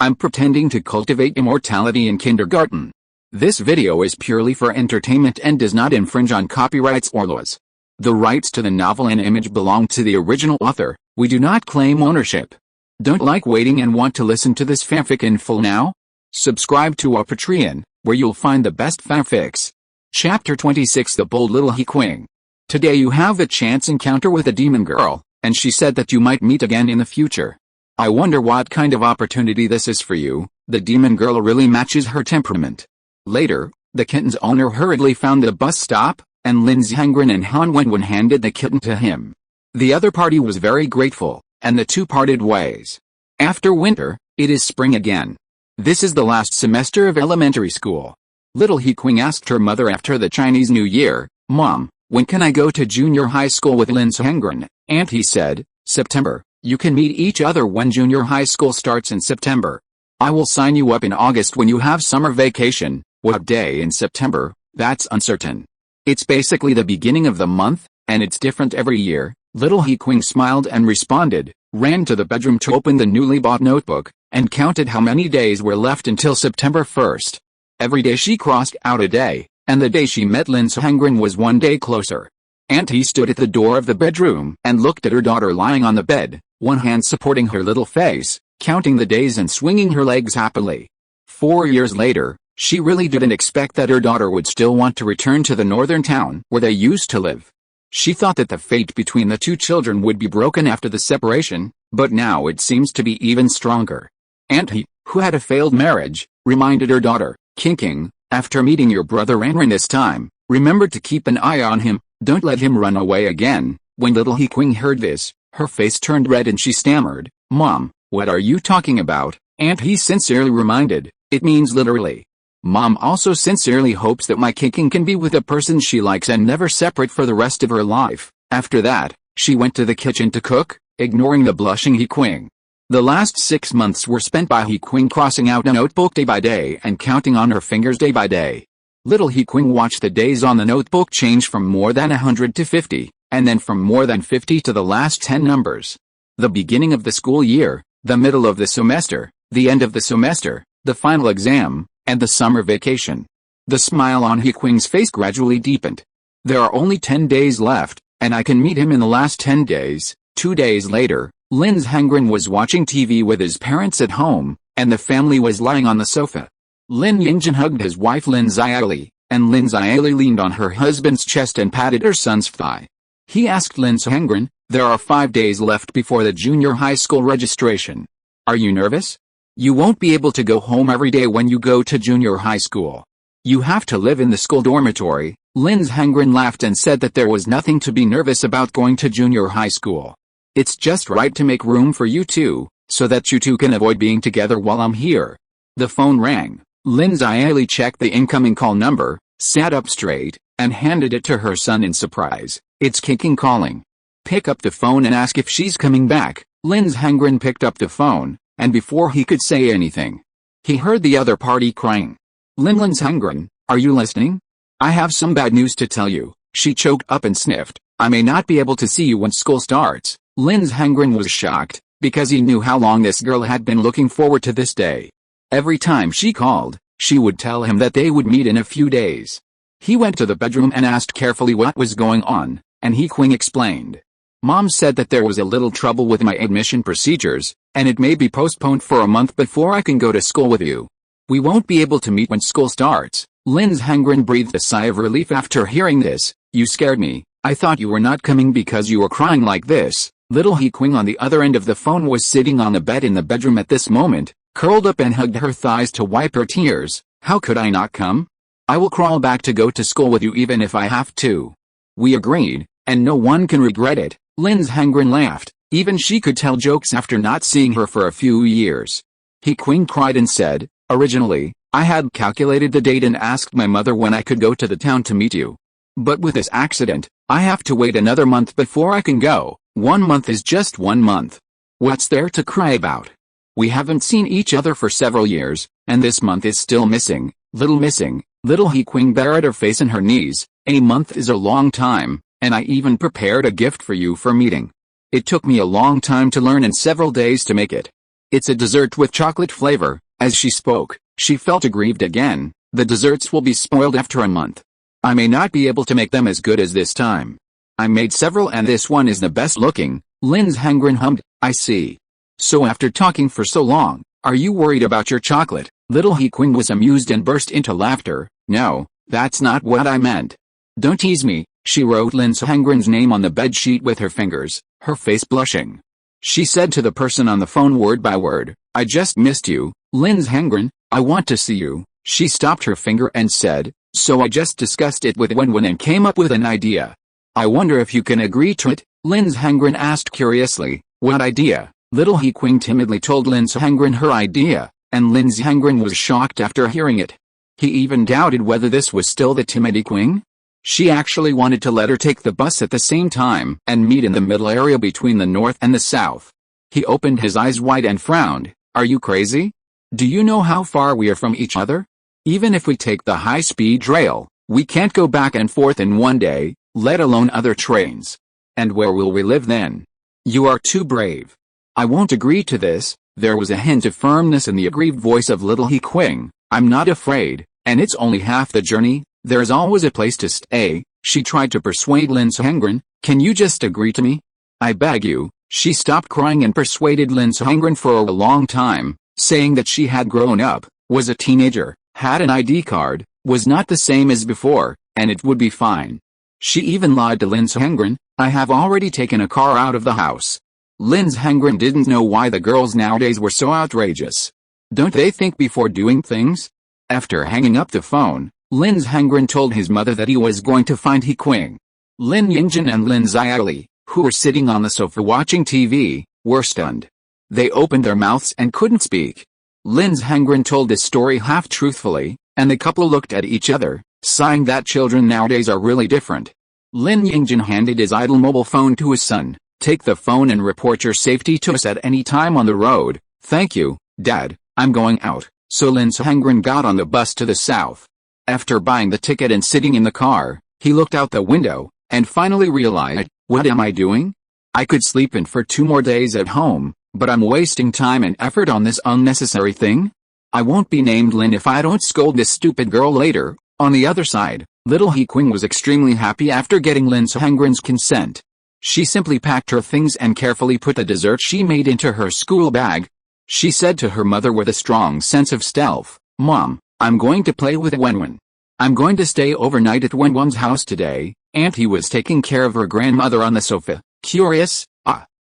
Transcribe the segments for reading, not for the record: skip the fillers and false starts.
I'm pretending to cultivate immortality in kindergarten. This video is purely for entertainment and does not infringe on copyrights or laws. The rights to the novel and image belong to the original author. We do not claim ownership. Don't like waiting and want to listen to this fanfic in full now? Subscribe to our Patreon, where you'll find the best fanfics. Chapter 26, The Bold Little He Qing. Today you have a chance encounter with a demon girl, and she said that you might meet again in the future. I wonder what kind of opportunity this is for you. The demon girl really matches her temperament. Later, the kitten's owner hurriedly found the bus stop, and Lin Zhengren and Han Wenwen handed the kitten to him. The other party was very grateful, and the two parted ways. After winter, it is spring again. This is the last semester of elementary school. Little He Qing asked her mother after the Chinese New Year, "Mom, when can I go to junior high school with Lin Zhengren?" Auntie said, "September. You can meet each other when junior high school starts in September. I will sign you up in August when you have summer vacation." What day in September? That's uncertain. It's basically the beginning of the month, and it's different every year. Little He Qing smiled and responded, ran to the bedroom to open the newly bought notebook, and counted how many days were left until September 1st. Every day she crossed out a day, and the day she met Lin Zhengren was one day closer. Auntie stood at the door of the bedroom and looked at her daughter lying on the bed, one hand supporting her little face, counting the days and swinging her legs happily. 4 years later, she really didn't expect that her daughter would still want to return to the northern town where they used to live. She thought that the fate between the two children would be broken after the separation, but now it seems to be even stronger. Auntie, who had a failed marriage, reminded her daughter, He Qing, after meeting your brother Anren this time, remember to keep an eye on him, don't let him run away again. When little He Qing heard this, her face turned red and she stammered, "Mom, what are you talking about?" Auntie sincerely reminded, "It means literally. Mom also sincerely hopes that my He Qing can be with a person she likes and never separate for the rest of her life." After that, she went to the kitchen to cook, ignoring the blushing He Qing. The last 6 months were spent by He Qing crossing out a notebook day by day and counting on her fingers day by day. Little He Qing watched the days on the notebook change from more than 100 to 50, and then from more than 50 to the last 10 numbers. The beginning of the school year, the middle of the semester, the end of the semester, the final exam, and the summer vacation. The smile on He Qing's face gradually deepened. There are only 10 days left, and I can meet him in the last 10 days. 2 days later, Lin Zhengren was watching TV with his parents at home, and the family was lying on the sofa. Lin Yingjin hugged his wife Lin Xiaoli, and Lin Xiaoli leaned on her husband's chest and patted her son's thigh. He asked Lin Zhengren, "There are 5 days left before the junior high school registration. Are you nervous? You won't be able to go home every day when you go to junior high school. You have to live in the school dormitory." Lin Zhengren laughed and said that there was nothing to be nervous about going to junior high school. "It's just right to make room for you two, so that you two can avoid being together while I'm here." The phone rang. Lin Xiaoli checked the incoming call number, sat up straight, and handed it to her son in surprise. "It's He Qing calling. Pick up the phone and ask if she's coming back." Lin Zhengren picked up the phone, and before he could say anything, he heard the other party crying. Lin Zhengren, are you listening? I have some bad news to tell you." She choked up and sniffed. "I may not be able to see you when school starts." Lin Zhengren was shocked, because he knew how long this girl had been looking forward to this day. Every time she called, she would tell him that they would meet in a few days. He went to the bedroom and asked carefully what was going on, and He Qing explained. "Mom said that there was a little trouble with my admission procedures, and it may be postponed for a month before I can go to school with you. We won't be able to meet when school starts." Lin Zhengren breathed a sigh of relief after hearing this. "You scared me. I thought you were not coming because you were crying like this." Little He Qing on the other end of the phone was sitting on the bed in the bedroom at this moment, curled up and hugged her thighs to wipe her tears. "How could I not come? I will crawl back to go to school with you even if I have to." We agreed, and no one can regret it. Lin Zhengren laughed. Even she could tell jokes after not seeing her for a few years. He Qing cried and said, "Originally, I had calculated the date and asked my mother when I could go to the town to meet you. But with this accident, I have to wait another month before I can go. 1 month is just 1 month. What's there to cry about? We haven't seen each other for several years, and this month is still missing, missing." Little He Qing buried her face in her knees. "A month is a long time, and I even prepared a gift for you for meeting. It took me a long time to learn and several days to make it. It's a dessert with chocolate flavor." As she spoke, she felt aggrieved again. "The desserts will be spoiled after a month. I may not be able to make them as good as this time. I made several and this one is the best looking." Lin's Hengren hummed. "I see. So after talking for so long, are you worried about your chocolate?" Little He Qing was amused and burst into laughter. "No, that's not what I meant. Don't tease me." She wrote Lin's Hengren's name on the bed sheet with her fingers, her face blushing. She said to the person on the phone word by word, "I just missed you, Lin's Hengren, I want to see you." She stopped her finger and said, "So I just discussed it with Wenwen and came up with an idea. I wonder if you can agree to it?" Lin's Hengren asked curiously. "What idea?" Little He Qing timidly told Lin's Hengren her idea, and Lin's Hengren was shocked after hearing it. He even doubted whether this was still the timid He Qing. She actually wanted to let her take the bus at the same time and meet in the middle area between the north and the south. He opened his eyes wide and frowned. "Are you crazy? Do you know how far we are from each other? Even if we take the high-speed rail, we can't go back and forth in one day, let alone other trains. And where will we live then? You are too brave. I won't agree to this." There was a hint of firmness in the aggrieved voice of Little He Qing. "I'm not afraid, and it's only half the journey. There's always a place to stay." She tried to persuade Lin's Hengren. "Can you just agree to me? I beg you." She stopped crying and persuaded Lin's Hengren for a long time, saying that she had grown up, was a teenager, had an ID card, was not the same as before, and it would be fine. She even lied to Lin's Hengren. "I have already taken a car out of the house." Lin's Hengren didn't know why the girls nowadays were so outrageous. Don't they think before doing things? After hanging up the phone, Lin's Hengren told his mother that he was going to find He Qing. Lin Yingjin and Lin Xiaoli, who were sitting on the sofa watching TV, were stunned. They opened their mouths and couldn't speak. Lin's Hengren told this story half-truthfully, and the couple looked at each other, sighing that children nowadays are really different. Lin Yingjin handed his idle mobile phone to his son. "Take the phone and report your safety to us at any time on the road." "Thank you, Dad, I'm going out." So Lin's Hengren got on the bus to the south. After buying the ticket and sitting in the car, he looked out the window, and finally realized, "What am I doing? I could sleep in for 2 more days at home, but I'm wasting time and effort on this unnecessary thing. I won't be named Lin if I don't scold this stupid girl later." On the other side, Little He Qing was extremely happy after getting Lin's Hengren's consent. She simply packed her things and carefully put the dessert she made into her school bag. She said to her mother with a strong sense of stealth, "Mom, I'm going to play with Wenwen. I'm going to stay overnight at Wenwen's house today." Auntie was taking care of her grandmother on the sofa. "Curious?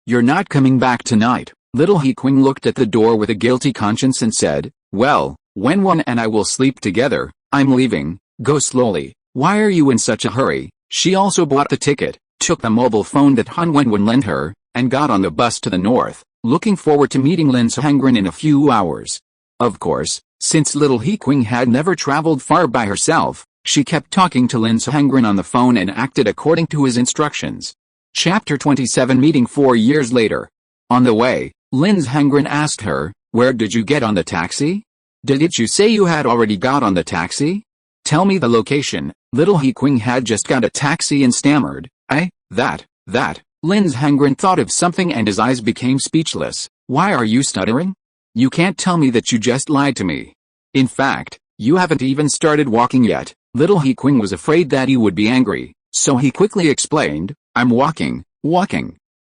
You're not coming back tonight." Little He Qing looked at the door with a guilty conscience and said, "Well, Wenwen and I will sleep together. I'm leaving. Go slowly. Why are you in such a hurry?" She also bought the ticket, took the mobile phone that Han Wenwen lent her, and got on the bus to the north, looking forward to meeting Lin's Hengren in a few hours. Of course, since Little He Qing had never traveled far by herself, she kept talking to Lin's Hengren on the phone and acted according to his instructions. Chapter 27 Meeting 4 years later. On the way, Lin's Hengren asked her, "Where did you get on the taxi? Didn't you say you had already got on the taxi? Tell me the location." Little He Qing had just got a taxi and stammered, That. Lin's Hengren thought of something and his eyes became speechless. "Why are you stuttering? You can't tell me that you just lied to me. In fact, you haven't even started walking yet." Little He Qing was afraid that he would be angry, so he quickly explained, "I'm walking.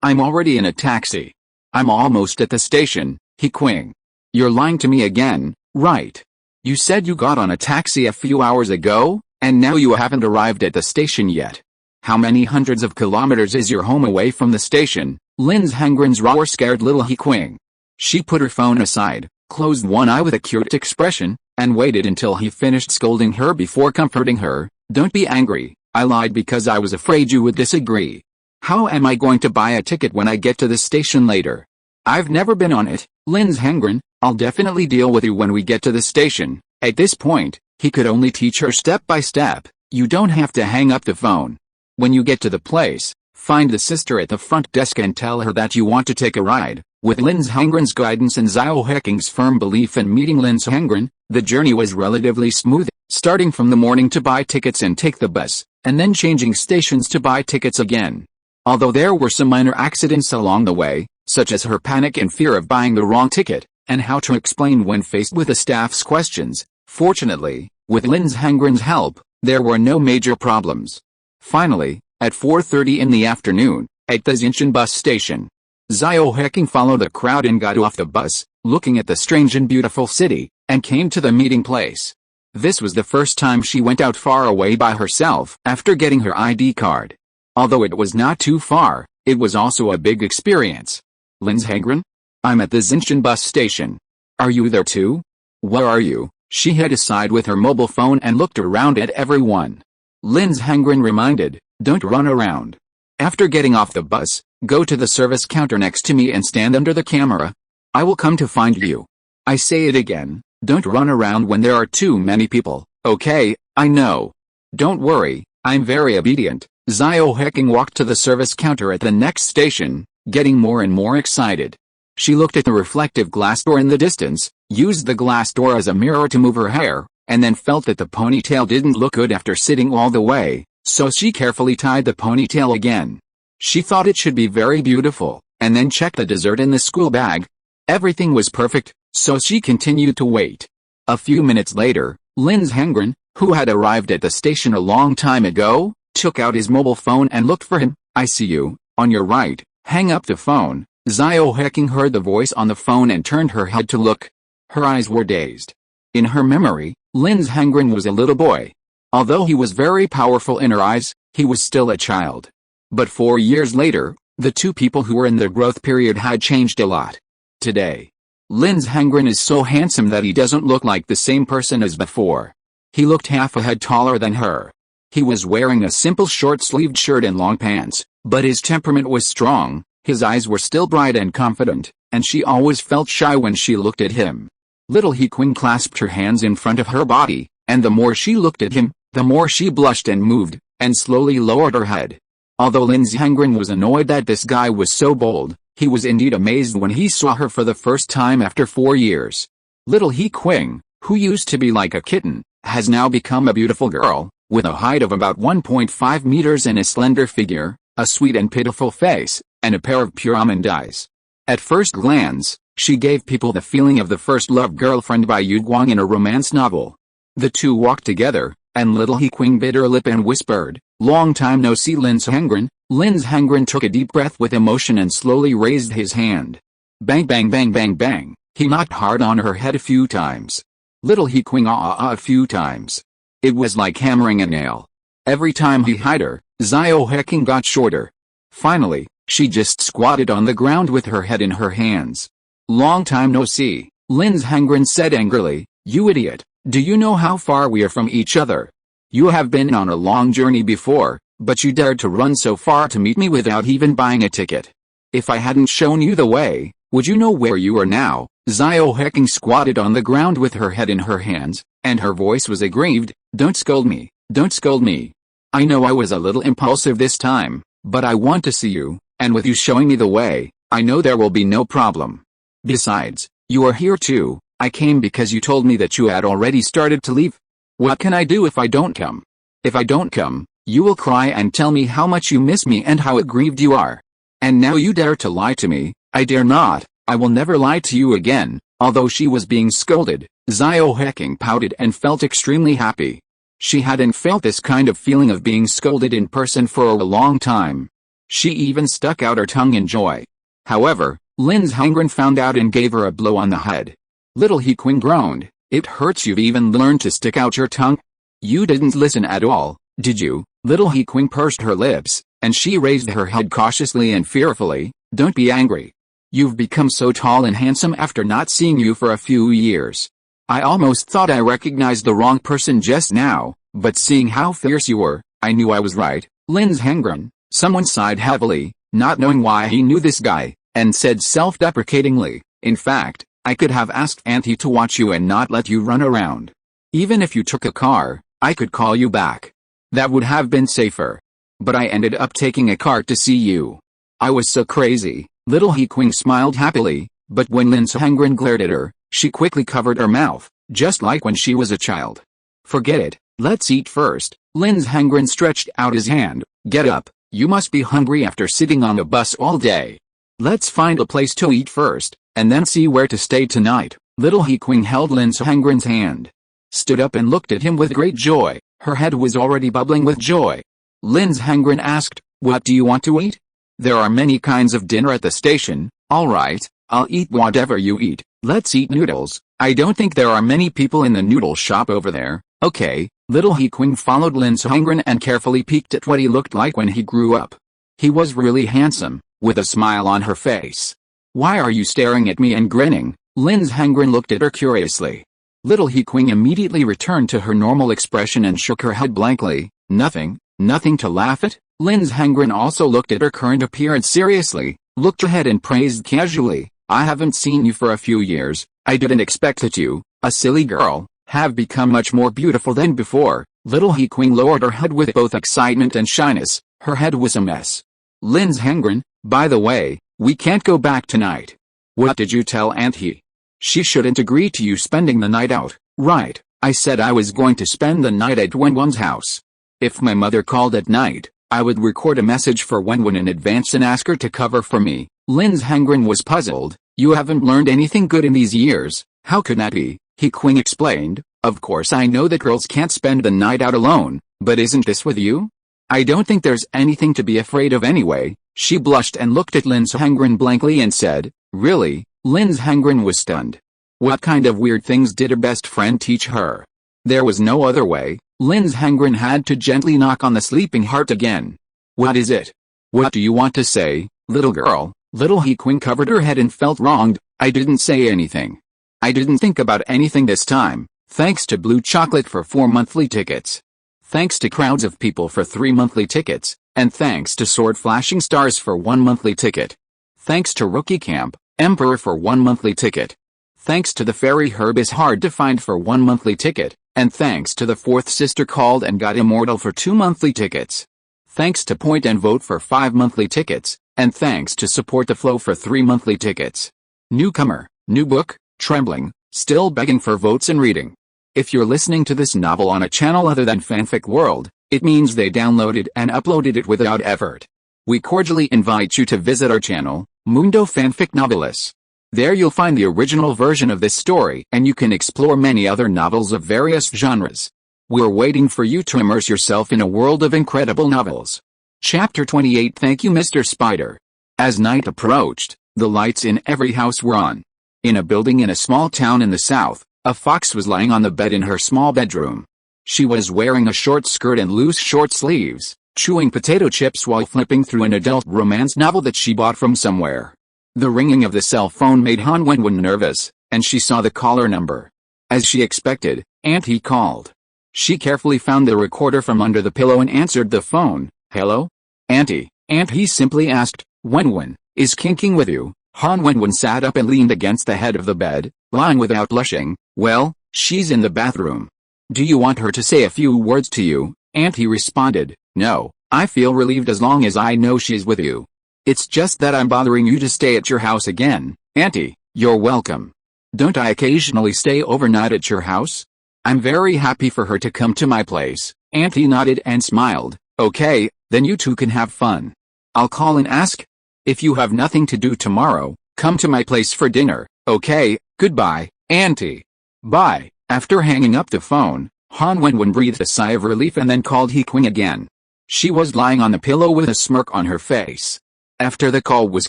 I'm already in a taxi. I'm almost at the station." "He Qing, you're lying to me again, right? You said you got on a taxi a few hours ago, and now you haven't arrived at the station yet. How many hundreds of kilometers is your home away from the station?" Lin's Hengren's roar scared Little He Qing. She put her phone aside, closed one eye with a curious expression, and waited until he finished scolding her before comforting her. "Don't be angry. I lied because I was afraid you would disagree. How am I going to buy a ticket when I get to the station later? I've never been on it." "Lin's Hengren, I'll definitely deal with you when we get to the station." At this point, he could only teach her step by step. "You don't have to hang up the phone. When you get to the place, find the sister at the front desk and tell her that you want to take a ride." With Lin's Hengren's guidance and Xiao Heking's firm belief in meeting Lin's Hengren, the journey was relatively smooth, starting from the morning to buy tickets and take the bus, and then changing stations to buy tickets again. Although there were some minor accidents along the way, such as her panic and fear of buying the wrong ticket, and how to explain when faced with the staff's questions. Fortunately, with Lin Zhengren's help, there were no major problems. Finally, at 4:30 in the afternoon, at the Xinshan bus station, Xiao Heqing followed the crowd and got off the bus, looking at the strange and beautiful city, and came to the meeting place. This was the first time she went out far away by herself after getting her ID card. Although it was not too far, it was also a big experience. Lin Zhengren? I'm at the Xinshan bus station. Are you there too? Where are you? She hid aside with her mobile phone and looked around at everyone. Lin Zhengren reminded, don't run around. After getting off the bus, go to the service counter next to me and stand under the camera. I will come to find you. I say it again, don't run around when there are too many people. Okay, I know. Don't worry, I'm very obedient. Xiao Heqing walked to the service counter at the next station, getting more and more excited. She looked at the reflective glass door in the distance, used the glass door as a mirror to move her hair, and then felt that the ponytail didn't look good after sitting all the way, so she carefully tied the ponytail again. She thought it should be very beautiful, and then checked the dessert in the school bag. Everything was perfect, so she continued to wait. A few minutes later, Lin Zhengren, who had arrived at the station a long time ago, took out his mobile phone and looked for him. I see you, on your right. Hang up the phone. Xiao Heqing heard the voice on the phone and turned her head to look. Her eyes were dazed. In her memory, Lin Zhengren was a little boy. Although he was very powerful in her eyes, he was still a child. But 4 years later, the two people who were in their growth period had changed a lot. Today, Lin Zhengren is so handsome that he doesn't look like the same person as before. He looked half a head taller than her. He was wearing a simple short-sleeved shirt and long pants, but his temperament was strong. His eyes were still bright and confident, and she always felt shy when she looked at him. Little He Qing clasped her hands in front of her body, and the more she looked at him, the more she blushed and moved, and slowly lowered her head. Although Lin Zhengren was annoyed that this guy was so bold, he was indeed amazed when he saw her for the first time after 4 years. Little He Qing, who used to be like a kitten, has now become a beautiful girl, with a height of about 1.5 meters and a slender figure, a sweet and pitiful face, and a pair of pure almond eyes. At first glance, she gave people the feeling of the first love girlfriend by Yu Guang in a romance novel. The two walked together, and little He Qing bit her lip and whispered, "Long time no see, Lin Zhengren." Lin Zhengren took a deep breath with emotion and slowly raised his hand. Bang bang bang bang bang, he knocked hard on her head a few times. Little He Qing a few times. It was like hammering a nail. Every time he hit her, Xiao Heqing got shorter. Finally, she just squatted on the ground with her head in her hands. "Long time no see," Lin Zhengren said angrily. "You idiot, do you know how far we are from each other? You have been on a long journey before, but you dared to run so far to meet me without even buying a ticket. If I hadn't shown you the way, would you know where you are now?" Xiao Heqing squatted on the ground with her head in her hands, and her voice was aggrieved. "Don't scold me, don't scold me. I know I was a little impulsive this time, but I want to see you, and with you showing me the way, I know there will be no problem. Besides, you are here too. I came because you told me that you had already started to leave. What can I do if I don't come? If I don't come, you will cry and tell me how much you miss me and how aggrieved you are. And now you dare to lie to me." "I dare not. I will never lie to you again." Although she was being scolded, Xiao Heqing pouted and felt extremely happy. She hadn't felt this kind of feeling of being scolded in person for a long time. She even stuck out her tongue in joy. However, Lin Zhengren found out and gave her a blow on the head. Little He Qing groaned. "It hurts. You've even learned to stick out your tongue? You didn't listen at all, did you?" Little He Qing pursed her lips, and she raised her head cautiously and fearfully. "Don't be angry. You've become so tall and handsome after not seeing you for a few years. I almost thought I recognized the wrong person just now, but seeing how fierce you were, I knew I was right." Lin Zhengren, someone sighed heavily, not knowing why he knew this guy, and said self-deprecatingly, "In fact, I could have asked Auntie to watch you and not let you run around. Even if you took a car, I could call you back. That would have been safer. But I ended up taking a cart to see you. I was so crazy." Little He Qing smiled happily, but when Lin Zhengren glared at her, she quickly covered her mouth, just like when she was a child. "Forget it, let's eat first." Lin Zhengren stretched out his hand. "Get up, you must be hungry after sitting on the bus all day." Let's find a place to eat first, and then see where to stay tonight. Little He Qing held Lin Sahengren's hand, stood up and looked at him with great joy. Her head was already bubbling with joy. Lin Sahengren asked, "What do you want to eat?" "There are many kinds of dinner at the station." "All right, I'll eat whatever you eat. Let's eat noodles. I don't think there are many people in the noodle shop over there." "Okay." Little He Qing followed Lin Sahengren and carefully peeked at what he looked like when he grew up. He was really handsome, with a smile on her face. "Why are you staring at me and grinning?" Lin Sahengren looked at her curiously. Little He Qing immediately returned to her normal expression and shook her head blankly. "Nothing, nothing to laugh at?" Lin Sahengren also looked at her current appearance seriously, looked ahead and praised casually, "I haven't seen you for a few years. I didn't expect that you, a silly girl, have become much more beautiful than before." Little He Qing lowered her head with both excitement and shyness. Her head was a mess. "Lin Sahengren, by the way, we can't go back tonight." "What did you tell Aunt He? She shouldn't agree to you spending the night out." "Right, I said I was going to spend the night at Wenwen's house. If my mother called at night, I would record a message for Wenwen in advance and ask her to cover for me." Lin Sahengren was puzzled. "You haven't learned anything good in these years. How could that be?" He Qing explained. "Of course I know that girls can't spend the night out alone, but isn't this with you? I don't think there's anything to be afraid of anyway." She blushed and looked at Lin Sahengren blankly and said, "Really?" Lin Sahengren was stunned. What kind of weird things did her best friend teach her? There was no other way. Lin Sahengren had to gently knock on the sleeping heart again. "What is it? What do you want to say, little girl?" Little He Qing covered her head and felt wronged. "I didn't say anything. I didn't think about anything this time. Thanks to Blue Chocolate for 4 monthly tickets. Thanks to crowds of people for 3 monthly tickets, and thanks to Sword Flashing Stars for 1 monthly ticket. Thanks to Rookie Camp Emperor for 1 monthly ticket. Thanks to the Fairy Herb is Hard to Find for 1 monthly ticket, and thanks to the Fourth Sister Called and Got Immortal for 2 monthly tickets. Thanks to Point and Vote for 5 monthly tickets, and thanks to Support the Flow for 3 monthly tickets. Newcomer, new book, trembling, still begging for votes and reading. If you're listening to this novel on a channel other than Fanfic World, it means they downloaded and uploaded it without effort. We cordially invite you to visit our channel, Mundo Fanfic Novelis. There you'll find the original version of this story and you can explore many other novels of various genres. We're waiting for you to immerse yourself in a world of incredible novels. Chapter 28. Thank you, Mr. Spider. As night approached, the lights in every house were on. In a building in a small town in the south, a fox was lying on the bed in her small bedroom. She was wearing a short skirt and loose short sleeves, chewing potato chips while flipping through an adult romance novel that she bought from somewhere. The ringing of the cell phone made Han Wenwen nervous, and she saw the caller number. As she expected, Aunt He called. She carefully found the recorder from under the pillow and answered the phone. "Hello? Auntie?" Aunt He simply asked, "Wenwen, is Qing with you?" Han Wenwen sat up and leaned against the head of the bed, lying without blushing. "Well, she's in the bathroom. Do you want her to say a few words to you?" Aunt He responded. "No, I feel relieved as long as I know she's with you. It's just that I'm bothering you to stay at your house again." "Auntie, you're welcome. Don't I occasionally stay overnight at your house? I'm very happy for her to come to my place." Aunt He nodded and smiled. "Okay, then you two can have fun. I'll call and ask. If you have nothing to do tomorrow, come to my place for dinner." "Okay, goodbye, Auntie." "Bye." After hanging up the phone, Han Wenwen breathed a sigh of relief and then called He Qing again. She was lying on the pillow with a smirk on her face. After the call was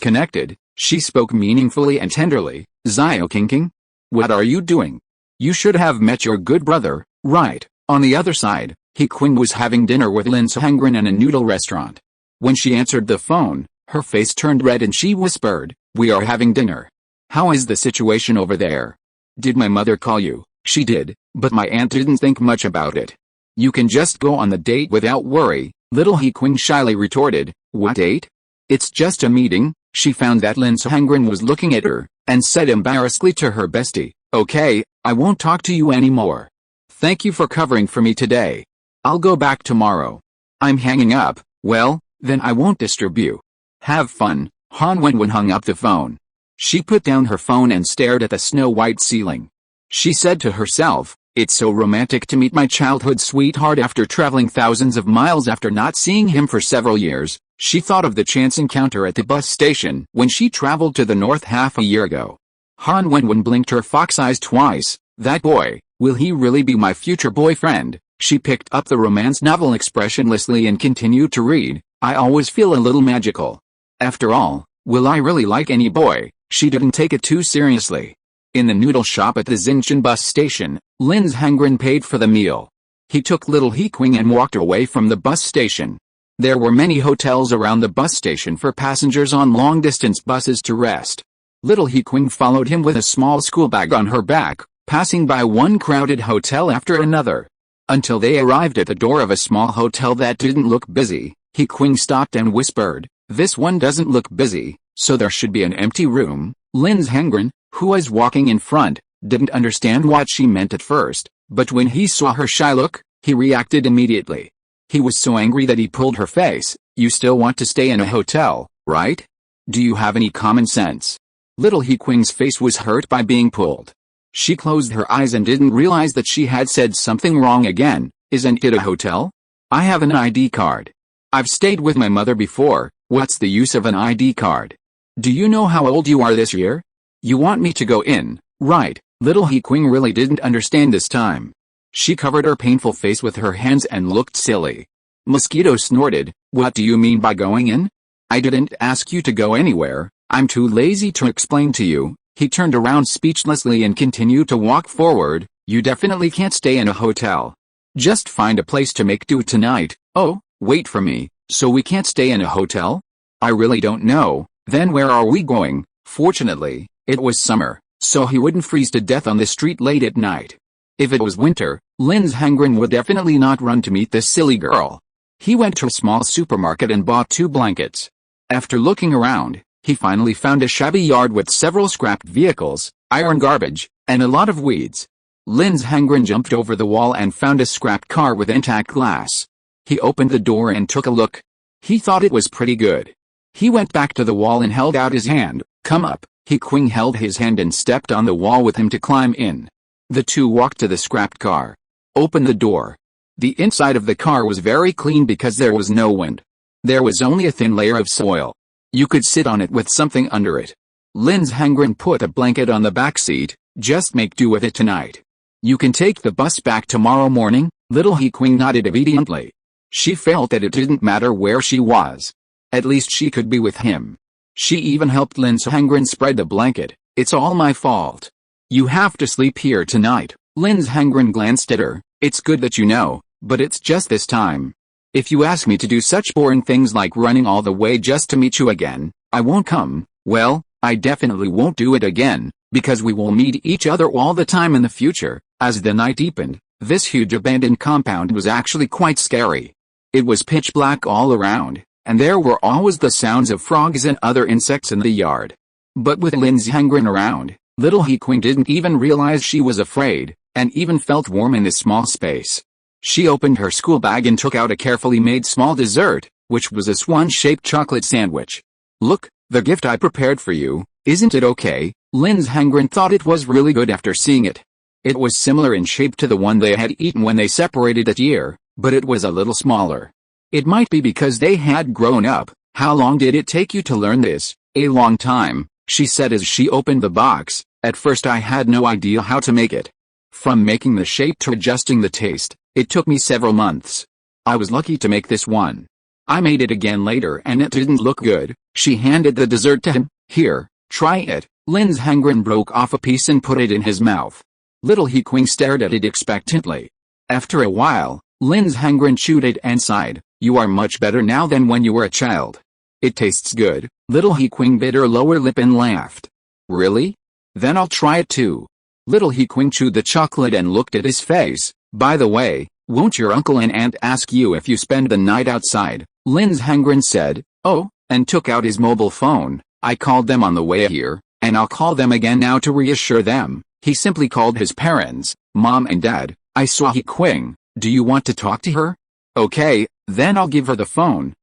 connected, she spoke meaningfully and tenderly. "Zio Qing? What are you doing? You should have met your good brother, right?" On the other side, He Qing was having dinner with Lin Sahengren in a noodle restaurant. When she answered the phone, her face turned red and she whispered, "We are having dinner. How is the situation over there? Did my mother call you?" "She did, but my aunt didn't think much about it. You can just go on the date without worry," Little He Qing shyly retorted. "What date? It's just a meeting." She found that Lin Sahengren was looking at her, and said embarrassedly to her bestie, "Okay, I won't talk to you anymore. Thank you for covering for me today. I'll go back tomorrow." "I'm hanging up." "Well, then I won't disturb you. Have fun." Han Wenwen hung up the phone. She put down her phone and stared at the snow-white ceiling. She said to herself, "It's so romantic to meet my childhood sweetheart after traveling thousands of miles after not seeing him for several years. She thought of the chance encounter at the bus station when she traveled to the north half a year ago. Han Wenwen blinked her fox eyes twice. That boy, will he really be my future boyfriend? She picked up the romance novel expressionlessly and continued to read. I always feel a little magical. After all, will I really like any boy? She didn't take it too seriously. In the noodle shop at the Xinjiang bus station, Lin Zhengren paid for the meal. He took little He Qing and walked away from the bus station. There were many hotels around the bus station for passengers on long-distance buses to rest. Little He Qing followed him with a small school bag on her back, passing by one crowded hotel after another. Until they arrived at the door of a small hotel that didn't look busy. He Qing stopped and whispered, "This one doesn't look busy, so there should be an empty room." Lin Zhengren, who was walking in front, didn't understand what she meant at first, but when he saw her shy look, he reacted immediately. He was so angry that he pulled her face. "You still want to stay in a hotel, right? Do you have any common sense?" Little He Qing's face was hurt by being pulled. She closed her eyes and didn't realize that she had said something wrong again. "Isn't it a hotel? I have an ID card. I've stayed with my mother before. What's the use of an ID card? Do you know how old you are this year? You want me to go in, right?" Little He Qing really didn't understand this time. She covered her painful face with her hands and looked silly. Mosquito snorted, "What do you mean by going in? I didn't ask you to go anywhere. I'm too lazy to explain to you." He turned around speechlessly and continued to walk forward. "You definitely can't stay in a hotel. Just find a place to make do tonight." "Oh, wait for me, so we can't stay in a hotel? I really don't know. Then where are we going?" Fortunately, it was summer, so he wouldn't freeze to death on the street late at night. If it was winter, Lin Zhengren would definitely not run to meet this silly girl. He went to a small supermarket and bought 2 blankets. After looking around, he finally found a shabby yard with several scrapped vehicles, iron garbage, and a lot of weeds. Lin Zhengren jumped over the wall and found a scrapped car with intact glass. He opened the door and took a look. He thought it was pretty good. He went back to the wall and held out his hand. "Come up." He Qing held his hand and stepped on the wall with him to climb in. The two walked to the scrapped car. Opened the door. The inside of the car was very clean because there was no wind. There was only a thin layer of soil. You could sit on it with something under it. Lin Zhengren put a blanket on the back seat. "Just make do with it tonight. You can take the bus back tomorrow morning." Little He Qing nodded obediently. She felt that it didn't matter where she was. At least she could be with him. She even helped Lin Zhengren spread the blanket. "It's all my fault. You have to sleep here tonight." Lin Zhengren glanced at her. "It's good that you know, but it's just this time. If you ask me to do such boring things like running all the way just to meet you again, I won't come." "Well, I definitely won't do it again, because we will meet each other all the time in the future." As the night deepened, this huge abandoned compound was actually quite scary. It was pitch black all around, and there were always the sounds of frogs and other insects in the yard. But with Lin Zhengren around, Little He Qing didn't even realize she was afraid, and even felt warm in this small space. She opened her school bag and took out a carefully made small dessert, which was a swan-shaped chocolate sandwich. "Look, the gift I prepared for you. Isn't it okay?" Lin Zhengren thought it was really good after seeing it. It was similar in shape to the one they had eaten when they separated that year, but it was a little smaller. It might be because they had grown up. "How long did it take you to learn this?" "A long time," she said as she opened the box. "At first I had no idea how to make it. From making the shape to adjusting the taste, it took me several months. I was lucky to make this one. I made it again later and it didn't look good." She handed the dessert to him. "Here, try it." Lin Zhengren broke off a piece and put it in his mouth. Little He Qing stared at it expectantly. After a while, Lin Zhengren chewed it and sighed. "You are much better now than when you were a child. It tastes good." Little He Qing bit her lower lip and laughed. "Really? Then I'll try it too." Little He Qing chewed the chocolate and looked at his face. "By the way, won't your uncle and aunt ask you if you spend the night outside?" Lin Zhengren said. "Oh," and took out his mobile phone. "I called them on the way here, and I'll call them again now to reassure them." He simply called his parents, Mom and Dad. "I saw He Qing. Do you want to talk to her?" "Okay, then I'll give her the phone."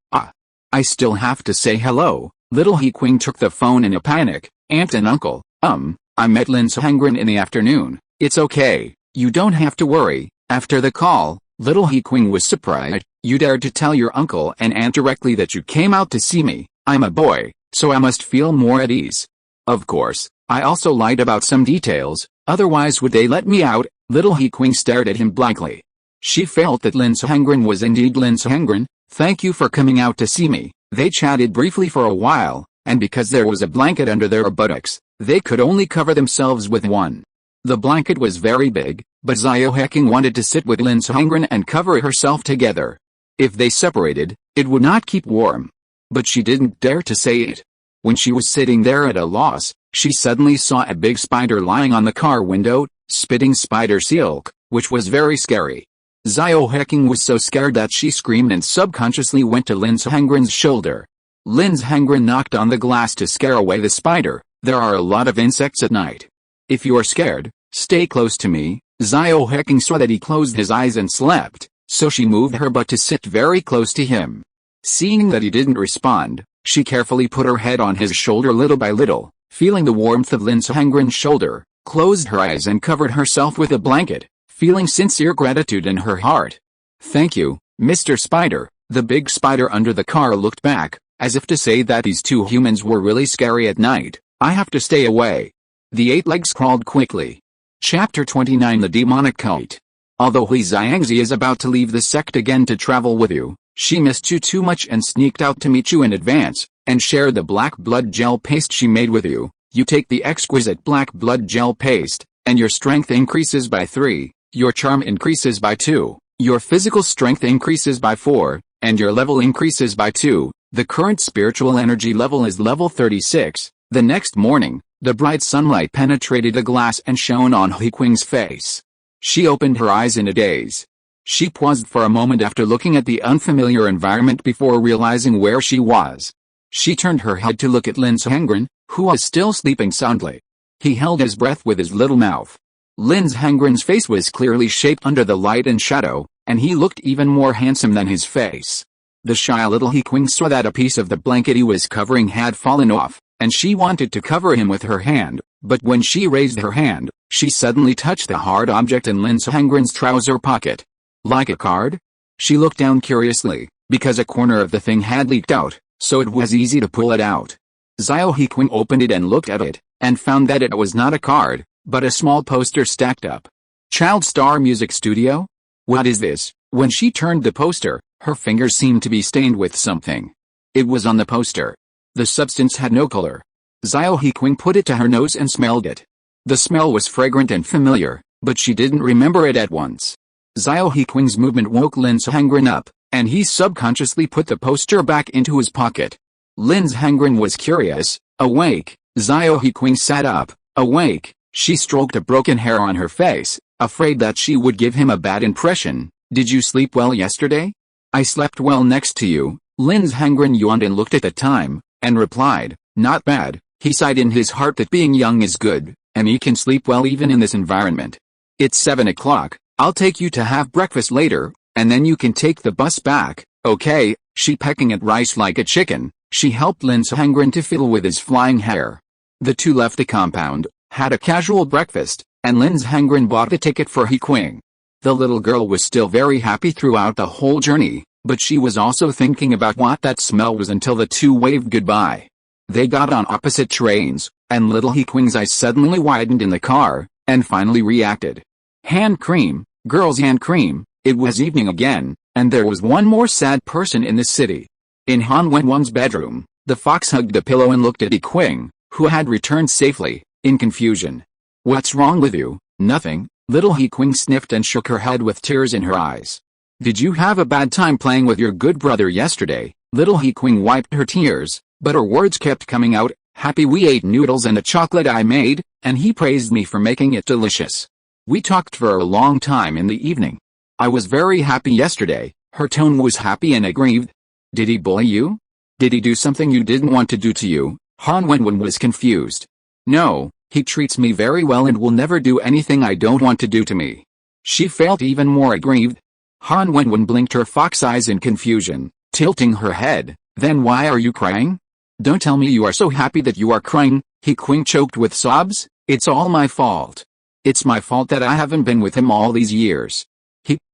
I still have to say hello." Little He Qing took the phone in a panic. "Aunt and uncle, I met Lin Zhengren in the afternoon." "It's okay, you don't have to worry." After the call, Little He Qing was surprised. You dared to tell your uncle and aunt directly that you came out to see me. I'm a boy, so I must feel more at ease. Of course, I also lied about some details, otherwise would they let me out? Little He Qing stared at him blankly. She felt that Lin Sihengren was indeed Lin Sihengren. Thank you for coming out to see me. They chatted briefly for a while, and because there was a blanket under their buttocks, they could only cover themselves with one. The blanket was very big, but He Qing wanted to sit with Lin Sihengren and cover herself together. If they separated, it would not keep warm. But she didn't dare to say it. When she was sitting there at a loss, she suddenly saw a big spider lying on the car window, spitting spider silk, which was very scary. He Qing was so scared that she screamed and subconsciously went to Lin Sihengren's shoulder. Lin Sihengren knocked on the glass to scare away the spider. There are a lot of insects at night. If you are scared, stay close to me. He Qing saw that he closed his eyes and slept, so she moved her butt to sit very close to him. Seeing that he didn't respond, she carefully put her head on his shoulder little by little, feeling the warmth of Lin Sihengren's shoulder, closed her eyes and covered herself with a blanket, feeling sincere gratitude in her heart. Thank you, Mr. Spider. The big spider under the car looked back, as if to say that these two humans were really scary at night. I have to stay away. The 8 legs crawled quickly. Chapter 29 The Demonic Kite. Although He Xiangzi is about to leave the sect again to travel with you, she missed you too much and sneaked out to meet you in advance, and share the black blood gel paste she made with you. You take the exquisite black blood gel paste, and your strength increases by 3, your charm increases by 2, your physical strength increases by 4, and your level increases by 2. The current spiritual energy level is level 36. The next morning, the bright sunlight penetrated the glass and shone on He Qing's face. She opened her eyes in a daze. She paused for a moment after looking at the unfamiliar environment before realizing where she was. She turned her head to look at Lin Sihengren, who was still sleeping soundly. He held his breath with his little mouth. Lin Sihengren's face was clearly shaped under the light and shadow, and he looked even more handsome than his face. The shy little He Qing saw that a piece of the blanket he was covering had fallen off, and she wanted to cover him with her hand, but when she raised her hand, she suddenly touched the hard object in Lin Sihengren's trouser pocket. Like a card? She looked down curiously, because a corner of the thing had leaked out, so it was easy to pull it out. He Qing opened it and looked at it, and found that it was not a card, but a small poster stacked up. Child Star Music Studio? What is this? When she turned the poster, her fingers seemed to be stained with something. It was on the poster. The substance had no color. He Qing put it to her nose and smelled it. The smell was fragrant and familiar, but she didn't remember it at once. He Qing's movement woke Lin Sihengren up, and he subconsciously put the poster back into his pocket. Lin Sihengren was curious. Awake, He Qing sat up. Awake, she stroked a broken hair on her face, afraid that she would give him a bad impression. Did you sleep well yesterday? I slept well next to you. Lin Sihengren yawned and looked at the time, and replied, not bad. He sighed in his heart that being young is good, and he can sleep well even in this environment. It's 7 o'clock. I'll take you to have breakfast later, and then you can take the bus back, okay? She pecking at rice like a chicken. She helped Lin Sihengren to fiddle with his flying hair. The two left the compound, had a casual breakfast, and Lin Sihengren bought the ticket for He Qing. The little girl was still very happy throughout the whole journey, but she was also thinking about what that smell was until the two waved goodbye. They got on opposite trains, and little He Qing's eyes suddenly widened in the car, and finally reacted. Hand cream, girls' hand cream. It was evening again, and there was one more sad person in the city. In Han Wenwen's bedroom, the fox hugged the pillow and looked at He Qing, who had returned safely, in confusion. What's wrong with you? Nothing. Little He Qing sniffed and shook her head with tears in her eyes. Did you have a bad time playing with your good brother yesterday? Little He Qing wiped her tears, but her words kept coming out. Happy we ate noodles and the chocolate I made, and he praised me for making it delicious. We talked for a long time in the evening. I was very happy yesterday. Her tone was happy and aggrieved. Did he bully you? Did he do something you didn't want to do to you? Han Wenwen was confused. No, he treats me very well and will never do anything I don't want to do to me. She felt even more aggrieved. Han Wenwen blinked her fox eyes in confusion, tilting her head. Then why are you crying? Don't tell me you are so happy that you are crying. He Qing choked with sobs. It's all my fault. It's my fault that I haven't been with him all these years.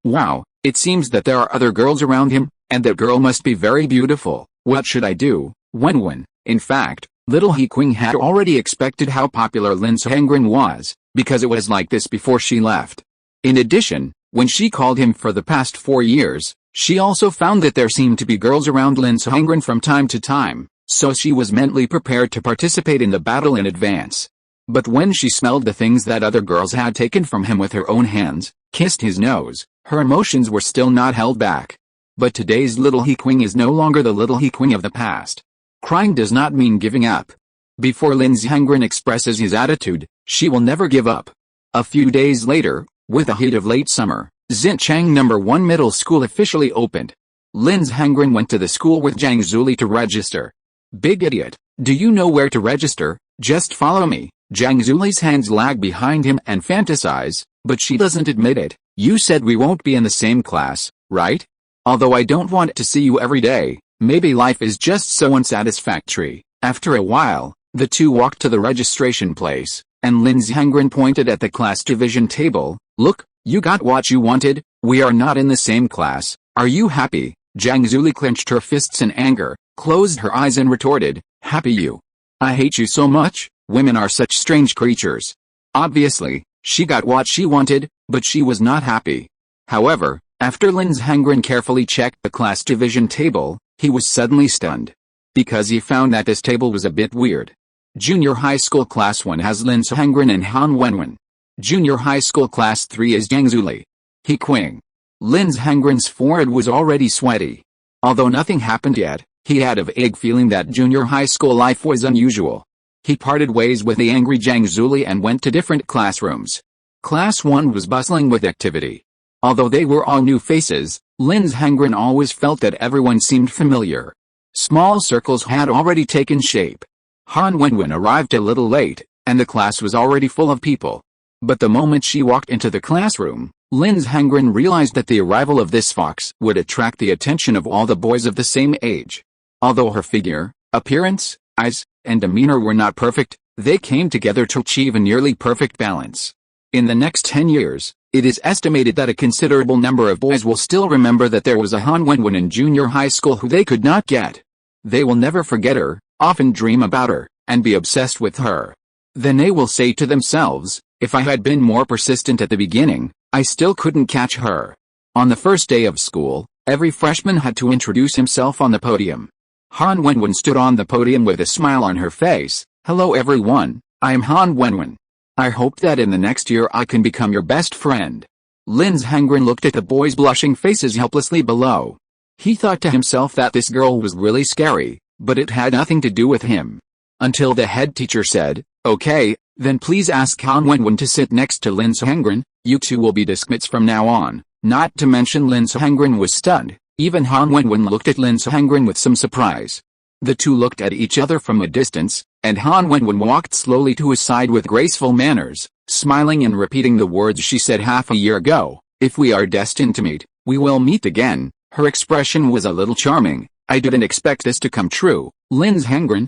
Wow, It seems that there are other girls around him, and that girl must be very beautiful. What should I do? Wenwen. In fact, little He Qing had already expected how popular Lin Sehengren was, because it was like this before she left. In addition, when she called him for the past 4 years, she also found that there seemed to be girls around Lin Sehengren from time to time, so she was mentally prepared to participate in the battle in advance. But when she smelled the things that other girls had taken from him with her own hands, kissed his nose, her emotions were still not held back. But today's little He Qing is no longer the little He Qing of the past. Crying does not mean giving up. Before Lin Sehengren expresses his attitude, she will never give up. A few days later, with the heat of late summer, Xinchang No. 1 Middle School officially opened. Lin Sehengren went to the school with Zhang Zuli to register. Big idiot, do you know where to register? Just follow me. Zhang Zuli's hands lag behind him and fantasize, but she doesn't admit it. You said we won't be in the same class, right? Although I don't want to see you every day, maybe life is just so unsatisfactory. After a while, the two walked to the registration place, and Lin Sehengren pointed at the class division table. Look, you got what you wanted, we are not in the same class, are you happy? Zhang Zuli clenched her fists in anger, closed her eyes and retorted, happy you? I hate you so much, women are such strange creatures. Obviously, she got what she wanted, but she was not happy. However, after Lin Sehengren carefully checked the class division table, he was suddenly stunned. Because he found that this table was a bit weird. Junior High School Class 1 has Lin Sehengren and Han Wenwen. Junior High School Class 3 is Zhang Zuli. He Qing. Lin Sehengren's forehead was already sweaty. Although nothing happened yet, he had a vague feeling that junior high school life was unusual. He parted ways with the angry Zhang Zuli and went to different classrooms. Class 1 was bustling with activity. Although they were all new faces, Lin Sehengren always felt that everyone seemed familiar. Small circles had already taken shape. Han Wenwen arrived a little late, and the class was already full of people. But the moment she walked into the classroom, Lin Sehengren realized that the arrival of this fox would attract the attention of all the boys of the same age. Although her figure, appearance, eyes, and demeanor were not perfect, they came together to achieve a nearly perfect balance. In the next 10 years, it is estimated that a considerable number of boys will still remember that there was a Han Wenwen in junior high school who they could not get. They will never forget her, often dream about her, and be obsessed with her. Then they will say to themselves, if I had been more persistent at the beginning, I still couldn't catch her. On the first day of school, every freshman had to introduce himself on the podium. Han Wenwen stood on the podium with a smile on her face. Hello everyone, I am Han Wenwen. I hope that in the next year I can become your best friend. Lin Sehengren looked at the boys' blushing faces helplessly below. He thought to himself that this girl was really scary, but it had nothing to do with him. Until the head teacher said, okay, then please ask Han Wenwen to sit next to Lin Sehengren, you two will be dismissed from now on. Not to mention Lin Sehengren was stunned. Even Han Wenwen looked at Lin Sehengren with some surprise. The two looked at each other from a distance, and Han Wenwen walked slowly to his side with graceful manners, smiling and repeating the words she said half a year ago, if we are destined to meet, we will meet again. Her expression was a little charming. I didn't expect this to come true. Lin Sehengren,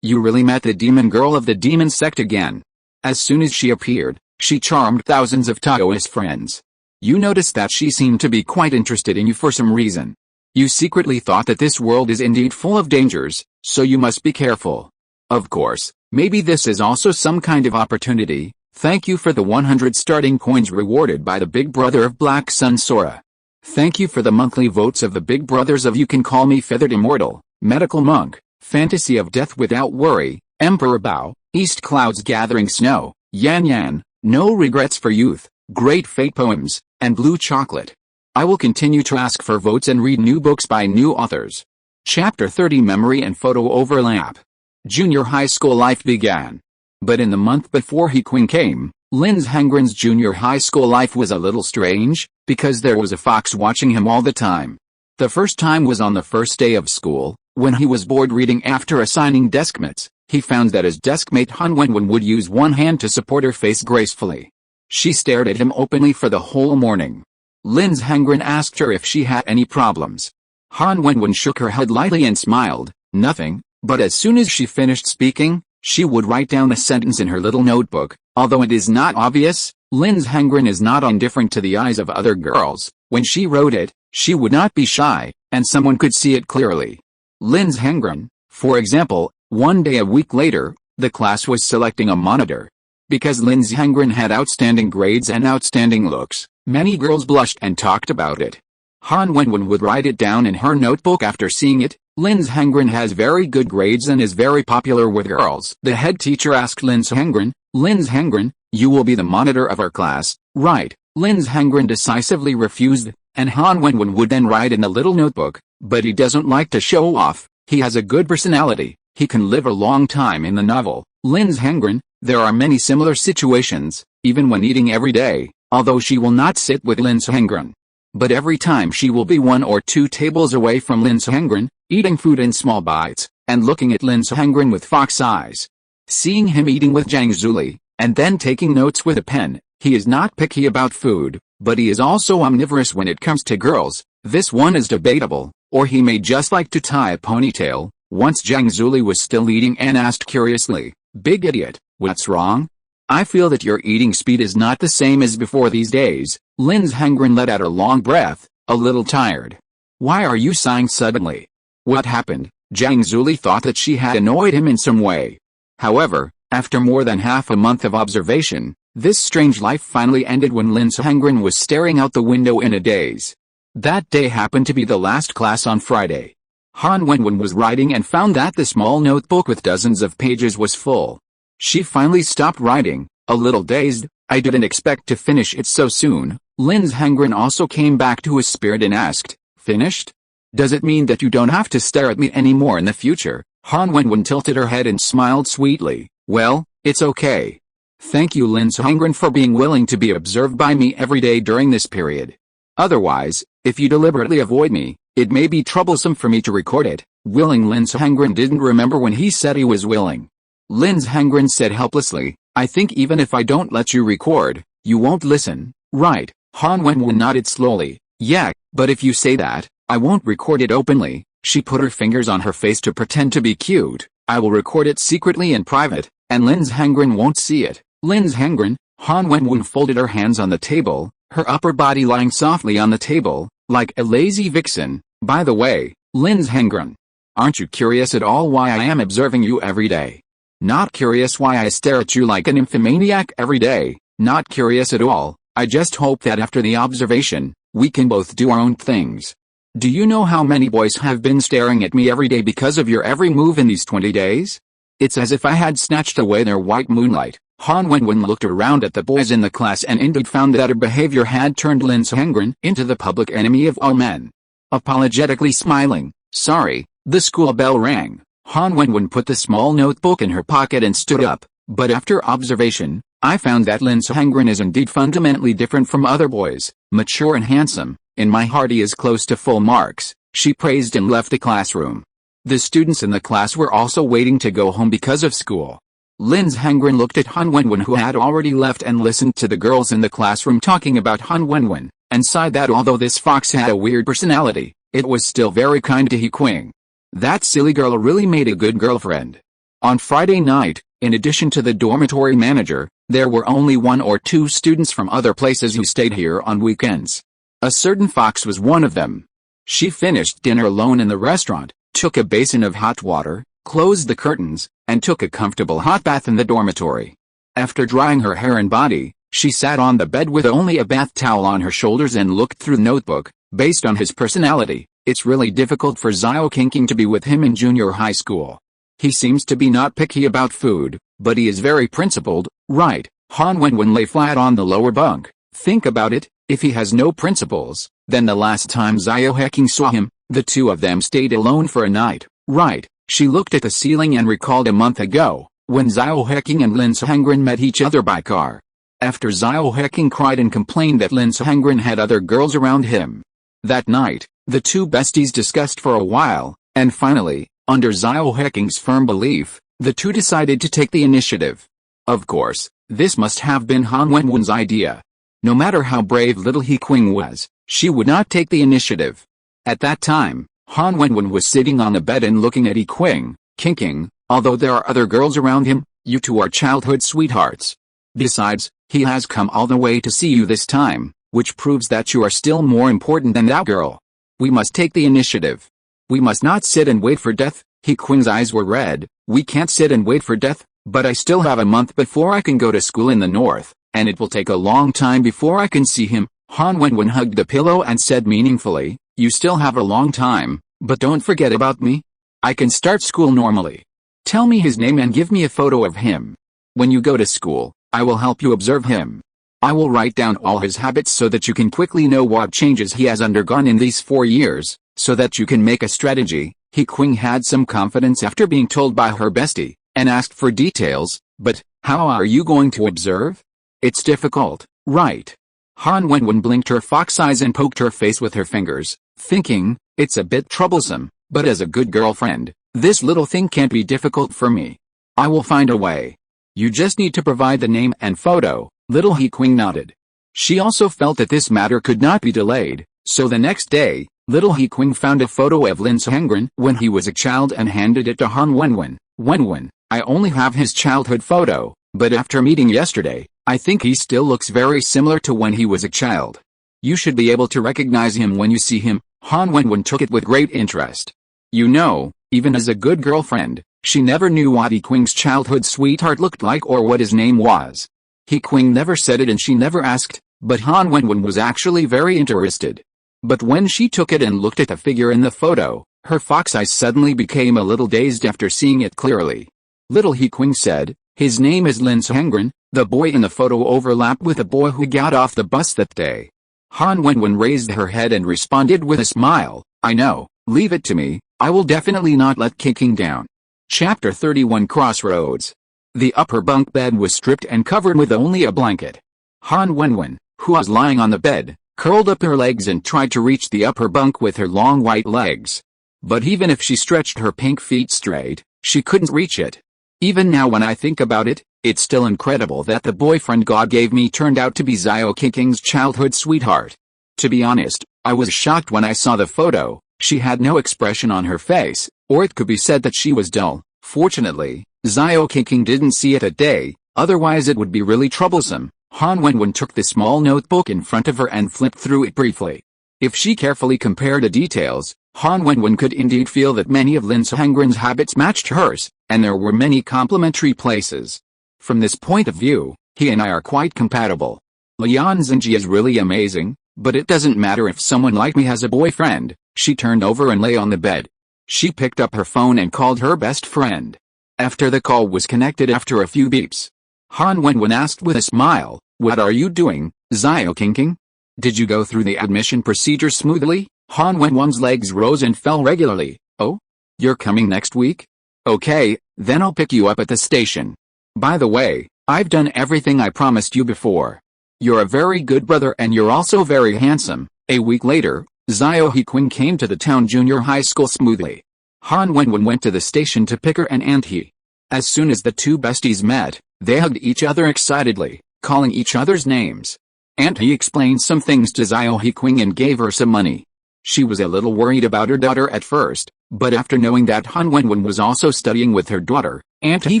you really met the demon girl of the demon sect again. As soon as she appeared, she charmed thousands of Taoist friends. You noticed that she seemed to be quite interested in you for some reason. You secretly thought that this world is indeed full of dangers, so you must be careful. Of course, maybe this is also some kind of opportunity. Thank you for the 100 starting coins rewarded by the Big Brother of Black Sun Sora. Thank you for the monthly votes of the Big Brothers of You Can Call Me Feathered Immortal, Medical Monk, Fantasy of Death Without Worry, Emperor Bao, East Clouds Gathering Snow, Yan Yan, No Regrets for Youth, Great Fate Poems, and Blue Chocolate. I will continue to ask for votes and read new books by new authors. Chapter 30 Memory and Photo Overlap. Junior high school life began. But in the month before He Qing came, Lin Sehengren's junior high school life was a little strange, because there was a fox watching him all the time. The first time was on the first day of school, when he was bored reading after assigning deskmates. He found that his deskmate Han Wenwen would use one hand to support her face gracefully. She stared at him openly for the whole morning. Lin Sehengren asked her if she had any problems. Han Wenwen shook her head lightly and smiled, nothing, but as soon as she finished speaking, she would write down a sentence in her little notebook. Although it is not obvious, Lin Sehengren is not indifferent to the eyes of other girls. When she wrote it, she would not be shy, and someone could see it clearly. Lin's Hengren, for example, one day a week later, the class was selecting a monitor. Because Lin's Hengren had outstanding grades and outstanding looks, many girls blushed and talked about it. Han Wenwen would write it down in her notebook after seeing it. Lin's Hengren has very good grades and is very popular with girls. The head teacher asked Lin's Hengren, you will be the monitor of our class, right? Lin's Hengren decisively refused, and Han Wenwen would then write in the little notebook, but he doesn't like to show off. He has a good personality. He can live a long time in the novel. Lin's Hengren, there are many similar situations, even when eating every day, although she will not sit with Lin's Hengren. But every time she will be 1 or 2 tables away from Lin's Hengren, eating food in small bites, and looking at Lin's Hengren with fox eyes. Seeing him eating with Zhang Zuli, and then taking notes with a pen, he is not picky about food, but he is also omnivorous when it comes to girls. This one is debatable, or he may just like to tie a ponytail. Once Zhang Zuli was still eating and asked curiously, "Big idiot, what's wrong? I feel that your eating speed is not the same as before these days." Lin's Hengren let out a long breath, a little tired. "Why are you sighing suddenly? What happened?" Zhang Zuli thought that she had annoyed him in some way. However, after more than half a month of observation, this strange life finally ended when Lin's Hengren was staring out the window in a daze. That day happened to be the last class on Friday. Han Wenwen was writing and found that the small notebook with dozens of pages was full. She finally stopped writing, a little dazed. "I didn't expect to finish it so soon." Lin's Hengren also came back to his spirit and asked, "Finished? Does it mean that you don't have to stare at me anymore in the future?" Han Wenwen tilted her head and smiled sweetly. "Well, it's okay. Thank you, Lin's Hengren, for being willing to be observed by me every day during this period. Otherwise, if you deliberately avoid me, it may be troublesome for me to record it." Willing Lin's Hengren didn't remember when he said he was willing. Lin's Hengren said helplessly, "I think even if I don't let you record, you won't listen, right?" Han Wenwen nodded slowly. "Yeah, but if you say that, I won't record it openly." She put her fingers on her face to pretend to be cute. "I will record it secretly in private, and Lin's Hengren won't see it." Lin's Hengren, Han Wenwen folded her hands on the table, her upper body lying softly on the table, like a lazy vixen. "By the way, Lin's Hengren, aren't you curious at all why I am observing you every day? Not curious why I stare at you like an nymphomaniac every day? Not curious at all. I just hope that after the observation, we can both do our own things. Do you know how many boys have been staring at me every day because of your every move in these 20 days? It's as if I had snatched away their white moonlight." Han Wenwen looked around at the boys in the class and indeed found that her behavior had turned Lin's Hengren into the public enemy of all men. Apologetically smiling, "Sorry." The school bell rang. Han Wenwen put the small notebook in her pocket and stood up. "But after observation, I found that Lin's Hengren is indeed fundamentally different from other boys, mature and handsome. In my heart he is close to full marks." She praised and left the classroom. The students in the class were also waiting to go home because of school. Lin's Hengren looked at Han Wenwen, who had already left, and listened to the girls in the classroom talking about Han Wenwen, and sighed that although this fox had a weird personality, it was still very kind to He Qing. That silly girl really made a good girlfriend. On Friday night, in addition to the dormitory manager, there were only 1 or 2 students from other places who stayed here on weekends. A certain fox was one of them. She finished dinner alone in the restaurant, took a basin of hot water, closed the curtains, and took a comfortable hot bath in the dormitory. After drying her hair and body, she sat on the bed with only a bath towel on her shoulders and looked through the notebook. Based on his personality, it's really difficult for He Qing to be with him in junior high school. He seems to be not picky about food, but he is very principled, right? Han Wenwen lay flat on the lower bunk. Think about it, if he has no principles, then the last time He Qing saw him, the two of them stayed alone for a night, right? She looked at the ceiling and recalled a month ago, when He Qing and Lin's Hengren met each other by car. After He Qing cried and complained that Lin's Hengren had other girls around him. That night, the two besties discussed for a while, and finally, under He Qing's firm belief, the two decided to take the initiative. Of course, this must have been Han Wenwen's idea. No matter how brave little He Qing was, she would not take the initiative. At that time, Han Wenwen was sitting on the bed and looking at He Qing, thinking, although there are other girls around him, you two are childhood sweethearts. Besides, he has come all the way to see you this time. which proves that you are still more important than that girl. We must take the initiative. We must not sit and wait for death. He Qing's eyes were red. We can't sit and wait for death, but I still have a month before I can go to school in the north, and it will take a long time before I can see him. Han Wenwen hugged the pillow and said meaningfully, you still have a long time, but don't forget about me. I can start school normally. Tell me his name and give me a photo of him. When you go to school, I will help you observe him. I will write down all his habits so that you can quickly know what changes he has undergone in these 4 years, so that you can make a strategy. He Qing had some confidence after being told by her bestie, and asked for details, but, how are you going to observe? It's difficult, right? Han Wenwen blinked her fox eyes and poked her face with her fingers, thinking, it's a bit troublesome, but as a good girlfriend, this little thing can't be difficult for me. I will find a way. You just need to provide the name and photo. Little He Qing nodded. She also felt that this matter could not be delayed, so the next day, Little He Qing found a photo of Lin Sehengren when he was a child and handed it to Han Wenwen. Wenwen, I only have his childhood photo, but after meeting yesterday, I think he still looks very similar to when he was a child. You should be able to recognize him when you see him. Han Wenwen took it with great interest. You know, even as a good girlfriend, she never knew what He Qing's childhood sweetheart looked like or what his name was. He Qing never said it and she never asked, but Han Wenwen was actually very interested. But when she took it and looked at the figure in the photo, her fox eyes suddenly became a little dazed after seeing it clearly. Little He Qing said, his name is Lin Sehengren. The boy in the photo overlapped with the boy who got off the bus that day. Han Wenwen raised her head and responded with a smile, I know, leave it to me, I will definitely not let He Qing down. Chapter 31 Crossroads. The upper bunk bed was stripped and covered with only a blanket. Han Wenwen, who was lying on the bed, curled up her legs and tried to reach the upper bunk with her long white legs. But even if she stretched her pink feet straight, she couldn't reach it. Even now when I think about it, it's still incredible that the boyfriend God gave me turned out to be He Qing's childhood sweetheart. To be honest, I was shocked when I saw the photo. She had no expression on her face, or it could be said that she was dull. Fortunately, He Qing didn't see it that day, otherwise it would be really troublesome. Han Wenwen took the small notebook in front of her and flipped through it briefly. If she carefully compared the details, Han Wenwen could indeed feel that many of Lin Sehengren's habits matched hers, and there were many complementary places. From this point of view, he and I are quite compatible. Lian Xinji is really amazing, but it doesn't matter if someone like me has a boyfriend. She turned over and lay on the bed. She picked up her phone and called her best friend. After the call was connected after a few beeps, Han Wenwen asked with a smile, what are you doing, He Qing? Did you go through the admission procedure smoothly? Han Wenwen's legs rose and fell regularly. Oh? You're coming next week? Okay, then I'll pick you up at the station. By the way, I've done everything I promised you before. You're a very good brother and you're also very handsome. A week later, He Qing came to the town junior high school smoothly. Han Wenwen went to the station to pick her and Aunt He. As soon as the two besties met, they hugged each other excitedly, calling each other's names. Aunt He explained some things to He Qing and gave her some money. She was a little worried about her daughter at first, but after knowing that Han Wenwen was also studying with her daughter, Aunt He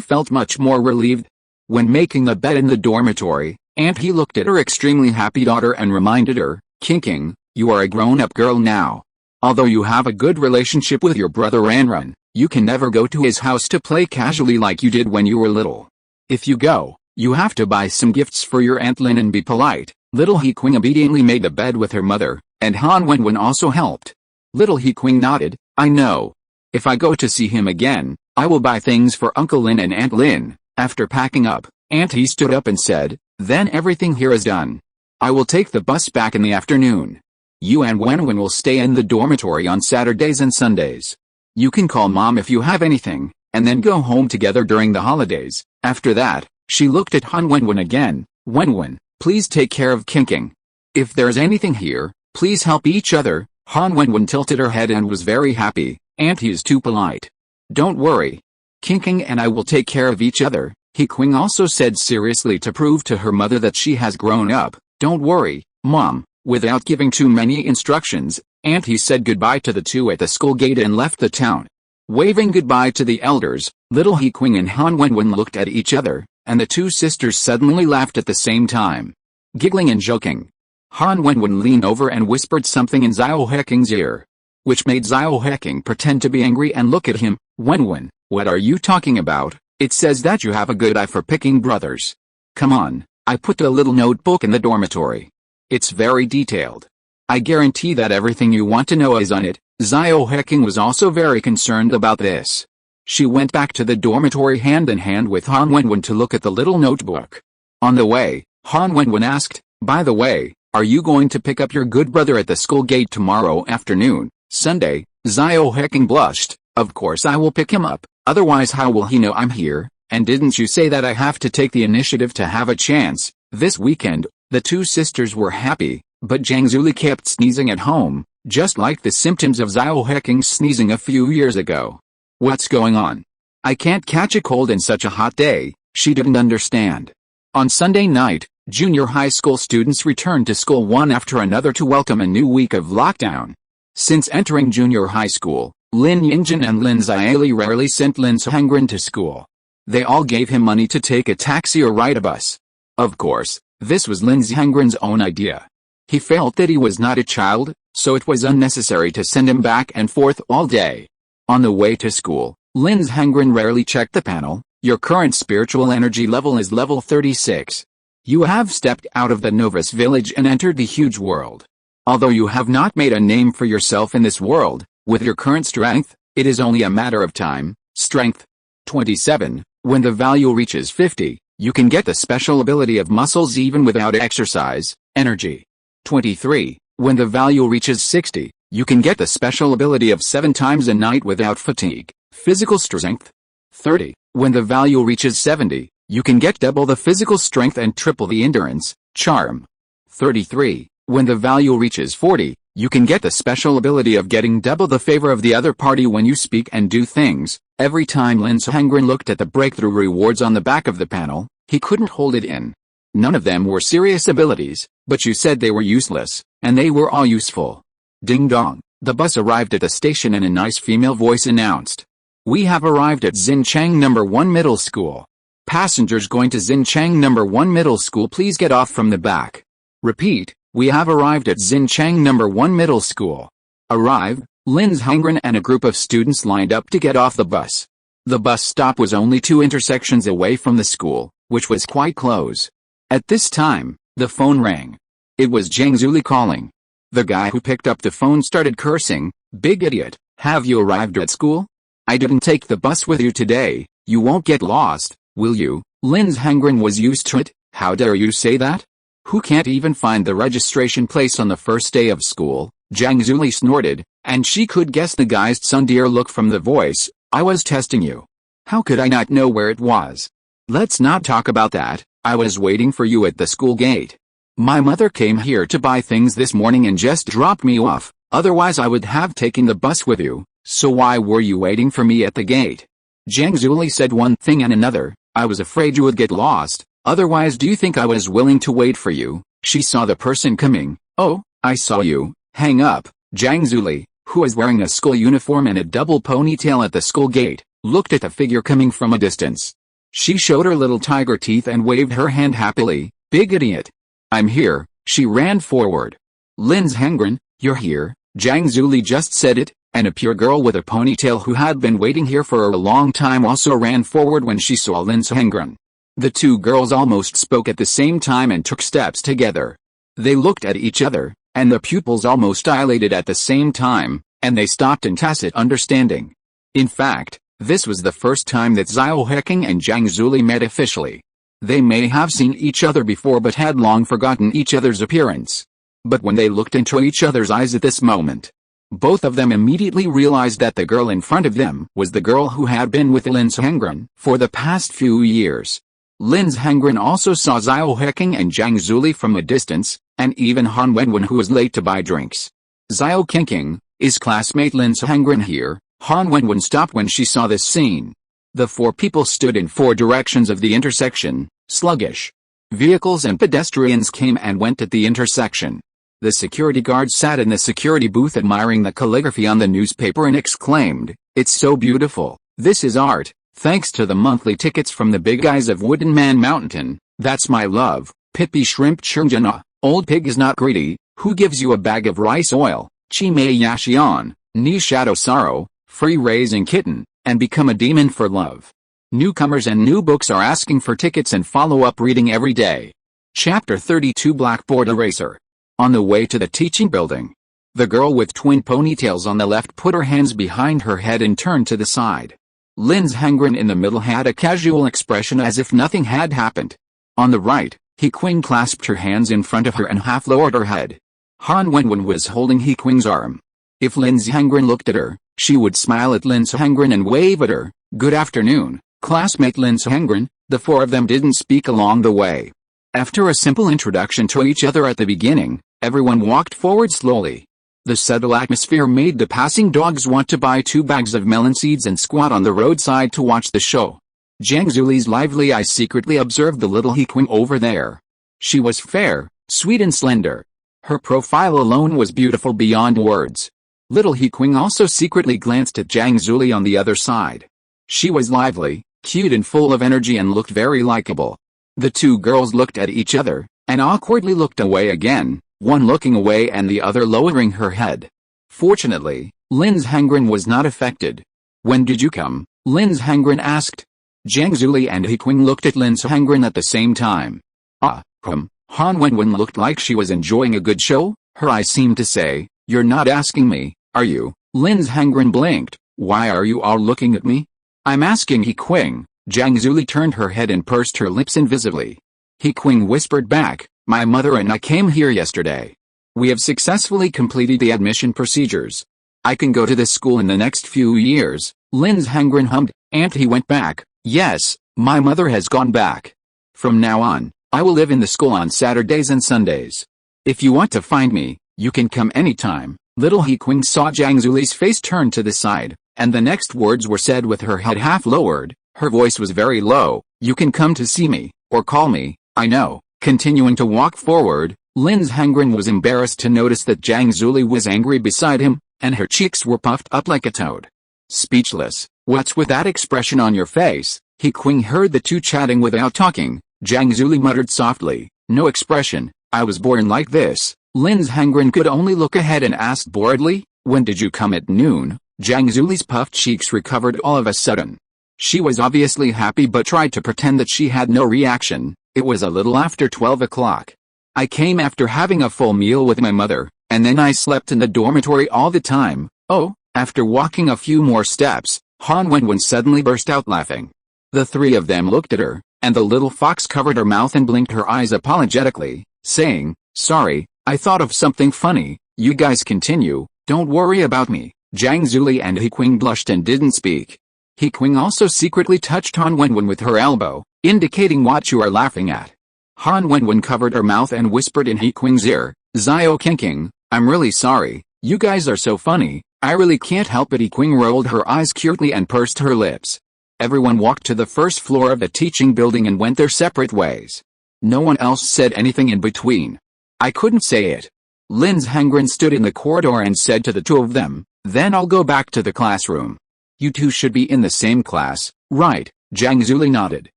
felt much more relieved. When making the bed in the dormitory, Aunt He looked at her extremely happy daughter and reminded her, Qing, you are a grown-up girl now. Although you have a good relationship with your brother Anrun, you can never go to his house to play casually like you did when you were little. If you go, you have to buy some gifts for your Aunt Lin and be polite. Little He Qing obediently made the bed with her mother, and Han Wenwen also helped. Little He Qing nodded, I know. If I go to see him again, I will buy things for Uncle Lin and Aunt Lin. After packing up, Aunt He stood up and said, then everything here is done. I will take the bus back in the afternoon. You and Wenwen will stay in the dormitory on Saturdays and Sundays. You can call Mom if you have anything, and then go home together during the holidays. After that, she looked at Han Wenwen again. Wenwen, please take care of Qing. If there's anything here, please help each other. Han Wenwen tilted her head and was very happy. Aunt He is too polite. Don't worry. Qing and I will take care of each other. He Qing also said seriously to prove to her mother that she has grown up. Don't worry, Mom. Without giving too many instructions, Aunt He said goodbye to the two at the school gate and left the town. Waving goodbye to the elders, Little He Qing and Han Wenwen looked at each other, and the two sisters suddenly laughed at the same time. Giggling and joking. Han Wenwen leaned over and whispered something in Xiao Heking's ear, which made Xiao Heking pretend to be angry and look at him. Wenwen, what are you talking about? It says that you have a good eye for picking brothers. Come on, I put a little notebook in the dormitory. It's very detailed. I guarantee that everything you want to know is on it. Xiao Heking was also very concerned about this. She went back to the dormitory hand in hand with Han Wenwen to look at the little notebook. On the way, Han Wenwen asked, by the way, are you going to pick up your good brother at the school gate tomorrow afternoon, Sunday? Xiao Heking blushed. Of course I will pick him up, otherwise how will he know I'm here? And didn't you say that I have to take the initiative to have a chance? This weekend, the two sisters were happy, but Zhang Zuli kept sneezing at home, just like the symptoms of Xiao Heking's sneezing a few years ago. What's going on? I can't catch a cold in such a hot day, she didn't understand. On Sunday night, junior high school students returned to school one after another to welcome a new week of lockdown. Since entering junior high school, Lin Yingjin and Lin Xiali rarely sent Lin Zhengren to school. They all gave him money to take a taxi or ride a bus. Of course, this was Lin Zhengren's own idea. He felt that he was not a child, so it was unnecessary to send him back and forth all day. On the way to school, Lin Zhengren rarely checked the panel. Your current spiritual energy level is level 36. You have stepped out of the novice village and entered the huge world. Although you have not made a name for yourself in this world, with your current strength, it is only a matter of time. Strength 27. When the value reaches 50, you can get the special ability of muscles even without exercise. Energy 23. When the value reaches 60, you can get the special ability of 7 times a night without fatigue. Physical strength 30. When the value reaches 70, you can get double the physical strength and triple the endurance. Charm 33. When the value reaches 40, you can get the special ability of getting double the favor of the other party when you speak and do things. Every time Lin Zhengren looked at the breakthrough rewards on the back of the panel, he couldn't hold it in. None of them were serious abilities, but you said they were useless, and they were all useful. Ding dong, the bus arrived at the station and a nice female voice announced, "We have arrived at Xinchang No. 1 Middle School. Passengers going to Xinchang No. 1 Middle School please get off from the back." Repeat, we have arrived at Xinchang No. 1 Middle School. Arrive, Lin Zhengren and a group of students lined up to get off the bus. The bus stop was only 2 intersections away from the school, which was quite close. At this time, the phone rang. It was Zhang Zuli calling. The guy who picked up the phone started cursing, "Big idiot, have you arrived at school? I didn't take the bus with you today, you won't get lost, will you?" Lin Zhengren was used to it. "How dare you say that? Who can't even find the registration place on the first day of school?" Zhang Zuli snorted, and she could guess the guy's tsundere look from the voice. "I was testing you. How could I not know where it was? Let's not talk about that, I was waiting for you at the school gate. My mother came here to buy things this morning and just dropped me off, otherwise I would have taken the bus with you, so why were you waiting for me at the gate?" Zhang Zuli said one thing and another. "I was afraid you would get lost, otherwise do you think I was willing to wait for you?" She saw the person coming. "Oh, I saw you." Hang up. Zhang Zuli, who was wearing a school uniform and a double ponytail at the school gate, looked at the figure coming from a distance. She showed her little tiger teeth and waved her hand happily. "Big idiot. I'm here." She ran forward. "Lin Zhengren, you're here." Zhang Zuli just said it, and a pure girl with a ponytail who had been waiting here for a long time also ran forward when she saw Lin Zhengren. The two girls almost spoke at the same time and took steps together. They looked at each other, and the pupils almost dilated at the same time, and they stopped in tacit understanding. In fact, this was the first time that Xiao Heking and Zhang Zuli met officially. They may have seen each other before but had long forgotten each other's appearance. But when they looked into each other's eyes at this moment, both of them immediately realized that the girl in front of them was the girl who had been with Lin Zhengren for the past few years. Lin Zhengren also saw Xiao Heking and Zhang Zuli from a distance, and even Han Wenwen who was late to buy drinks. "Xiao Qing, is classmate Lin Zhengren here?" Han Wenwen stopped when she saw this scene. The 4 people stood in 4 directions of the intersection, sluggish. Vehicles and pedestrians came and went at the intersection. The security guard sat in the security booth admiring the calligraphy on the newspaper and exclaimed, "It's so beautiful, this is art, thanks to the monthly tickets from the big eyes of Wooden Man Mountain, that's my love." Pippi Shrimp Churjana. Old pig is not greedy, who gives you a bag of rice oil, chi mei yashion, ni shadow sorrow, free raising kitten, and become a demon for love. Newcomers and new books are asking for tickets and follow-up reading every day. Chapter 32 Blackboard Eraser. On the way to the teaching building. The girl with twin ponytails on the left put her hands behind her head and turned to the side. Lin's Hengren in the middle had a casual expression as if nothing had happened. On the right, He Qing clasped her hands in front of her and half lowered her head. Han Wenwen was holding He Qing's arm. If Lin Hengren looked at her, she would smile at Lin Hengren and wave at her. Good afternoon, classmate Lin Hengren. The four of them didn't speak along the way. After a simple introduction to each other at the beginning, everyone walked forward slowly. The subtle atmosphere made the passing dogs want to buy 2 bags of melon seeds and squat on the roadside to watch the show. Zhang Zuli's lively eyes secretly observed the little He Qing over there. She was fair, sweet and slender. Her profile alone was beautiful beyond words. Little He Qing also secretly glanced at Zhang Zuli on the other side. She was lively, cute and full of energy and looked very likable. The two girls looked at each other, and awkwardly looked away again, one looking away and the other lowering her head. Fortunately, Lin Hengren was not affected. When did you come? Lin Hengren asked. Zhang Zuli and He Qing looked at Lin Hengren at the same time. Han Wenwen looked like she was enjoying a good show. Her eyes seemed to say, "You're not asking me, are you?" Lin Hengren blinked. "Why are you all looking at me?" "I'm asking He Qing." Zhang Zuli turned her head and pursed her lips invisibly. He Qing whispered back, "My mother and I came here yesterday. We have successfully completed the admission procedures. I can go to this school in the next few years." Lin Hengren hummed, and he went back. "Yes, my mother has gone back. From now on, I will live in the school on Saturdays and Sundays. If you want to find me, you can come anytime." Little He Qing saw Zhang Zuli's face turn to the side, and the next words were said with her head half lowered. Her voice was very low. "You can come to see me, or call me, I know." Continuing to walk forward, Lin Hengren was embarrassed to notice that Zhang Zuli was angry beside him, and her cheeks were puffed up like a toad. Speechless, "What's with that expression on your face?" He Qing heard the two chatting without talking. Zhang Zuli muttered softly, "No expression, I was born like this." Lin Hengren could only look ahead and asked boredly, "When did you come at noon?" Zhang Zuli's puffed cheeks recovered all of a sudden. She was obviously happy but tried to pretend that she had no reaction. "It was a little after 12 o'clock. I came after having a full meal with my mother, and then I slept in the dormitory all the time." "Oh." After walking a few more steps, Han Wenwen suddenly burst out laughing. The three of them looked at her, and the little fox covered her mouth and blinked her eyes apologetically, saying, "Sorry, I thought of something funny. You guys continue, don't worry about me." Zhang Zuli and He Qing blushed and didn't speak. He Qing also secretly touched Han Wenwen with her elbow, indicating what you are laughing at. Han Wenwen covered her mouth and whispered in He Qing's ear, "Zio King, I'm really sorry, you guys are so funny, I really can't help it." He Qing rolled her eyes cutely and pursed her lips. Everyone walked to the first floor of the teaching building and went their separate ways. No one else said anything in between. "I couldn't say it." Lin Hengren stood in the corridor and said to the two of them, "Then I'll go back to the classroom. You two should be in the same class, right?" Zhang Zuli nodded.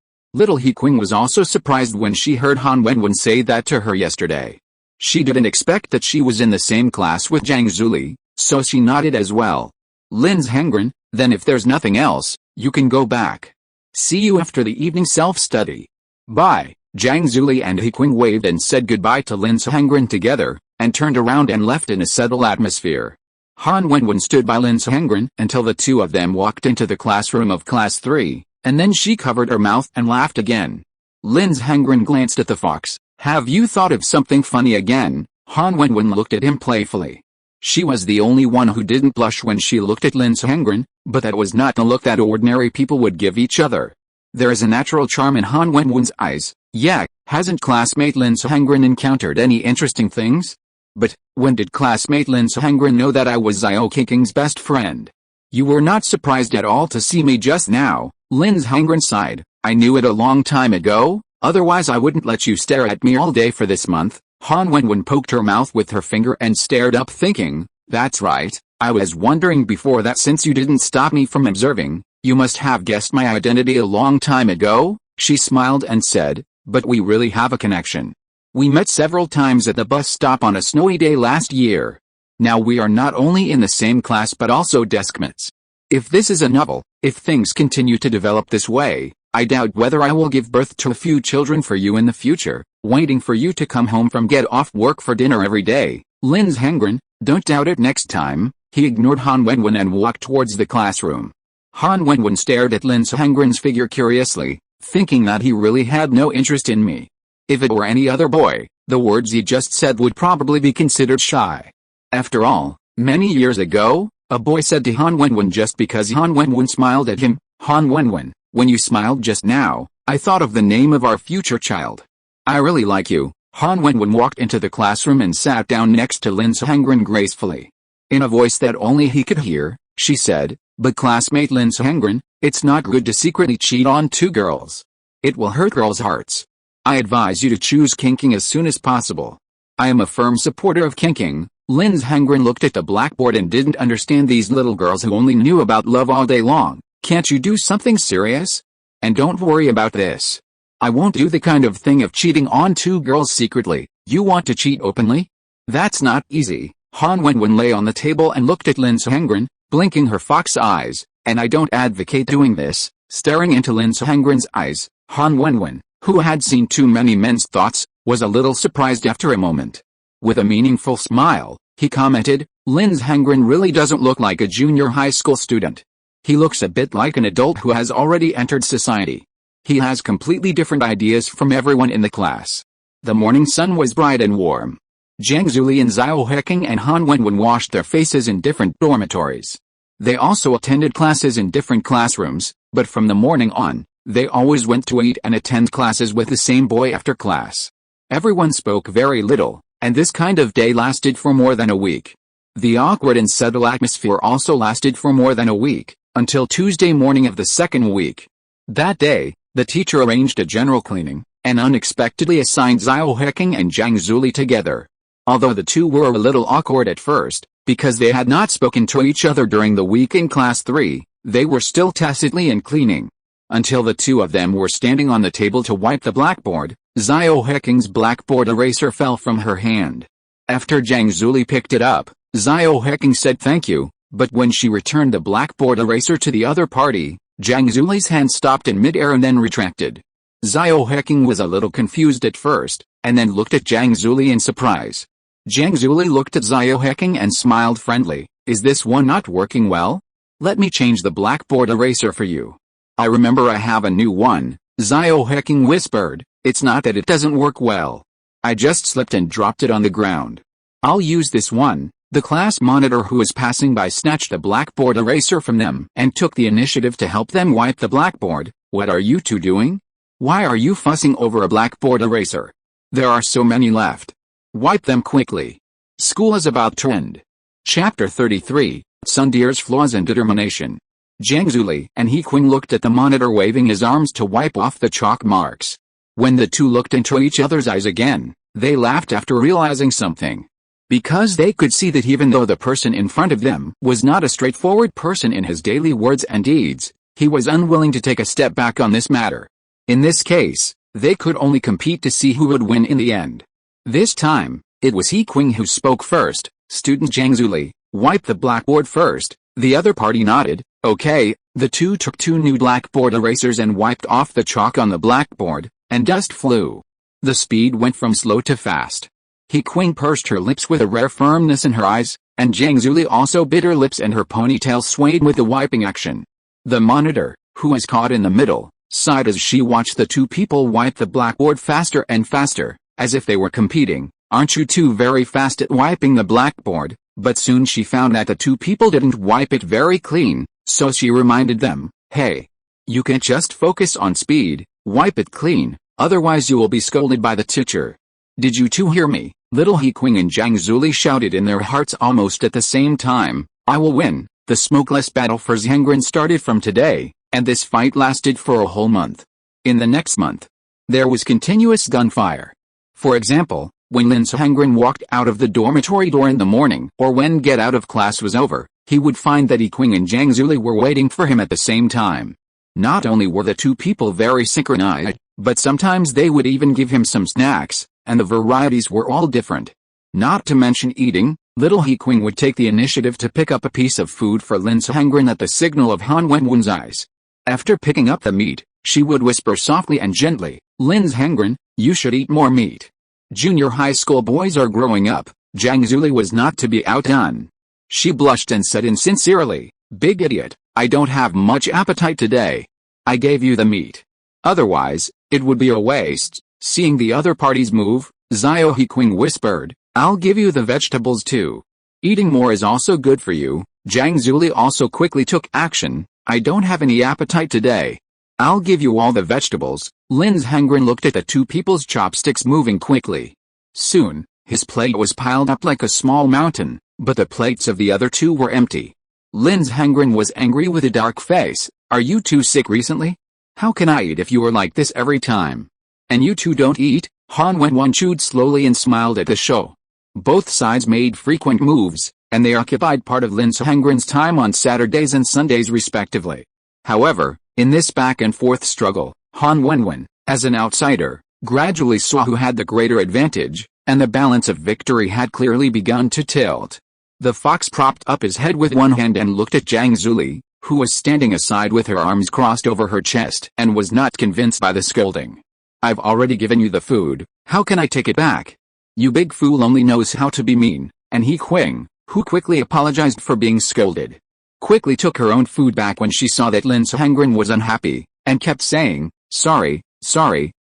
Little He Qing was also surprised when she heard Han Wenwen say that to her yesterday. She didn't expect that she was in the same class with Zhang Zuli, so she nodded as well. Lin Hengren, "Then if there's nothing else, you can go back. See you after the evening self-study. Bye." Zhang Zuli and He Qing waved and said goodbye to Lin Hengren together, and turned around and left in a subtle atmosphere. Han Wenwen stood by Lin Hengren until the two of them walked into the classroom of Class 3, and then she covered her mouth and laughed again. Lin Hengren glanced at the fox. "Have you thought of something funny again?" Han Wenwen looked at him playfully. She was the only one who didn't blush when she looked at Lin Hengren, but that was not the look that ordinary people would give each other. There is a natural charm in Han Wenwen's eyes. "Yeah, hasn't classmate Lin Hengren encountered any interesting things? But, when did classmate Lin Hengren know that I was Zio King's best friend? You were not surprised at all to see me just now." Lin Hengren sighed. "I knew it a long time ago, otherwise I wouldn't let you stare at me all day for this month." Han Wenwen poked her mouth with her finger and stared up thinking, "That's right, I was wondering before that since you didn't stop me from observing, you must have guessed my identity a long time ago." She smiled and said, "But we really have a connection. We met several times at the bus stop on a snowy day last year. Now we are not only in the same class but also deskmates. If this is a novel, if things continue to develop this way, I doubt whether I will give birth to a few children for you in the future, waiting for you to come home from get off work for dinner every day. Linz Hengren, don't doubt it next time. He ignored Han Wenwen and walked towards the classroom. Han Wenwen stared at Linz Hengren's figure curiously, thinking that he really had no interest in me. If it were any other boy, the words he just said would probably be considered shy. After all, many years ago, a boy said to Han Wenwen just because Han Wenwen smiled at him, "Han Wenwen, when you smiled just now, I thought of the name of our future child. I really like you." Han Wenwen walked into the classroom and sat down next to Linz Hengren gracefully. In a voice that only he could hear, she said, "But classmate Linz Hengren, it's not good to secretly cheat on two girls. It will hurt girls' hearts. I advise you to choose kinking as soon as possible." "I am a firm supporter of kinking." Linz Hengren looked at the blackboard and didn't understand these little girls who only knew about love all day long. "Can't you do something serious? And don't worry about this. I won't do the kind of thing of cheating on two girls secretly. You want to cheat openly? That's not easy." Han Wenwen lay on the table and looked at Linz Hengren, blinking her fox eyes, "And I don't advocate doing this." Staring into Linz Hengren's eyes, Han Wenwen, who had seen too many men's thoughts, was a little surprised after a moment. With a meaningful smile, he commented, "Linz Hengren really doesn't look like a junior high school student. He looks a bit like an adult who has already entered society. He has completely different ideas from everyone in the class." The morning sun was bright and warm. Jiang Zuli and Xiao Heqing and Han Wenwen washed their faces in different dormitories. They also attended classes in different classrooms, but from the morning on, they always went to eat and attend classes with the same boy after class. Everyone spoke very little, and this kind of day lasted for more than a week. The awkward and subtle atmosphere also lasted for more than a week, until Tuesday morning of the second week. That day, the teacher arranged a general cleaning, and unexpectedly assigned Xiao Heqing and Jiang Zuli together. Although the two were a little awkward at first, because they had not spoken to each other during the week in class 3, they were still tacitly in cleaning. Until the two of them were standing on the table to wipe the blackboard, Xiao Heqing's blackboard eraser fell from her hand. After Jiang Zuli picked it up, Xiao Heqing said thank you, but when she returned the blackboard eraser to the other party, Jiang Zuli's hand stopped in mid-air and then retracted. Xiao Heqing was a little confused at first, and then looked at Jiang Zuli in surprise. Jiang Zuli looked at Xiao Heqing and smiled friendly. "Is this one not working well? Let me change the blackboard eraser for you." "I remember I have a new one," Xiao Heqing whispered. "It's not that it doesn't work well. I just slipped and dropped it on the ground. I'll use this one." The class monitor who was passing by snatched a blackboard eraser from them and took the initiative to help them wipe the blackboard. "What are you two doing? Why are you fussing over a blackboard eraser? There are so many left. Wipe them quickly. School is about to end." Chapter 33, Sundier's Flaws and Determination. Jiang Zuli and He Qing looked at the monitor waving his arms to wipe off the chalk marks. When the two looked into each other's eyes again, they laughed after realizing something. Because they could see that even though the person in front of them was not a straightforward person in his daily words and deeds, he was unwilling to take a step back on this matter. In this case, they could only compete to see who would win in the end. This time, it was He Qing who spoke first. "Student Jiang Zuli, wipe the blackboard first." The other party nodded. "Okay." The two took two new blackboard erasers and wiped off the chalk on the blackboard, and dust flew. The speed went from slow to fast. He Qing pursed her lips with a rare firmness in her eyes, and Jiang Zuli also bit her lips and her ponytail swayed with the wiping action. The monitor, who was caught in the middle, sighed as she watched the two people wipe the blackboard faster and faster, as if they were competing. "Aren't you two very fast at wiping the blackboard?" But soon she found that the two people didn't wipe it very clean, so she reminded them, "Hey, you can't just focus on speed, wipe it clean, otherwise you will be scolded by the teacher." "Did you two hear me?" Little He Qing and Jiang Zuli shouted in their hearts almost at the same time. "I will win." The smokeless battle for Zhengren started from today, and this fight lasted for a whole month. In the next month, there was continuous gunfire. For example, when Linz Hengren walked out of the dormitory door in the morning or when get out of class was over, he would find that He Qing and Jiang Zuli were waiting for him at the same time. Not only were the two people very synchronized, but sometimes they would even give him some snacks, and the varieties were all different. Not to mention eating, little He Qing would take the initiative to pick up a piece of food for Lin Sihengren at the signal of Han Wenwen's eyes. After picking up the meat, she would whisper softly and gently, "Lin Sihengren, you should eat more meat." Junior high school boys are growing up. Zhang Zuli was not to be outdone. She blushed and said insincerely, "Big idiot, I don't have much appetite today. I gave you the meat. Otherwise, it would be a waste." Seeing the other parties move, Xiao He Qing whispered, "I'll give you the vegetables too. Eating more is also good for you." Zhang Zuli also quickly took action. "I don't have any appetite today. I'll give you all the vegetables." Lin Sihengren looked at the two people's chopsticks moving quickly. Soon, his plate was piled up like a small mountain, but the plates of the other two were empty. Lin Sihengren was angry with a dark face. "Are you too sick recently? How can I eat if you are like this every time? And you two don't eat?" Han Wenwen chewed slowly and smiled at the show. Both sides made frequent moves, and they occupied part of Lin Sihengren's time on Saturdays and Sundays respectively. However, in this back-and-forth struggle, Han Wenwen, as an outsider, gradually saw who had the greater advantage, and the balance of victory had clearly begun to tilt. The fox propped up his head with one hand and looked at Zhang Zuli, who was standing aside with her arms crossed over her chest and was not convinced by the scolding. "I've already given you the food, how can I take it back? You big fool only knows how to be mean," and He Qing, who quickly apologized for being scolded, quickly took her own food back when she saw that Lin Sihengren was unhappy, and kept saying, sorry,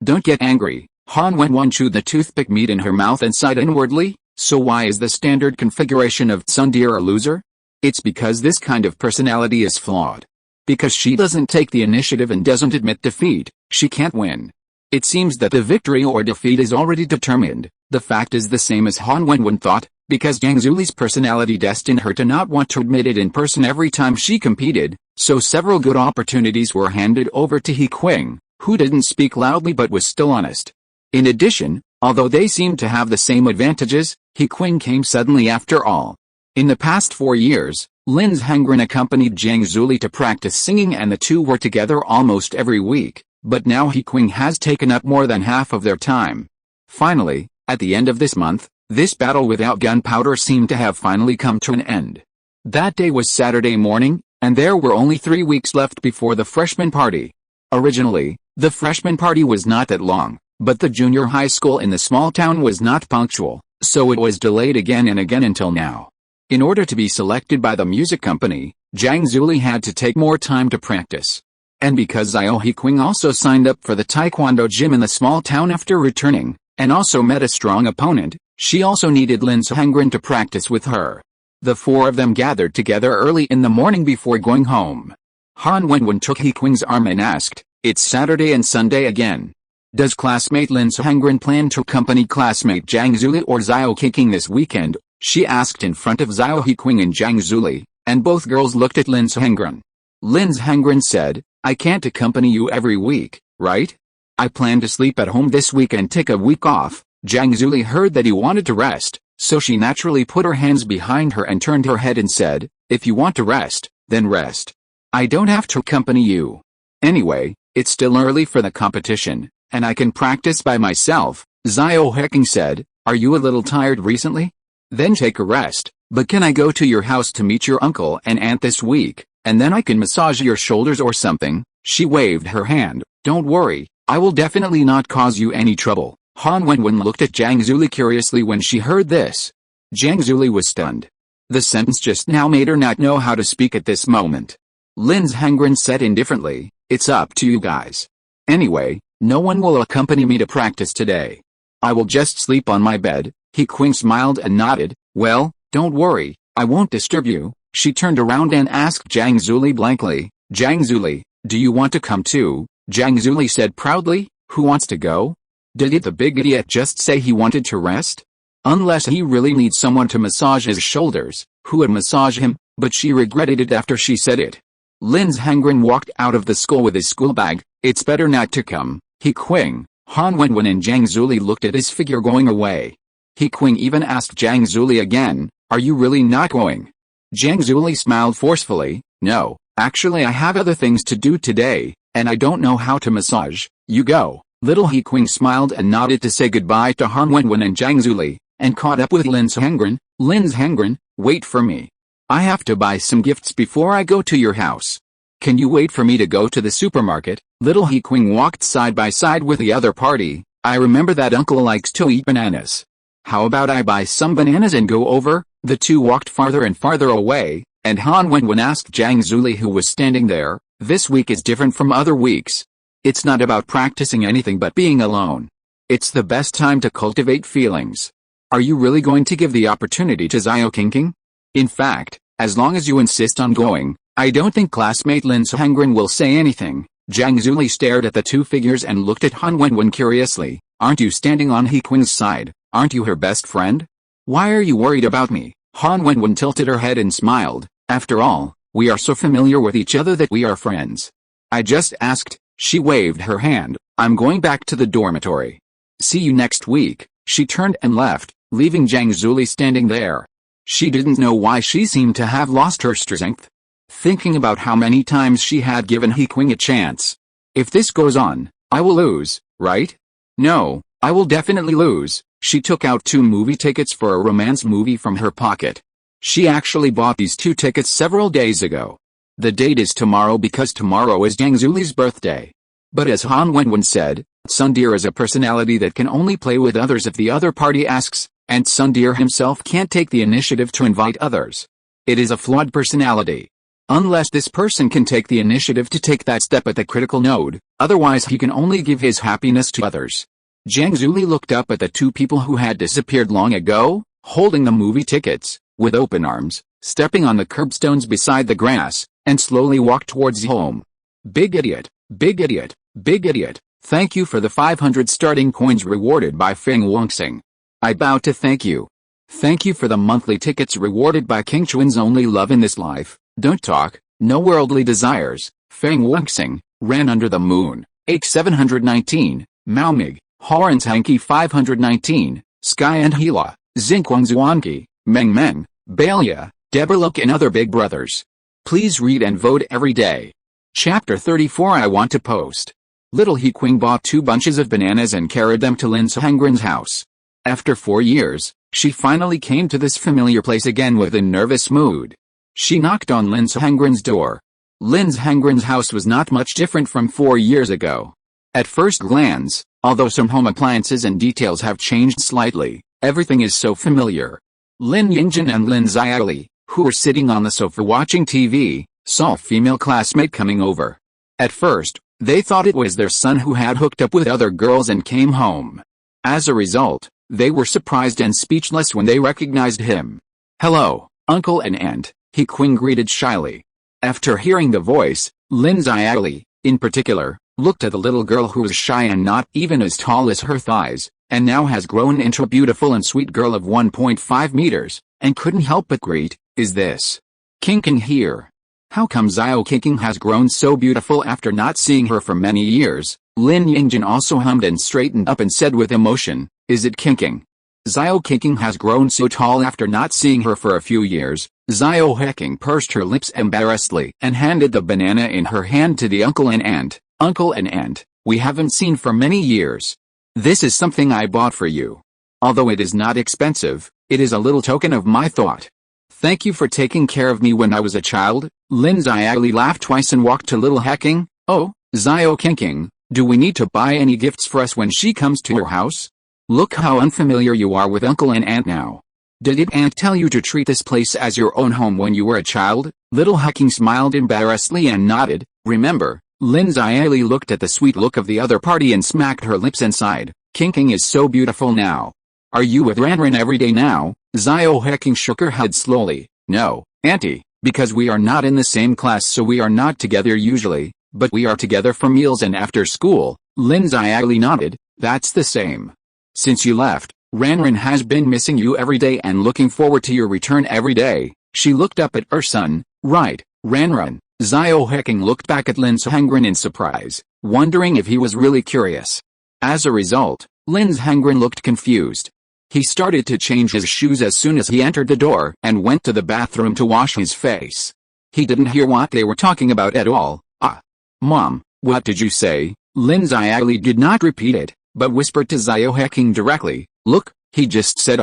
don't get angry." Han Wenwen chewed the toothpick meat in her mouth and sighed inwardly. "So why is the standard configuration of tsundere a loser? It's because this kind of personality is flawed. Because she doesn't take the initiative and doesn't admit defeat, she can't win. It seems that the victory or defeat is already determined." The fact is the same as Han Wenwen thought, because Zhang Zuli's personality destined her to not want to admit it in person every time she competed, so several good opportunities were handed over to He Qing, who didn't speak loudly but was still honest. In addition, although they seemed to have the same advantages, He Qing came suddenly after all. In the past 4 years, Lin Sihengren accompanied Zhang Zuli to practice singing and the two were together almost every week, but now He Qing has taken up more than half of their time. Finally, at the end of this month, this battle without gunpowder seemed to have finally come to an end. That day was Saturday morning, and there were only 3 weeks left before the freshman party. Originally, the freshman party was not that long, but the junior high school in the small town was not punctual, so it was delayed again and again until now. In order to be selected by the music company, Zhang Zuli had to take more time to practice. And because Xiao He Qing also signed up for the taekwondo gym in the small town after returning, and also met a strong opponent, she also needed Lin Sihengren to practice with her. The four of them gathered together early in the morning before going home. Han Wenwen took He Qing's arm and asked, "It's Saturday and Sunday again. Does classmate Lin Sihengren plan to accompany classmate Zhang Zuli or Xiao He Qing this weekend?" she asked in front of Xiao He Qing and Zhang Zuli, and both girls looked at Lin Sihengren. Lin Sihengren said, "I can't accompany you every week, right? I plan to sleep at home this week and take a week off." Zhang Zuli heard that he wanted to rest, so she naturally put her hands behind her and turned her head and said, "If you want to rest, then rest. I don't have to accompany you. Anyway, it's still early for the competition, and I can practice by myself." Xiao He Qing said, "Are you a little tired recently? Then take a rest, but can I go to your house to meet your uncle and aunt this week, and then I can massage your shoulders or something?" She waved her hand. "Don't worry, I will definitely not cause you any trouble." Han Wenwen looked at Zhang Zuli curiously when she heard this. Zhang Zuli was stunned. The sentence just now made her not know how to speak at this moment. Lin Sihengren said indifferently, "It's up to you guys. Anyway, no one will accompany me to practice today. I will just sleep on my bed." He Qing smiled and nodded. "Well, don't worry, I won't disturb you." She turned around and asked Zhang Zuli blankly, "Zhang Zuli, do you want to come too?" Zhang Zuli said proudly, "Who wants to go? Did the big idiot just say he wanted to rest? Unless he really needs someone to massage his shoulders, who would massage him?" But she regretted it after she said it. Lin Sihengren walked out of the school with his school bag. "It's better not to come." He Qing, Han Wenwen and Zhang Zuli looked at his figure going away. He Qing even asked Zhang Zuli again, "Are you really not going?" Zhang Zuli smiled forcefully, "No, actually I have other things to do today, and I don't know how to massage." "You go." Little He Qing smiled and nodded to say goodbye to Han Wenwen and Zhang Zuli, and caught up with Lin Zhengren. Lin Zhengren, wait for me. I have to buy some gifts before I go to your house. Can you wait for me to go to the supermarket? Little He Qing walked side by side with the other party. I remember that uncle likes to eat bananas. How about I buy some bananas and go over? The two walked farther and farther away, and Han Wenwen asked Zhang Zuli, who was standing there, this week is different from other weeks. It's not about practicing anything but being alone. It's the best time to cultivate feelings. Are you really going to give the opportunity to Xiao Qingqing? In fact, as long as you insist on going, I don't think classmate Lin Zhengren will say anything. Zhang Zuli stared at the two figures and looked at Han Wenwen curiously. Aren't you standing on He Qing's side? Aren't you her best friend? Why are you worried about me? Han Wenwen tilted her head and smiled. After all, we are so familiar with each other that we are friends. I just asked. She waved her hand. I'm going back to the dormitory. See you next week. She turned and left, leaving Zhang Zuli standing there. She didn't know why she seemed to have lost her strength. Thinking about how many times she had given He Qing a chance. If this goes on, I will lose, right? No, I will definitely lose. She took out 2 movie tickets for a romance movie from her pocket. She actually bought these 2 tickets several days ago. The date is tomorrow because tomorrow is Zhang Zuli's birthday. But as Han Wenwen said, Sundeer is a personality that can only play with others if the other party asks, and Sundeer himself can't take the initiative to invite others. It is a flawed personality. Unless this person can take the initiative to take that step at the critical node, otherwise he can only give his happiness to others. Zhang Zuli looked up at the 2 people who had disappeared long ago, holding the movie tickets, with open arms, stepping on the curbstones beside the grass, and slowly walked towards home. Big idiot, big idiot, big idiot. Thank you for the 500 starting coins rewarded by Feng Wuxing. I bow to thank you. Thank you for the monthly tickets rewarded by King Chuan's only love in this life. Don't talk, no worldly desires. Feng Wuxing, Ran Under the Moon, H 719, Mao Mig, Horan's Hanky 519, Sky and Hila, Zinquang Zuanqi, Meng Meng, Balia, Deberlook and other big brothers. Please read and vote every day. Chapter 34 I want to post. Little He Qing bought 2 bunches of bananas and carried them to Lin Zhengren's house. After 4 years, she finally came to this familiar place again with a nervous mood. She knocked on Lin Zhengren's door. Lin Zhengren's house was not much different from 4 years ago. At first glance, although some home appliances and details have changed slightly, everything is so familiar. Lin Yingjin and Lin Xiaoli, who were sitting on the sofa watching TV, saw a female classmate coming over. At first, they thought it was their son who had hooked up with other girls and came home. As a result, they were surprised and speechless when they recognized him. Hello, uncle and aunt, He Qing greeted shyly. After hearing the voice, Lin Xiaoli, in particular, looked at the little girl who was shy and not even as tall as her thighs, and now has grown into a beautiful and sweet girl of 1.5 meters, and couldn't help but greet, is this Qingqing here? How come Xiao Qingqing has grown so beautiful after not seeing her for many years? Lin Yingjin also hummed and straightened up and said with emotion, is it Qingqing? Xiao Qingqing has grown so tall after not seeing her for a few years. Xiao Qingqing pursed her lips embarrassedly and handed the banana in her hand to the uncle and aunt. Uncle and aunt, we haven't seen for many years. This is something I bought for you. Although it is not expensive, it is a little token of my thought. Thank you for taking care of me when I was a child. Lin Xiaoli laughed twice and walked to little He Qing. Oh, Xiao Qingqing, do we need to buy any gifts for us when she comes to your house? Look how unfamiliar you are with uncle and aunt now. Did aunt tell you to treat this place as your own home when you were a child? Little He Qing smiled embarrassedly and nodded. Remember, Lin Xiaoli looked at the sweet look of the other party and smacked her lips and sighed. Qingqing is so beautiful now. Are you with Ranran every day now? Xiao Qingqing shook her head slowly. No, auntie, because we are not in the same class so we are not together usually, but we are together for meals and after school. Lin Xiaoli nodded. That's the same. Since you left, Ranran has been missing you every day and looking forward to your return every day. She looked up at her son. Right, Ranran. Xiao Qingqing looked back at Lin Zhengren in surprise, wondering if he was really curious. As a result, Lin Zhengren looked confused. He started to change his shoes as soon as he entered the door and went to the bathroom to wash his face. He didn't hear what they were talking about at all. Ah. Mom, what did you say? Lin Xiaoli did not repeat it, but whispered to Xiao He Qing directly, "Look, he just said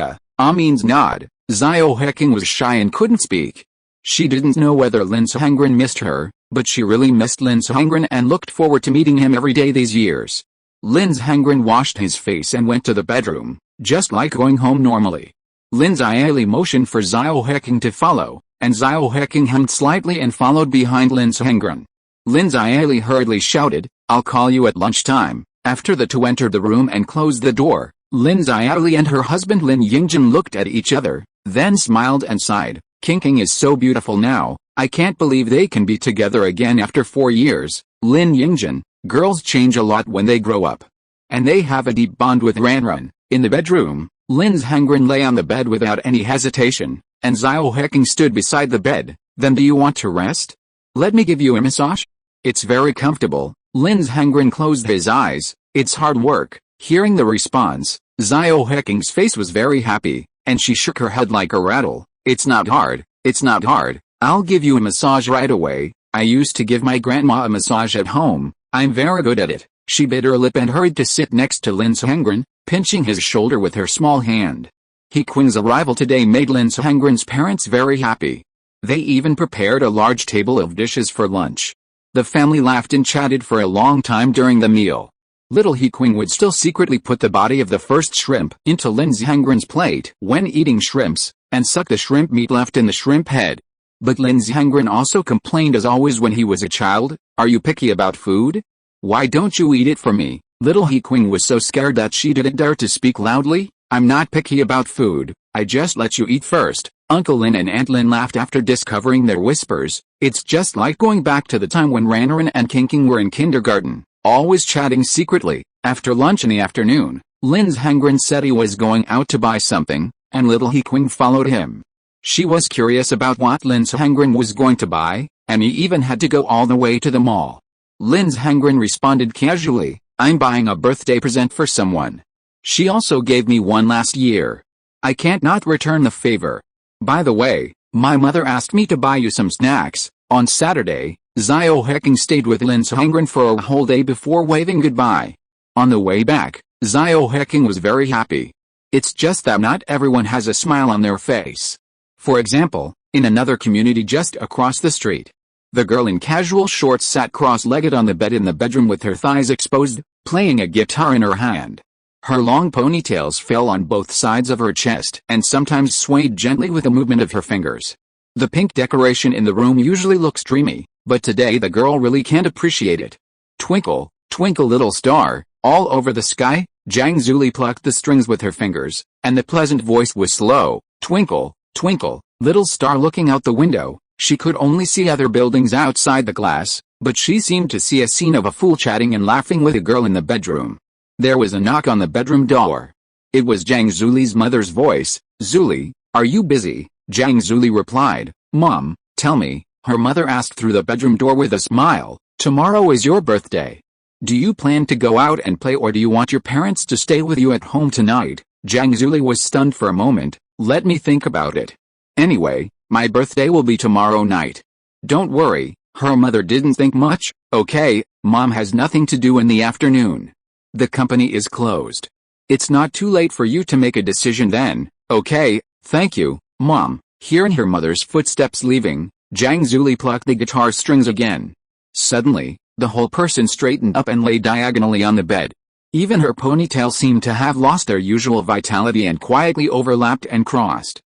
means nod." Xiao He Qing was shy and couldn't speak. She didn't know whether Lin Sihengren missed her, but she really missed Lin Sihengren and looked forward to meeting him every day these years. Lin Sihengren washed his face and went to the bedroom, just like going home normally. Lin Xiaoli motioned for Xiao He Qing to follow, and Xiao He Qing hummed slightly and followed behind Lin Sihengren. Lin Xiaoli hurriedly shouted, "I'll call you at lunchtime." After the two entered the room and closed the door, Lin Xiaoli and her husband Lin Yingjin looked at each other, then smiled and sighed. "Qing is so beautiful now, I can't believe they can be together again after 4 years." Lin Yingjin, girls change a lot when they grow up. And they have a deep bond with Ranran. In the bedroom, Lin Sihengren lay on the bed without any hesitation, and Xiao He Qing stood beside the bed. "Then do you want to rest? Let me give you a massage? It's very comfortable." Lin Sihengren closed his eyes. "It's hard work." Hearing the response, Xiao He Qing's face was very happy, and she shook her head like a rattle. "It's not hard, it's not hard. I'll give you a massage right away. I used to give my grandma a massage at home. I'm very good at it." She bit her lip and hurried to sit next to Lin Sihengren, pinching his shoulder with her small hand. He Qing's arrival today made Lin Sihengren's parents very happy. They even prepared a large table of dishes for lunch. The family laughed and chatted for a long time during the meal. Little He Qing would still secretly put the body of the first shrimp into Lin Sihengren's plate when eating shrimps, and suck the shrimp meat left in the shrimp head. But Lin Sihengren also complained as always when he was a child, "Are you picky about food? Why don't you eat it for me?" Little He Qing was so scared that she didn't dare to speak loudly. "I'm not picky about food, I just let you eat first." Uncle Lin and Aunt Lin laughed after discovering their whispers. It's just like going back to the time when Ranran and Qing were in kindergarten, always chatting secretly. After lunch in the afternoon, Lin Sihengren said he was going out to buy something, and little He Qing followed him. She was curious about what Lin Sihengren was going to buy, and he even had to go all the way to the mall. Lin Sihengren responded casually, "I'm buying a birthday present for someone. She also gave me one last year. I can't not return the favor. By the way, my mother asked me to buy you some snacks." On Saturday, Xiao He Qing stayed with Lin Sihengren for a whole day before waving goodbye. On the way back, Xiao He Qing was very happy. It's just that not everyone has a smile on their face. For example, in another community just across the street, the girl in casual shorts sat cross-legged on the bed in the bedroom with her thighs exposed, playing a guitar in her hand. Her long ponytails fell on both sides of her chest and sometimes swayed gently with the movement of her fingers. The pink decoration in the room usually looks dreamy, but today the girl really can't appreciate it. "Twinkle, twinkle little star, all over the sky." Zhang Zuli plucked the strings with her fingers, and the pleasant voice was slow. "Twinkle, twinkle, little star." Looking out the window, she could only see other buildings outside the glass, but she seemed to see a scene of a fool chatting and laughing with a girl in the bedroom. There was a knock on the bedroom door. It was Zhang Zuli's mother's voice. "Zuli, are you busy?" Zhang Zuli replied, "Mom, tell me." Her mother asked through the bedroom door with a smile, "Tomorrow is your birthday. Do you plan to go out and play, or do you want your parents to stay with you at home tonight?" Zhang Zuli was stunned for a moment. "Let me think about it. Anyway, my birthday will be tomorrow night." "Don't worry." Her mother didn't think much. "Okay, Mom has nothing to do in the afternoon. The company is closed. It's not too late for you to make a decision then." "Okay, thank you, Mom." Hearing her mother's footsteps leaving, Zhang Zuli plucked the guitar strings again. Suddenly, the whole person straightened up and lay diagonally on the bed. Even her ponytail seemed to have lost their usual vitality and quietly overlapped and crossed.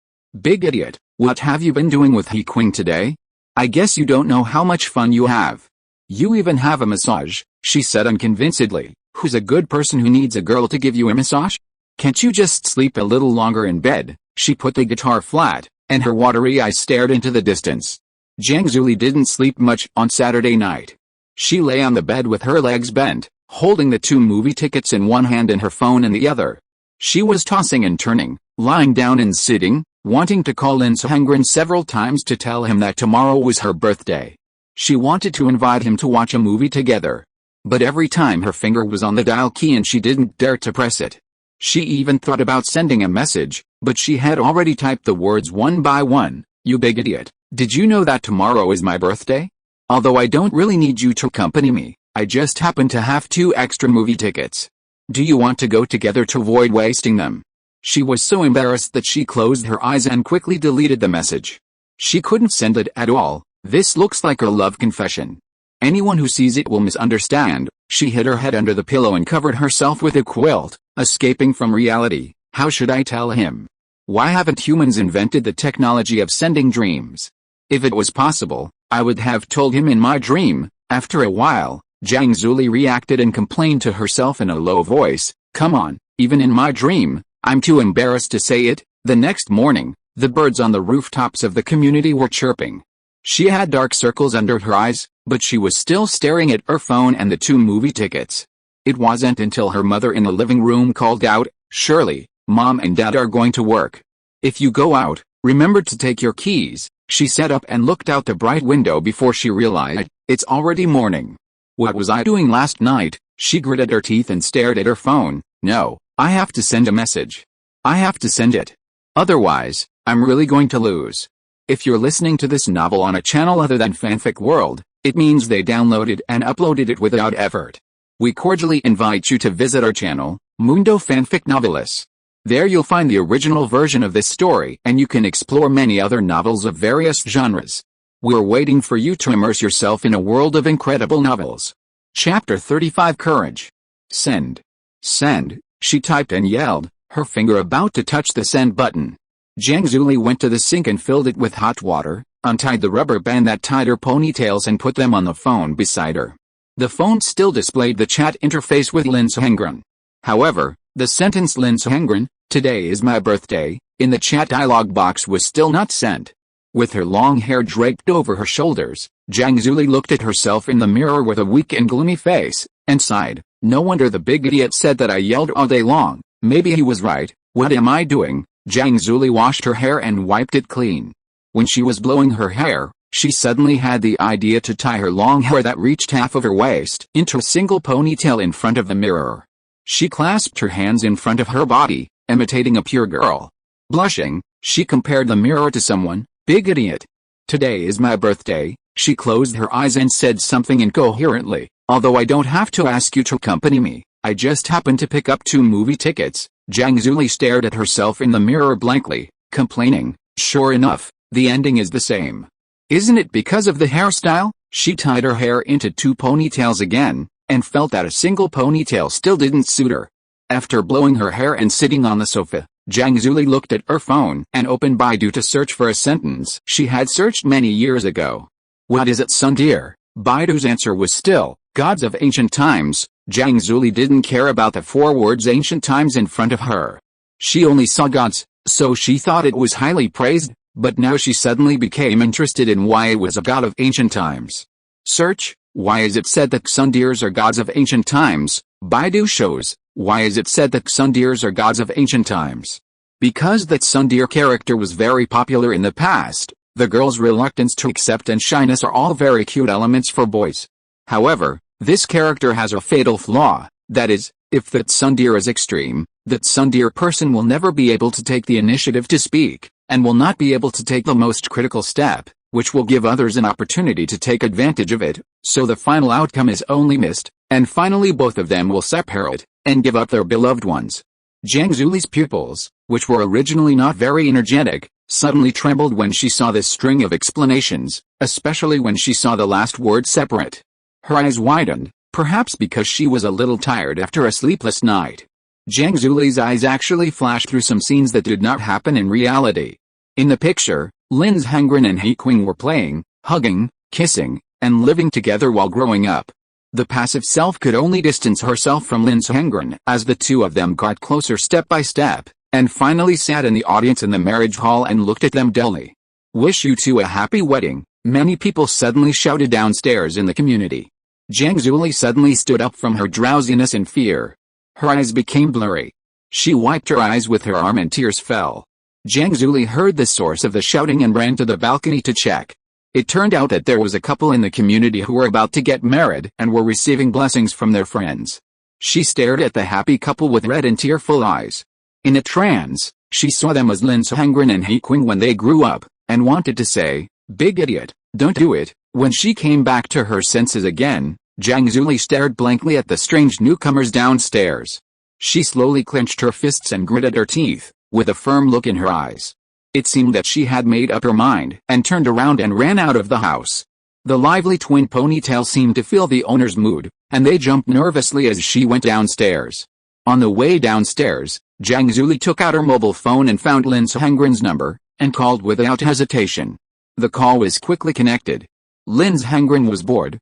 "Big idiot, what have you been doing with He Qing today? I guess you don't know how much fun you have. You even have a massage," she said unconvincedly. "Who's a good person who needs a girl to give you a massage? Can't you just sleep a little longer in bed?" She put the guitar flat, and her watery eyes stared into the distance. Zhang Zuli didn't sleep much on Saturday night. She lay on the bed with her legs bent, holding the 2 movie tickets in one hand and her phone in the other. She was tossing and turning, lying down and sitting, wanting to call Lin Sihengren several times to tell him that tomorrow was her birthday. She wanted to invite him to watch a movie together. But every time her finger was on the dial key and she didn't dare to press it. She even thought about sending a message, but she had already typed the words one by one. "You big idiot. Did you know that tomorrow is my birthday? Although I don't really need you to accompany me, I just happen to have 2 extra movie tickets. Do you want to go together to avoid wasting them? She was so embarrassed that she closed her eyes and quickly deleted the message. She couldn't send it at all. This looks like a love confession. Anyone who sees it will misunderstand. She hid her head under the pillow and covered herself with a quilt, escaping from reality. How should I tell him? Why haven't humans invented the technology of sending dreams? If it was possible, I would have told him in my dream. After a while, Zhang Zuli reacted and complained to herself in a low voice, "Come on, even in my dream, I'm too embarrassed to say it." The next morning, the birds on the rooftops of the community were chirping. She had dark circles under her eyes, but she was still staring at her phone and the 2 movie tickets. It wasn't until her mother in the living room called out, "Shirley, Mom and Dad are going to work. If you go out, remember to take your keys." She sat up and looked out the bright window before she realized, it's already morning. What was I doing last night? She gritted her teeth and stared at her phone. No, I have to send a message. I have to send it. Otherwise, I'm really going to lose. If you're listening to this novel on a channel other than Fanfic World, it means they downloaded and uploaded it without effort. We cordially invite you to visit our channel, Mundo Fanfic Novelis. There you'll find the original version of this story and you can explore many other novels of various genres. We're waiting for you to immerse yourself in a world of incredible novels. Chapter 35 Courage. Send. Send, she typed and yelled, her finger about to touch the send button. Zhang Zuli went to the sink and filled it with hot water, untied the rubber band that tied her ponytails and put them on the phone beside her. The phone still displayed the chat interface with Lin Suhengren. However, the sentence "Lin Suhengren, today is my birthday," in the chat dialog box was still not sent. With her long hair draped over her shoulders, Zhang Zuli looked at herself in the mirror with a weak and gloomy face, and sighed. No wonder the big idiot said that I yelled all day long. Maybe he was right. What am I doing? Zhang Zuli washed her hair and wiped it clean. When she was blowing her hair, she suddenly had the idea to tie her long hair that reached half of her waist into a single ponytail in front of the mirror. She clasped her hands in front of her body, imitating a pure girl. Blushing, she compared the mirror to someone. Big idiot. Today is my birthday. She closed her eyes and said something incoherently. Although I don't have to ask you to accompany me, I just happened to pick up 2 movie tickets. Zhang Zuli stared at herself in the mirror blankly, complaining. Sure enough, the ending is the same. Isn't it because of the hairstyle? She tied her hair into 2 ponytails again, and felt that a single ponytail still didn't suit her. After blowing her hair and sitting on the sofa, Zhang Zuli looked at her phone and opened Baidu to search for a sentence she had searched many years ago. What is it, son dear? Baidu's answer was still, gods of ancient times. Zhang Zuli didn't care about the 4 words ancient times in front of her. She only saw gods, so she thought it was highly praised, but now she suddenly became interested in why it was a god of ancient times. Search, why is it said that sundeers are gods of ancient times? Baidu shows, why is it said that sundeers are gods of ancient times? Because that sundeer character was very popular in the past, the girl's reluctance to accept and shyness are all very cute elements for boys. However, this character has a fatal flaw, that is, if that sundeer is extreme, that sundeer person will never be able to take the initiative to speak, and will not be able to take the most critical step, which will give others an opportunity to take advantage of it, so the final outcome is only missed, and finally both of them will separate, and give up their beloved ones. Zhang Zuli's pupils, which were originally not very energetic, suddenly trembled when she saw this string of explanations, especially when she saw the last word separate. Her eyes widened, perhaps because she was a little tired after a sleepless night. Zhang Zuli's eyes actually flashed through some scenes that did not happen in reality. In the picture, Lin Suhengren and He Qing were playing, hugging, kissing, and living together while growing up. The passive self could only distance herself from Lin Suhengren as the 2 of them got closer step by step, and finally sat in the audience in the marriage hall and looked at them dully. Wish you 2 a happy wedding, many people suddenly shouted downstairs in the community. Zhang Zuli suddenly stood up from her drowsiness and fear. Her eyes became blurry. She wiped her eyes with her arm and tears fell. Zhang Zuli heard the source of the shouting and ran to the balcony to check. It turned out that there was a couple in the community who were about to get married and were receiving blessings from their friends. She stared at the happy couple with red and tearful eyes. In a trance, she saw them as Lin Suhengren and He Qing when they grew up, and wanted to say, "Big idiot, don't do it." When she came back to her senses again, Zhang Zuli stared blankly at the strange newcomers downstairs. She slowly clenched her fists and gritted her teeth, with a firm look in her eyes. It seemed that she had made up her mind and turned around and ran out of the house. The lively twin ponytail seemed to feel the owner's mood, and they jumped nervously as she went downstairs. On the way downstairs, Zhang Zuli took out her mobile phone and found Lin Zhengren's number, and called without hesitation. The call was quickly connected. Lin Zhengren was bored.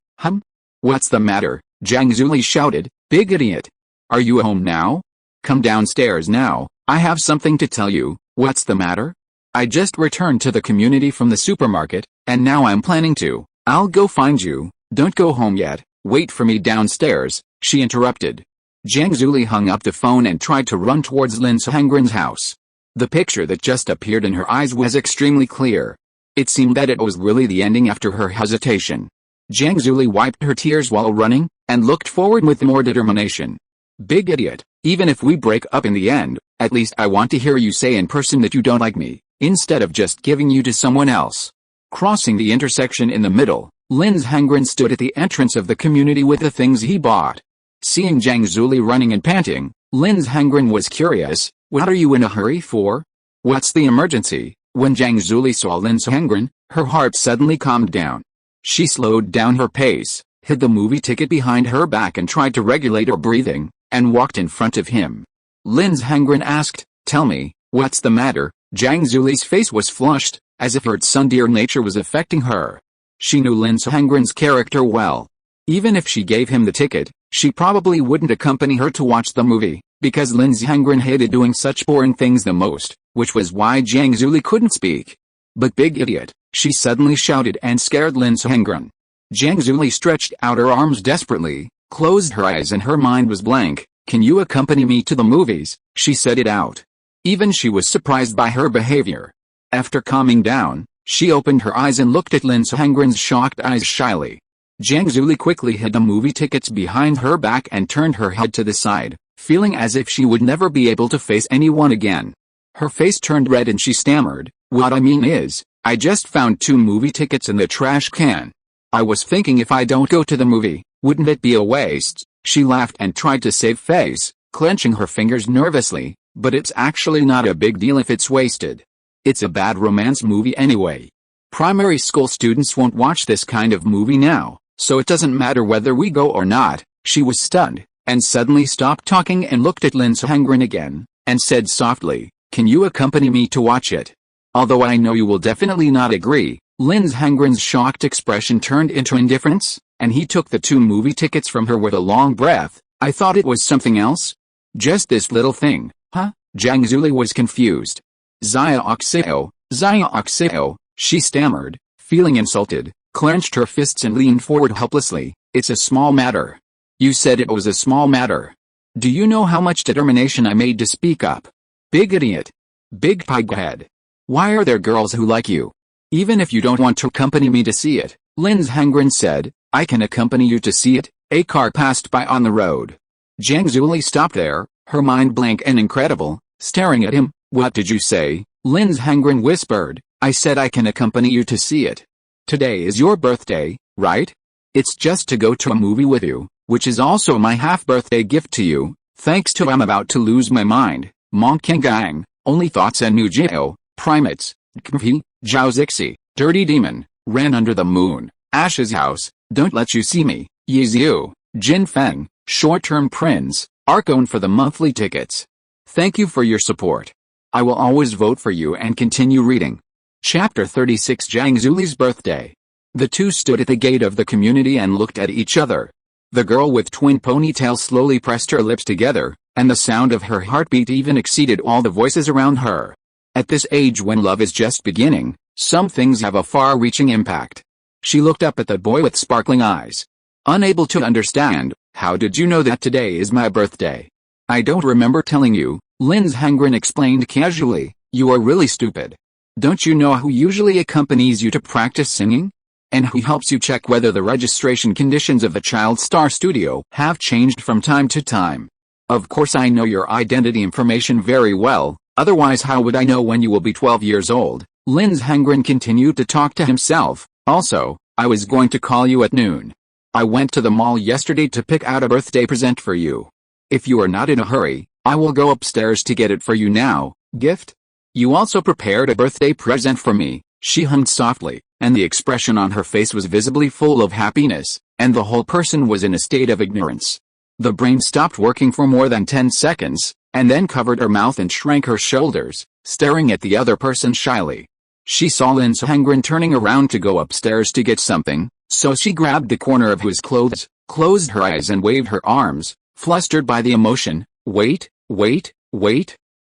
What's the matter? Zhang Zuli shouted. Big idiot. Are you home now? Come downstairs now, I have something to tell you. What's the matter? I just returned to the community from the supermarket, and now I'm planning to. I'll go find you. Don't go home yet. Wait for me downstairs, she interrupted. Zhang Zuli hung up the phone and tried to run towards Lin Zhengren's house. The picture that just appeared in her eyes was extremely clear. It seemed that it was really the ending after her hesitation. Zhang Zuli wiped her tears while running, and looked forward with more determination. Big idiot, even if we break up in the end, at least I want to hear you say in person that you don't like me, instead of just giving you to someone else. Crossing the intersection in the middle, Lin Zhengren stood at the entrance of the community with the things he bought. Seeing Zhang Zuli running and panting, Lin Zhengren was curious. What are you in a hurry for? What's the emergency? When Zhang Zuli saw Lin Zhengren, her heart suddenly calmed down. She slowed down her pace, hid the movie ticket behind her back and tried to regulate her breathing, and walked in front of him. Lin Zhengren asked, Tell me, what's the matter? Zhang Zuli's face was flushed, as if her tsundere nature was affecting her. She knew Lin Zhengren's character well. Even if she gave him the ticket, she probably wouldn't accompany her to watch the movie, because Lin Zhengren hated doing such boring things the most, which was why Zhang Zuli couldn't speak. But big idiot, she suddenly shouted and scared Lin Zhengren. Zhang Zuli stretched out her arms desperately, closed her eyes and her mind was blank. Can you accompany me to the movies? She said it out. Even she was surprised by her behavior. After calming down, she opened her eyes and looked at Lin Zhengren's shocked eyes shyly. Zhang Zuli quickly hid the movie tickets behind her back and turned her head to the side, feeling as if she would never be able to face anyone again. Her face turned red and she stammered, What I mean is, I just found 2 movie tickets in the trash can. I was thinking if I don't go to the movie, wouldn't it be a waste? She laughed and tried to save face, clenching her fingers nervously, but it's actually not a big deal if it's wasted. It's a bad romance movie anyway. Primary school students won't watch this kind of movie now, so it doesn't matter whether we go or not. She was stunned, and suddenly stopped talking and looked at Lin Zhengren again, and said softly, Can you accompany me to watch it? Although I know you will definitely not agree. Lin Zhengren's shocked expression turned into indifference, and he took the 2 movie tickets from her with a long breath. I thought it was something else. Just this little thing, huh? Zhang Zuli was confused. Zaya Oxeo, she stammered, feeling insulted, clenched her fists and leaned forward helplessly. It's a small matter. You said it was a small matter. Do you know how much determination I made to speak up? Big idiot. Big pighead. Why are there girls who like you? Even if you don't want to accompany me to see it, Lin Zhengren said, I can accompany you to see it. A car passed by on the road. Zhang Zuli stopped there, her mind blank and incredible, staring at him. What did you say? Lin Zhengren whispered. I said I can accompany you to see it. Today is your birthday, right? It's just to go to a movie with you, which is also my half-birthday gift to you. Thanks to I'm about to lose my mind. Monkey Gang, Only Thoughts and New Geo, Primates, Kmpi, Zhao Zixi, Dirty Demon, Ran Under the Moon, Ash's House, Don't Let You See Me, Yizu, Jin Feng, Short-Term Prince, Arcone for the monthly tickets. Thank you for your support. I will always vote for you and continue reading. Chapter 36 Zhang Zuli's Birthday. The two stood at the gate of the community and looked at each other. The girl with twin ponytails slowly pressed her lips together, and the sound of her heartbeat even exceeded all the voices around her. At this age when love is just beginning, some things have a far-reaching impact. She looked up at the boy with sparkling eyes. Unable to understand, how did you know that today is my birthday? I don't remember telling you, Lin Zhengren explained casually. You are really stupid. Don't you know who usually accompanies you to practice singing? And who helps you check whether the registration conditions of the Child Star Studio have changed from time to time? Of course I know your identity information very well, otherwise how would I know when you will be 12 years old? Lin Zhengren continued to talk to himself. Also, I was going to call you at noon. I went to the mall yesterday to pick out a birthday present for you. If you are not in a hurry, I will go upstairs to get it for you now. Gift? You also prepared a birthday present for me, she hummed softly, and the expression on her face was visibly full of happiness, and the whole person was in a state of ignorance. The brain stopped working for more than 10 seconds, and then covered her mouth and shrank her shoulders, staring at the other person shyly. She saw Lin Sehengren turning around to go upstairs to get something, so she grabbed the corner of his clothes, closed her eyes and waved her arms, flustered by the emotion. Wait.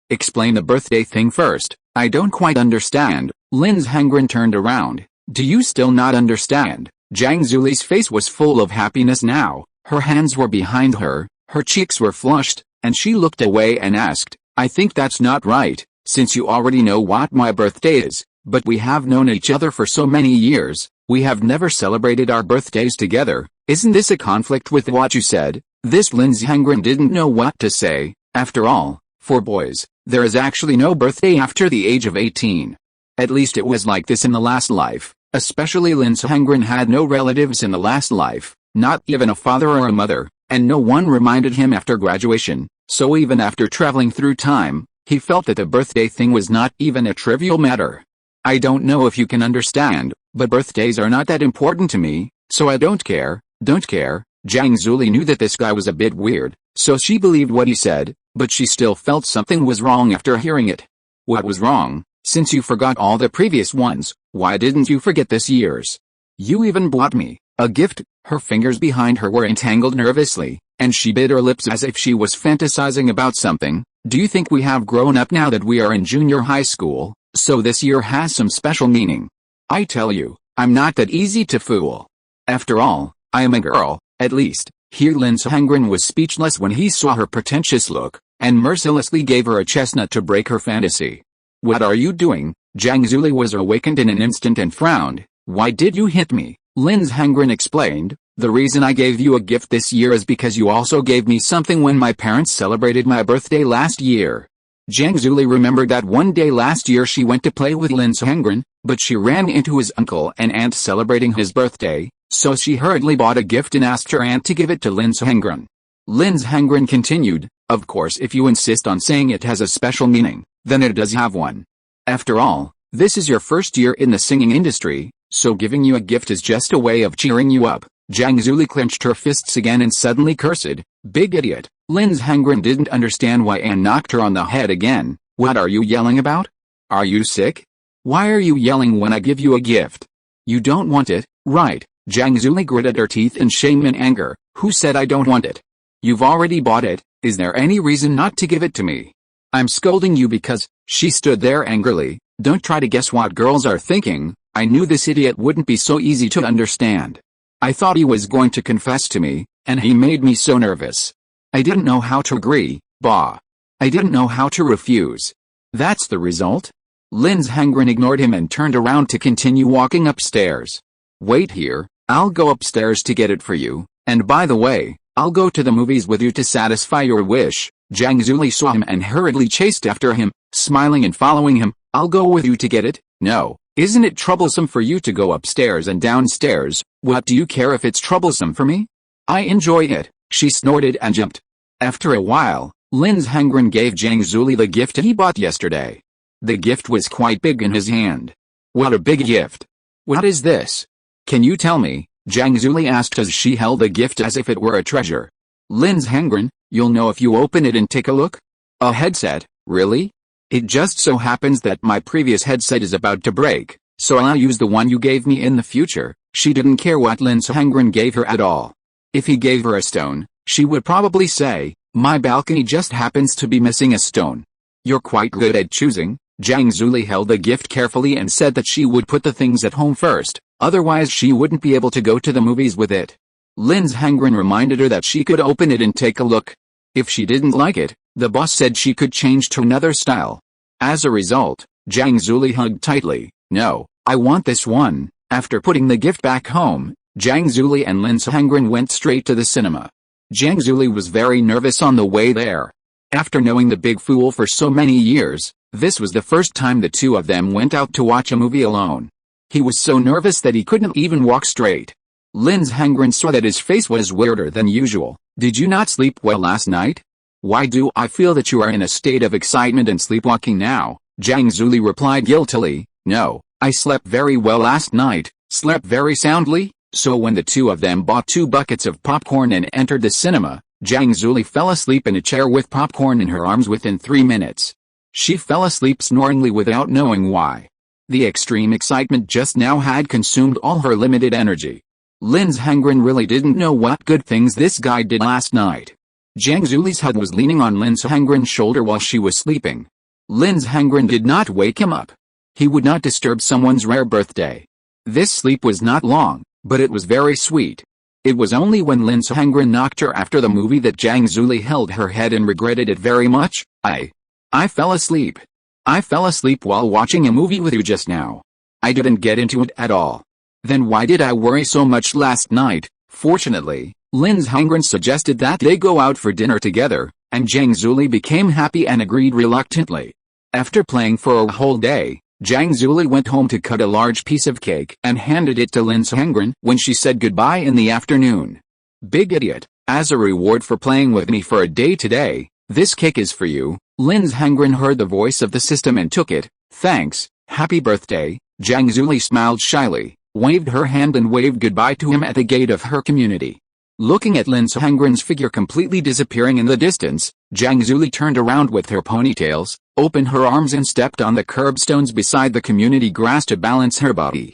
Explain the birthday thing first. I don't quite understand. Lin Sehengren turned around. Do you still not understand? Zhang Zuli's face was full of happiness now. Her hands were behind her, her cheeks were flushed, and she looked away and asked, I think that's not right, since you already know what my birthday is, but we have known each other for so many years, we have never celebrated our birthdays together. Isn't this a conflict with what you said? This Lin Sehengren didn't know what to say. After all, for boys, there is actually no birthday after the age of 18. At least it was like this in the last life, especially Lin Sehengren had no relatives in the last life, not even a father or a mother, and no one reminded him after graduation, so even after traveling through time, he felt that the birthday thing was not even a trivial matter. I don't know if you can understand, but birthdays are not that important to me, so I don't care. Zhang Zuli knew that this guy was a bit weird, so she believed what he said, but she still felt something was wrong after hearing it. What was wrong? Since you forgot all the previous ones, why didn't you forget this year's? You even bought me a gift. Her fingers behind her were entangled nervously, and she bit her lips as if she was fantasizing about something. Do you think we have grown up now that we are in junior high school, so this year has some special meaning? I tell you, I'm not that easy to fool. After all, I am a girl, at least. Here Lin Sehengren was speechless when he saw her pretentious look, and mercilessly gave her a chestnut to break her fantasy. What are you doing? Zhang Zuli was awakened in an instant and frowned. Why did you hit me? Lin Sehengren explained, the reason I gave you a gift this year is because you also gave me something when my parents celebrated my birthday last year. Zhang Zuli remembered that one day last year she went to play with Lin Sehengren, but she ran into his uncle and aunt celebrating his birthday, so she hurriedly bought a gift and asked her aunt to give it to Lin Sehengren. Lin Sehengren continued, of course if you insist on saying it has a special meaning, then it does have one. After all, this is your first year in the singing industry, so giving you a gift is just a way of cheering you up. Zhang Zuli clenched her fists again and suddenly cursed, big idiot. Lin Sehengren didn't understand why Anne knocked her on the head again. What are you yelling about? Are you sick? Why are you yelling when I give you a gift? You don't want it, right? Zhang Zuli gritted her teeth in shame and anger. Who said I don't want it? You've already bought it. Is there any reason not to give it to me? I'm scolding you because, she stood there angrily. Don't try to guess what girls are thinking. I knew this idiot wouldn't be so easy to understand. I thought he was going to confess to me, and he made me so nervous. I didn't know how to agree, bah. I didn't know how to refuse. That's the result? Lin Sehengren ignored him and turned around to continue walking upstairs. Wait here, I'll go upstairs to get it for you, and by the way, I'll go to the movies with you to satisfy your wish. Zhang Zuli saw him and hurriedly chased after him, smiling and following him. I'll go with you to get it? No. Isn't it troublesome for you to go upstairs and downstairs? What do you care if it's troublesome for me? I enjoy it, she snorted and jumped. After a while, Lin Sehengren gave Zhang Zuli the gift he bought yesterday. The gift was quite big in his hand. What a big gift. What is this? Can you tell me? Zhang Zuli asked as she held the gift as if it were a treasure. Lin Sehengren, you'll know if you open it and take a look? A headset, really? It just so happens that my previous headset is about to break, so I'll use the one you gave me in the future. She didn't care what Lin Sehengren gave her at all. If he gave her a stone, she would probably say, my balcony just happens to be missing a stone. You're quite good at choosing. Zhang Zuli held the gift carefully and said that she would put the things at home first, otherwise she wouldn't be able to go to the movies with it. Lin Sehengren reminded her that she could open it and take a look. If she didn't like it, the boss said she could change to another style. As a result, Zhang Zuli hugged tightly. No, I want this one. After putting the gift back home, Zhang Zuli and Lin Sehengren went straight to the cinema. Zhang Zuli was very nervous on the way there. After knowing the big fool for so many years, this was the first time the two of them went out to watch a movie alone. He was so nervous that he couldn't even walk straight. Lin's Hengren saw that his face was weirder than usual. Did you not sleep well last night? Why do I feel that you are in a state of excitement and sleepwalking now? Zhang Zuli replied guiltily. No, I slept very well last night, slept very soundly. So when the two of them bought 2 buckets of popcorn and entered the cinema, Zhang Zuli fell asleep in a chair with popcorn in her arms within 3 minutes. She fell asleep snoringly without knowing why. The extreme excitement just now had consumed all her limited energy. Lin's Hengren really didn't know what good things this guy did last night. Zhang Zuli's head was leaning on Lin's Hengren's shoulder while she was sleeping. Lin's Hengren did not wake him up. He would not disturb someone's rare birthday. This sleep was not long, but it was very sweet. It was only when Lin's Hengren knocked her after the movie that Zhang Zuli held her head and regretted it very much. I fell asleep. I fell asleep while watching a movie with you just now. I didn't get into it at all. Then why did I worry so much last night? Fortunately, Lin's Hengren suggested that they go out for dinner together, and Zhang Zuli became happy and agreed reluctantly. After playing for a whole day, Zhang Zuli went home to cut a large piece of cake and handed it to Lin's Hengren when she said goodbye in the afternoon. Big idiot, as a reward for playing with me for a day today, this cake is for you. Lin's Hengren heard the voice of the system and took it. Thanks, happy birthday. Zhang Zuli smiled shyly, waved her hand and waved goodbye to him at the gate of her community. Looking at Lin's Hengren's figure completely disappearing in the distance, Zhang Zuli turned around with her ponytails, opened her arms and stepped on the curbstones beside the community grass to balance her body.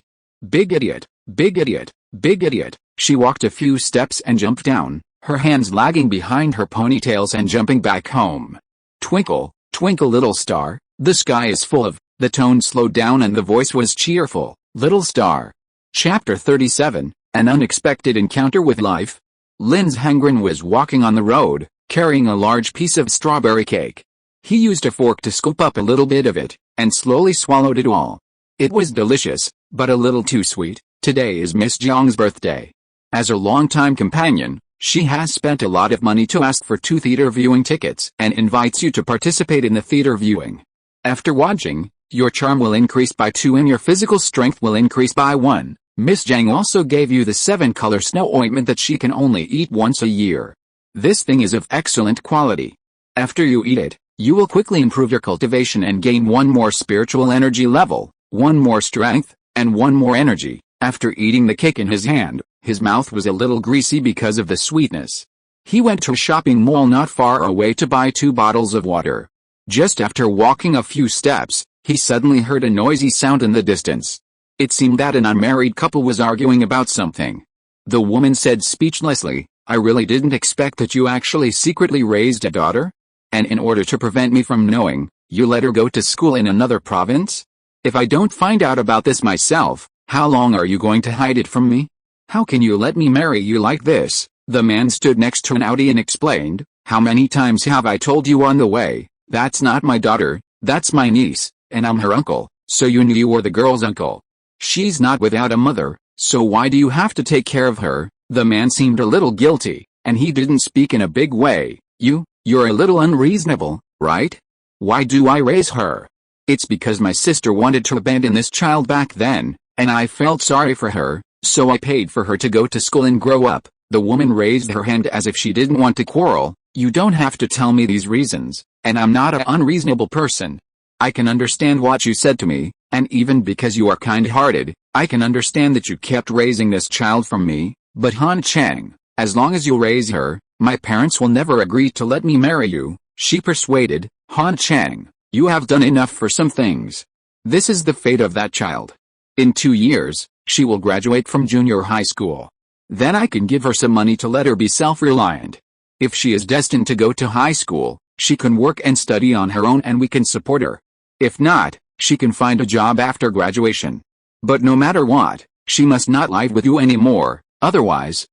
Big idiot, big idiot, big idiot. She walked a few steps and jumped down, her hands lagging behind her ponytails and jumping back home. Twinkle, twinkle little star, the sky is full of. The tone slowed down and the voice was cheerful. Little star. Chapter 37, An Unexpected Encounter with Life. Lin's Hengren was walking on the road, carrying a large piece of strawberry cake. He used a fork to scoop up a little bit of it, and slowly swallowed it all. It was delicious, but a little too sweet. Today is Miss Jiang's birthday. As a longtime companion, she has spent a lot of money to ask for 2 theater viewing tickets and invites you to participate in the theater viewing. After watching, your charm will increase by 2 and your physical strength will increase by 1. Miss Jiang also gave you the 7-color snow ointment that she can only eat once a year. This thing is of excellent quality. After you eat it, you will quickly improve your cultivation and gain 1 more spiritual energy level, 1 more strength, and 1 more energy. After eating the cake in his hand, his mouth was a little greasy because of the sweetness. He went to a shopping mall not far away to buy 2 bottles of water. Just after walking a few steps, he suddenly heard a noisy sound in the distance. It seemed that an unmarried couple was arguing about something. The woman said speechlessly, I really didn't expect that you actually secretly raised a daughter? And in order to prevent me from knowing, you let her go to school in another province? If I don't find out about this myself, how long are you going to hide it from me? How can you let me marry you like this? The man stood next to an Audi and explained, how many times have I told you on the way, that's not my daughter, that's my niece, and I'm her uncle, so you knew you were the girl's uncle. She's not without a mother, so why do you have to take care of her? The man seemed a little guilty, and he didn't speak in a big way. You're a little unreasonable, right? Why do I raise her? It's because my sister wanted to abandon this child back then, and I felt sorry for her, so I paid for her to go to school and grow up. The woman raised her hand as if she didn't want to quarrel. You don't have to tell me these reasons, and I'm not an unreasonable person. I can understand what you said to me, and even because you are kind-hearted, I can understand that you kept raising this child from me, but Han Chang, as long as you raise her, my parents will never agree to let me marry you, she persuaded. Han Chang, you have done enough for some things. This is the fate of that child. In 2 years, she will graduate from junior high school. Then I can give her some money to let her be self-reliant. If she is destined to go to high school, she can work and study on her own and we can support her. If not, she can find a job after graduation. But no matter what, she must not live with you anymore, otherwise,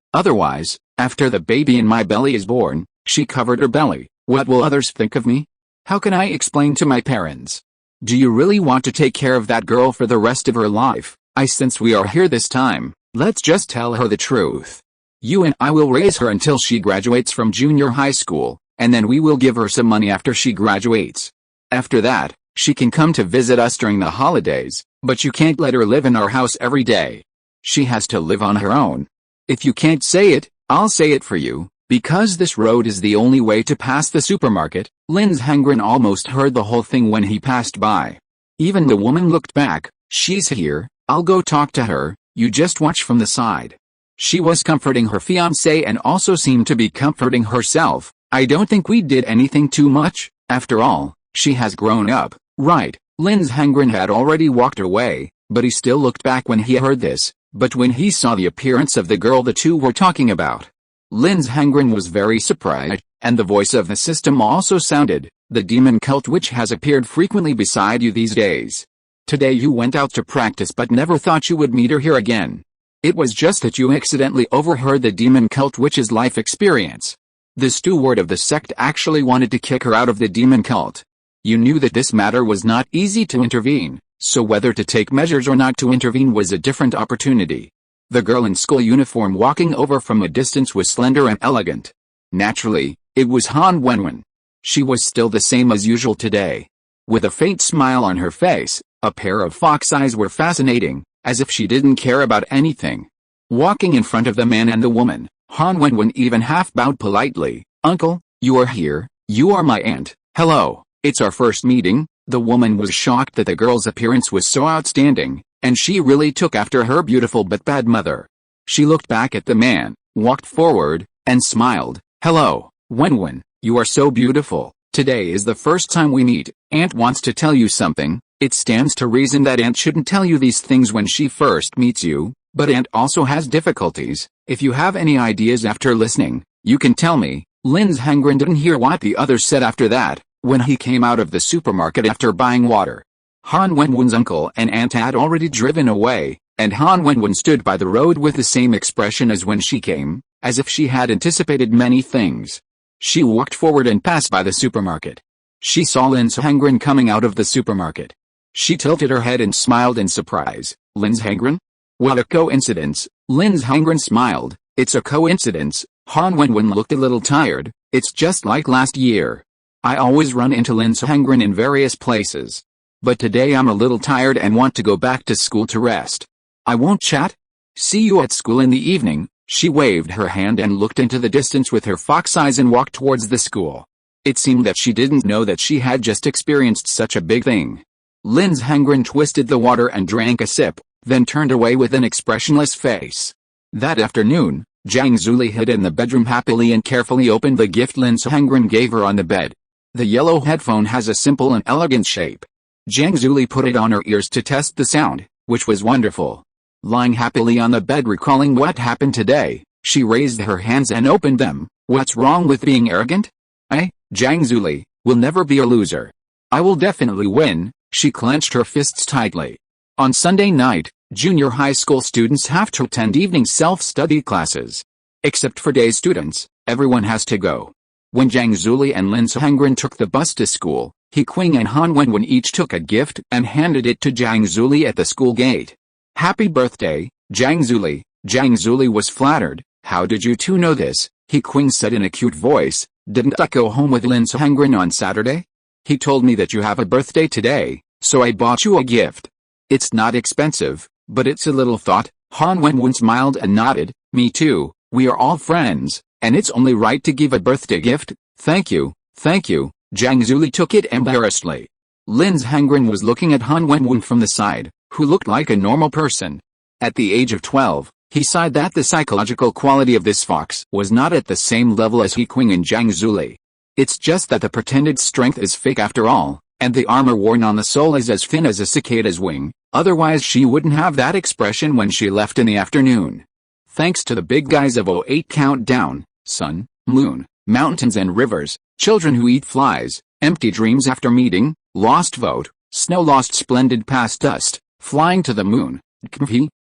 after the baby in my belly is born, she covered her belly, what will others think of me? How can I explain to my parents? Do you really want to take care of that girl for the rest of her life? Since we are here this time, let's just tell her the truth. You and I will raise her until she graduates from junior high school, and then we will give her some money after she graduates. After that, she can come to visit us during the holidays, but you can't let her live in our house every day. She has to live on her own. If you can't say it, I'll say it for you. Because this road is the only way to pass the supermarket. Linz Hengren almost heard the whole thing when he passed by. Even the woman looked back. She's here, I'll go talk to her, you just watch from the side. She was comforting her fiancé and also seemed to be comforting herself. I don't think we did anything too much, after all, she has grown up, right? Linz Hengren had already walked away, but he still looked back when he heard this. But when he saw the appearance of the girl the two were talking about, Linz Hengren was very surprised, and the voice of the system also sounded, the demon cult which has appeared frequently beside you these days. Today you went out to practice but never thought you would meet her here again. It was just that you accidentally overheard the demon cult witch's life experience. The steward of the sect actually wanted to kick her out of the demon cult. You knew that this matter was not easy to intervene, so whether to take measures or not to intervene was a different opportunity. The girl in school uniform walking over from a distance was slender and elegant. Naturally, it was Han Wenwen. She was still the same as usual today. With a faint smile on her face, a pair of fox eyes were fascinating, as if she didn't care about anything. Walking in front of the man and the woman, Han Wenwen even half bowed politely. Uncle, you are here, you are my aunt, hello, it's our first meeting. The woman was shocked that the girl's appearance was so outstanding, and she really took after her beautiful but bad mother. She looked back at the man, walked forward, and smiled. Hello, Wenwen, you are so beautiful. Today is the first time we meet. Aunt wants to tell you something. It stands to reason that Aunt shouldn't tell you these things when she first meets you, but Aunt also has difficulties. If you have any ideas after listening, you can tell me. Linz Hengren didn't hear what the others said after that, when he came out of the supermarket after buying water. Han Wenwen's uncle and aunt had already driven away, and Han Wenwen stood by the road with the same expression as when she came, as if she had anticipated many things. She walked forward and passed by the supermarket. She saw Linz Hengren coming out of the supermarket. She tilted her head and smiled in surprise. Linz Hengren? What a coincidence. Linz Hengren smiled. It's a coincidence. Han Wenwen looked a little tired. It's just like last year. I always run into Linz Hengren in various places. But today I'm a little tired and want to go back to school to rest. I won't chat. See you at school in the evening. She waved her hand and looked into the distance with her fox eyes and walked towards the school. It seemed that she didn't know that she had just experienced such a big thing. Linz Hengren twisted the water and drank a sip, then turned away with an expressionless face. That afternoon, Zhang Zuli hid in the bedroom happily and carefully opened the gift Linz Hengren gave her on the bed. The yellow headphone has a simple and elegant shape. Zhang Zuli put it on her ears to test the sound, which was wonderful. Lying happily on the bed recalling what happened today, she raised her hands and opened them. What's wrong with being arrogant? Zhang Zuli, will never be a loser. I will definitely win. She clenched her fists tightly. On Sunday night, junior high school students have to attend evening self-study classes. Except for day students, everyone has to go. When Zhang Zuli and Linz Hengren took the bus to school, He Qing and Han Wenwen each took a gift and handed it to Zhang Zuli at the school gate. Happy birthday, Zhang Zuli. Zhang Zuli was flattered. How did you two know this? He Qing said in a cute voice. Didn't I go home with Linz Hengren on Saturday? He told me that you have a birthday today, so I bought you a gift. It's not expensive, but it's a little thought. Han Wenwen smiled and nodded. Me too, we are all friends, and it's only right to give a birthday gift. Thank you, thank you. Zhang Zuli took it embarrassedly. Linz Hengren was looking at Han Wenwen from the side, who looked like a normal person. At the age of 12, he sighed that the psychological quality of this fox was not at the same level as He Qing and Zhang Zuli. It's just that the pretended strength is fake after all, and the armor worn on the soul is as thin as a cicada's wing, otherwise she wouldn't have that expression when she left in the afternoon. Thanks to the big guys of 08 Countdown, sun, moon, mountains and rivers, children who eat flies, empty dreams after meeting, lost vote, snow lost splendid past dust, flying to the moon,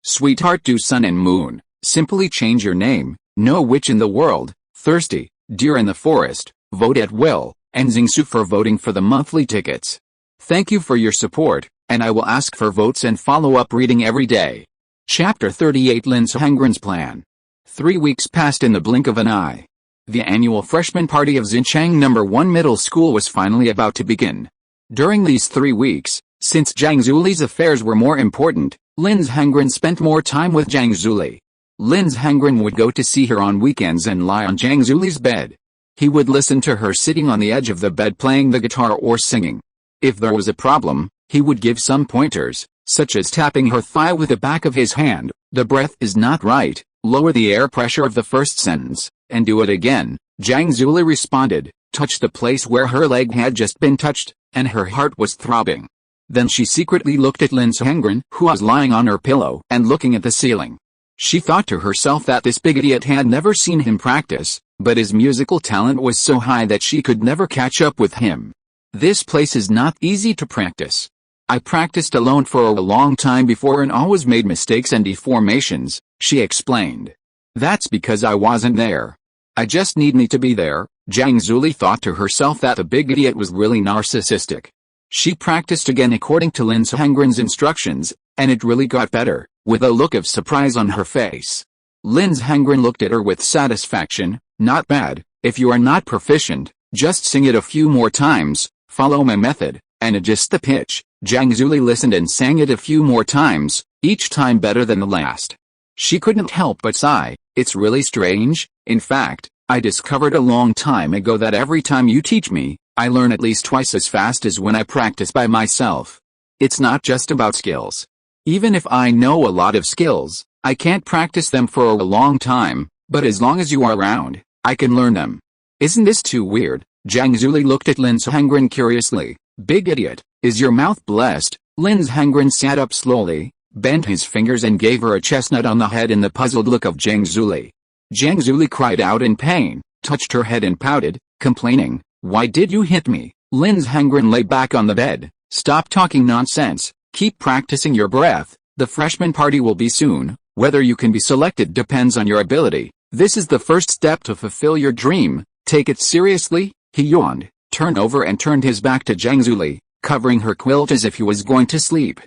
sweetheart do sun and moon, simply change your name, no witch in the world, thirsty, deer in the forest, vote at will, and Zingsu for voting for the monthly tickets. Thank you for your support, and I will ask for votes and follow-up reading every day. Chapter 38 Linz Hengren's Plan. 3 weeks passed in the blink of an eye. The annual freshman party of Xinchang No. 1 Middle School was finally about to begin. During these 3 weeks, since Zhang Zuli's affairs were more important, Linz Hengren spent more time with Zhang Zuli. Lin Zhengren would go to see her on weekends and lie on Zhang Zuli's bed. He would listen to her sitting on the edge of the bed playing the guitar or singing. If there was a problem, he would give some pointers, such as tapping her thigh with the back of his hand. The breath is not right, lower the air pressure of the first sentence, and do it again. Zhang Zuli responded, touched the place where her leg had just been touched, and her heart was throbbing. Then she secretly looked at Lin Zhengren, who was lying on her pillow and looking at the ceiling. She thought to herself that this big idiot had never seen him practice, but his musical talent was so high that she could never catch up with him. This place is not easy to practice. I practiced alone for a long time before and always made mistakes and deformations, she explained. That's because I wasn't there. I just need to be there. Zhang Zuli thought to herself that the big idiot was really narcissistic. She practiced again according to Lin Zhengren's instructions, and it really got better, with a look of surprise on her face. Lin Zhengren looked at her with satisfaction. Not bad. If you are not proficient, just sing it a few more times, follow my method, and adjust the pitch. Zhang Zuli listened and sang it a few more times, each time better than the last. She couldn't help but sigh. It's really strange. In fact, I discovered a long time ago that every time you teach me, I learn at least twice as fast as when I practice by myself. It's not just about skills. Even if I know a lot of skills, I can't practice them for a long time, but as long as you are around, I can learn them. Isn't this too weird? Zhang Zuli looked at Lin Zhengren curiously. Big idiot, is your mouth blessed? Lin Zhengren sat up slowly, bent his fingers and gave her a chestnut on the head in the puzzled look of Zhang Zuli. Zhang Zuli cried out in pain, touched her head and pouted, complaining, "Why did you hit me?" Lin Zhengren lay back on the bed. "Stop talking nonsense, keep practicing your breath. The freshman party will be soon. Whether you can be selected depends on your ability. This is the first step to fulfill your dream. Take it seriously." He yawned, turned over and turned his back to Zhang Zuli, covering her quilt as if he was going to sleep.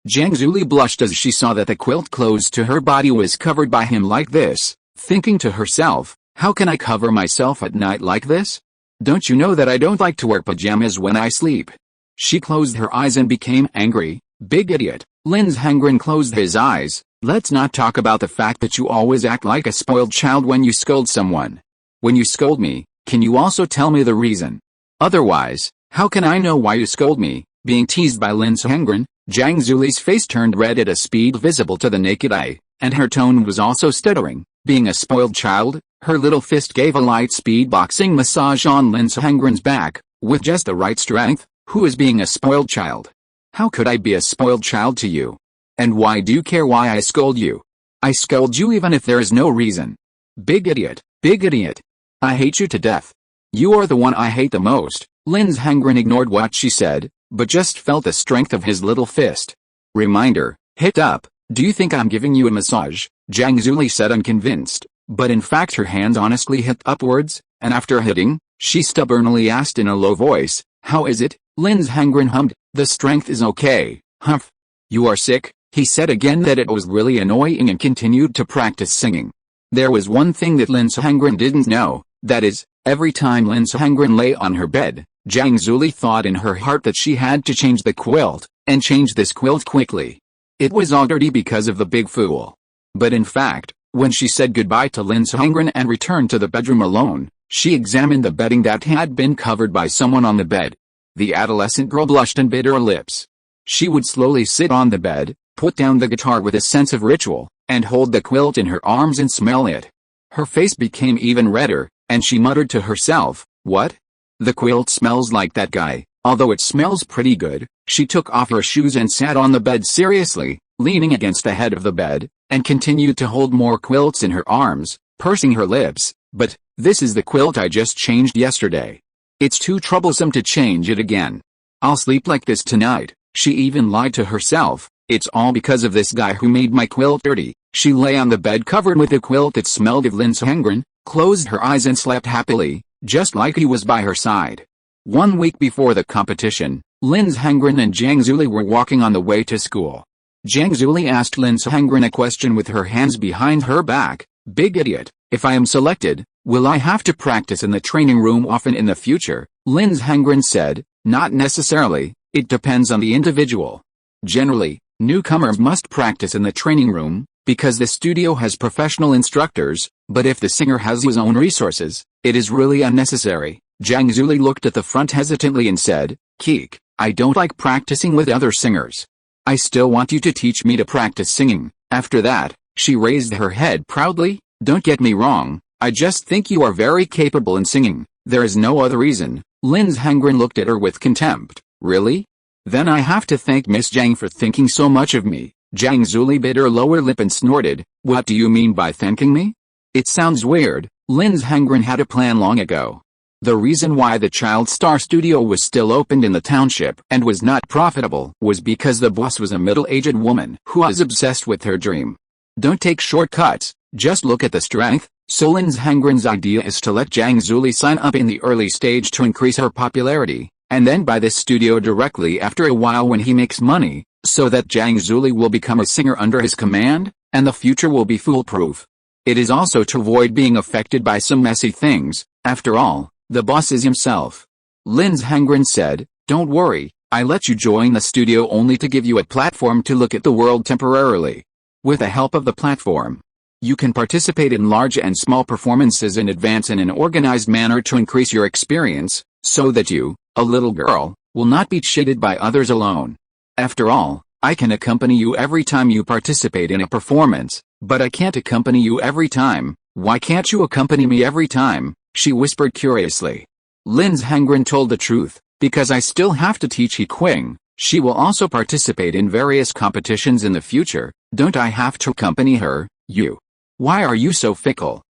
Zhang Zuli blushed as she saw that the quilt close to her body was covered by him like this, thinking to herself, how can I cover myself at night like this? Don't you know that I don't like to wear pajamas when I sleep? She closed her eyes and became angry. Big idiot. Lin Zhengren closed his eyes. Let's not talk about the fact that you always act like a spoiled child when you scold someone. When you scold me, can you also tell me the reason? Otherwise, how can I know why you scold me? Being teased by Lin Zhengren, Zhang Zuli's face turned red at a speed visible to the naked eye, and her tone was also stuttering. Being a spoiled child, her little fist gave a light speed boxing massage on Lin Zhengren's back, with just the right strength. Who is being a spoiled child? How could I be a spoiled child to you? And why do you care why I scold you? I scold you even if there is no reason. Big idiot, big idiot. I hate you to death. You are the one I hate the most. Lin Zhengren ignored what she said, but just felt the strength of his little fist. Reminder, hit up. Do you think I'm giving you a massage? Zhang Zuli said unconvinced, but in fact her hands honestly hit upwards, and after hitting, she stubbornly asked in a low voice, how is it? Lin Zhengren hummed, the strength is okay. Humph. You are sick. He said again that it was really annoying and continued to practice singing. There was one thing that Lin Zhengren didn't know, that is, every time Lin Zhengren lay on her bed, Zhang Zuli thought in her heart that she had to change the quilt, and change this quilt quickly. It was all dirty because of the big fool. But in fact, when she said goodbye to Lin Zhengren and returned to the bedroom alone, she examined the bedding that had been covered by someone on the bed. The adolescent girl blushed and bit her lips. She would slowly sit on the bed, put down the guitar with a sense of ritual, and hold the quilt in her arms and smell it. Her face became even redder, and she muttered to herself, what? The quilt smells like that guy, although it smells pretty good. She took off her shoes and sat on the bed seriously, leaning against the head of the bed, and continued to hold more quilts in her arms, pursing her lips. But, this is the quilt I just changed yesterday. It's too troublesome to change it again. I'll sleep like this tonight. She even lied to herself. It's all because of this guy who made my quilt dirty. She lay on the bed covered with a quilt that smelled of Lin Zhengren, closed her eyes and slept happily, just like he was by her side. 1 week before the competition, Lin Zhengren and Zhang Zuli were walking on the way to school. Zhang Zuli asked Lin Zhengren a question with her hands behind her back. Big idiot, if I am selected, will I have to practice in the training room often in the future? Lin Zhengren said, not necessarily, it depends on the individual. Generally, newcomers must practice in the training room, because the studio has professional instructors, but if the singer has his own resources, it is really unnecessary. Zhang Zuli looked at the front hesitantly and said, "Keek, I don't like practicing with other singers. I still want you to teach me to practice singing." After that, she raised her head proudly. "Don't get me wrong, I just think you are very capable in singing. There is no other reason." Lin Zhengren looked at her with contempt. "Really? Then I have to thank Miss Zhang for thinking so much of me." Zhang Zuli bit her lower lip and snorted. "What do you mean by thanking me? It sounds weird." Lin Zhengren had a plan long ago. The reason why the child star studio was still opened in the township and was not profitable was because the boss was a middle-aged woman who was obsessed with her dream. Don't take shortcuts, just look at the strength. So Lin Zhengren's idea is to let Zhang Zuli sign up in the early stage to increase her popularity, and then buy this studio directly after a while when he makes money, so that Zhang Zuli will become a singer under his command, and the future will be foolproof. It is also to avoid being affected by some messy things. After all, the boss is himself. Lin Zhengren said, "Don't worry, I let you join the studio only to give you a platform to look at the world temporarily. With the help of the platform, you can participate in large and small performances in advance in an organized manner to increase your experience, so that you, a little girl, will not be cheated by others alone. After all, I can accompany you every time you participate in a performance, but I can't accompany you every time." "Why can't you accompany me every time?" she whispered curiously. Lin Zhengren told the truth, "Because I still have to teach He Qing. She will also participate in various competitions in the future. Don't I have to accompany her?" "You. Why are you so fickle?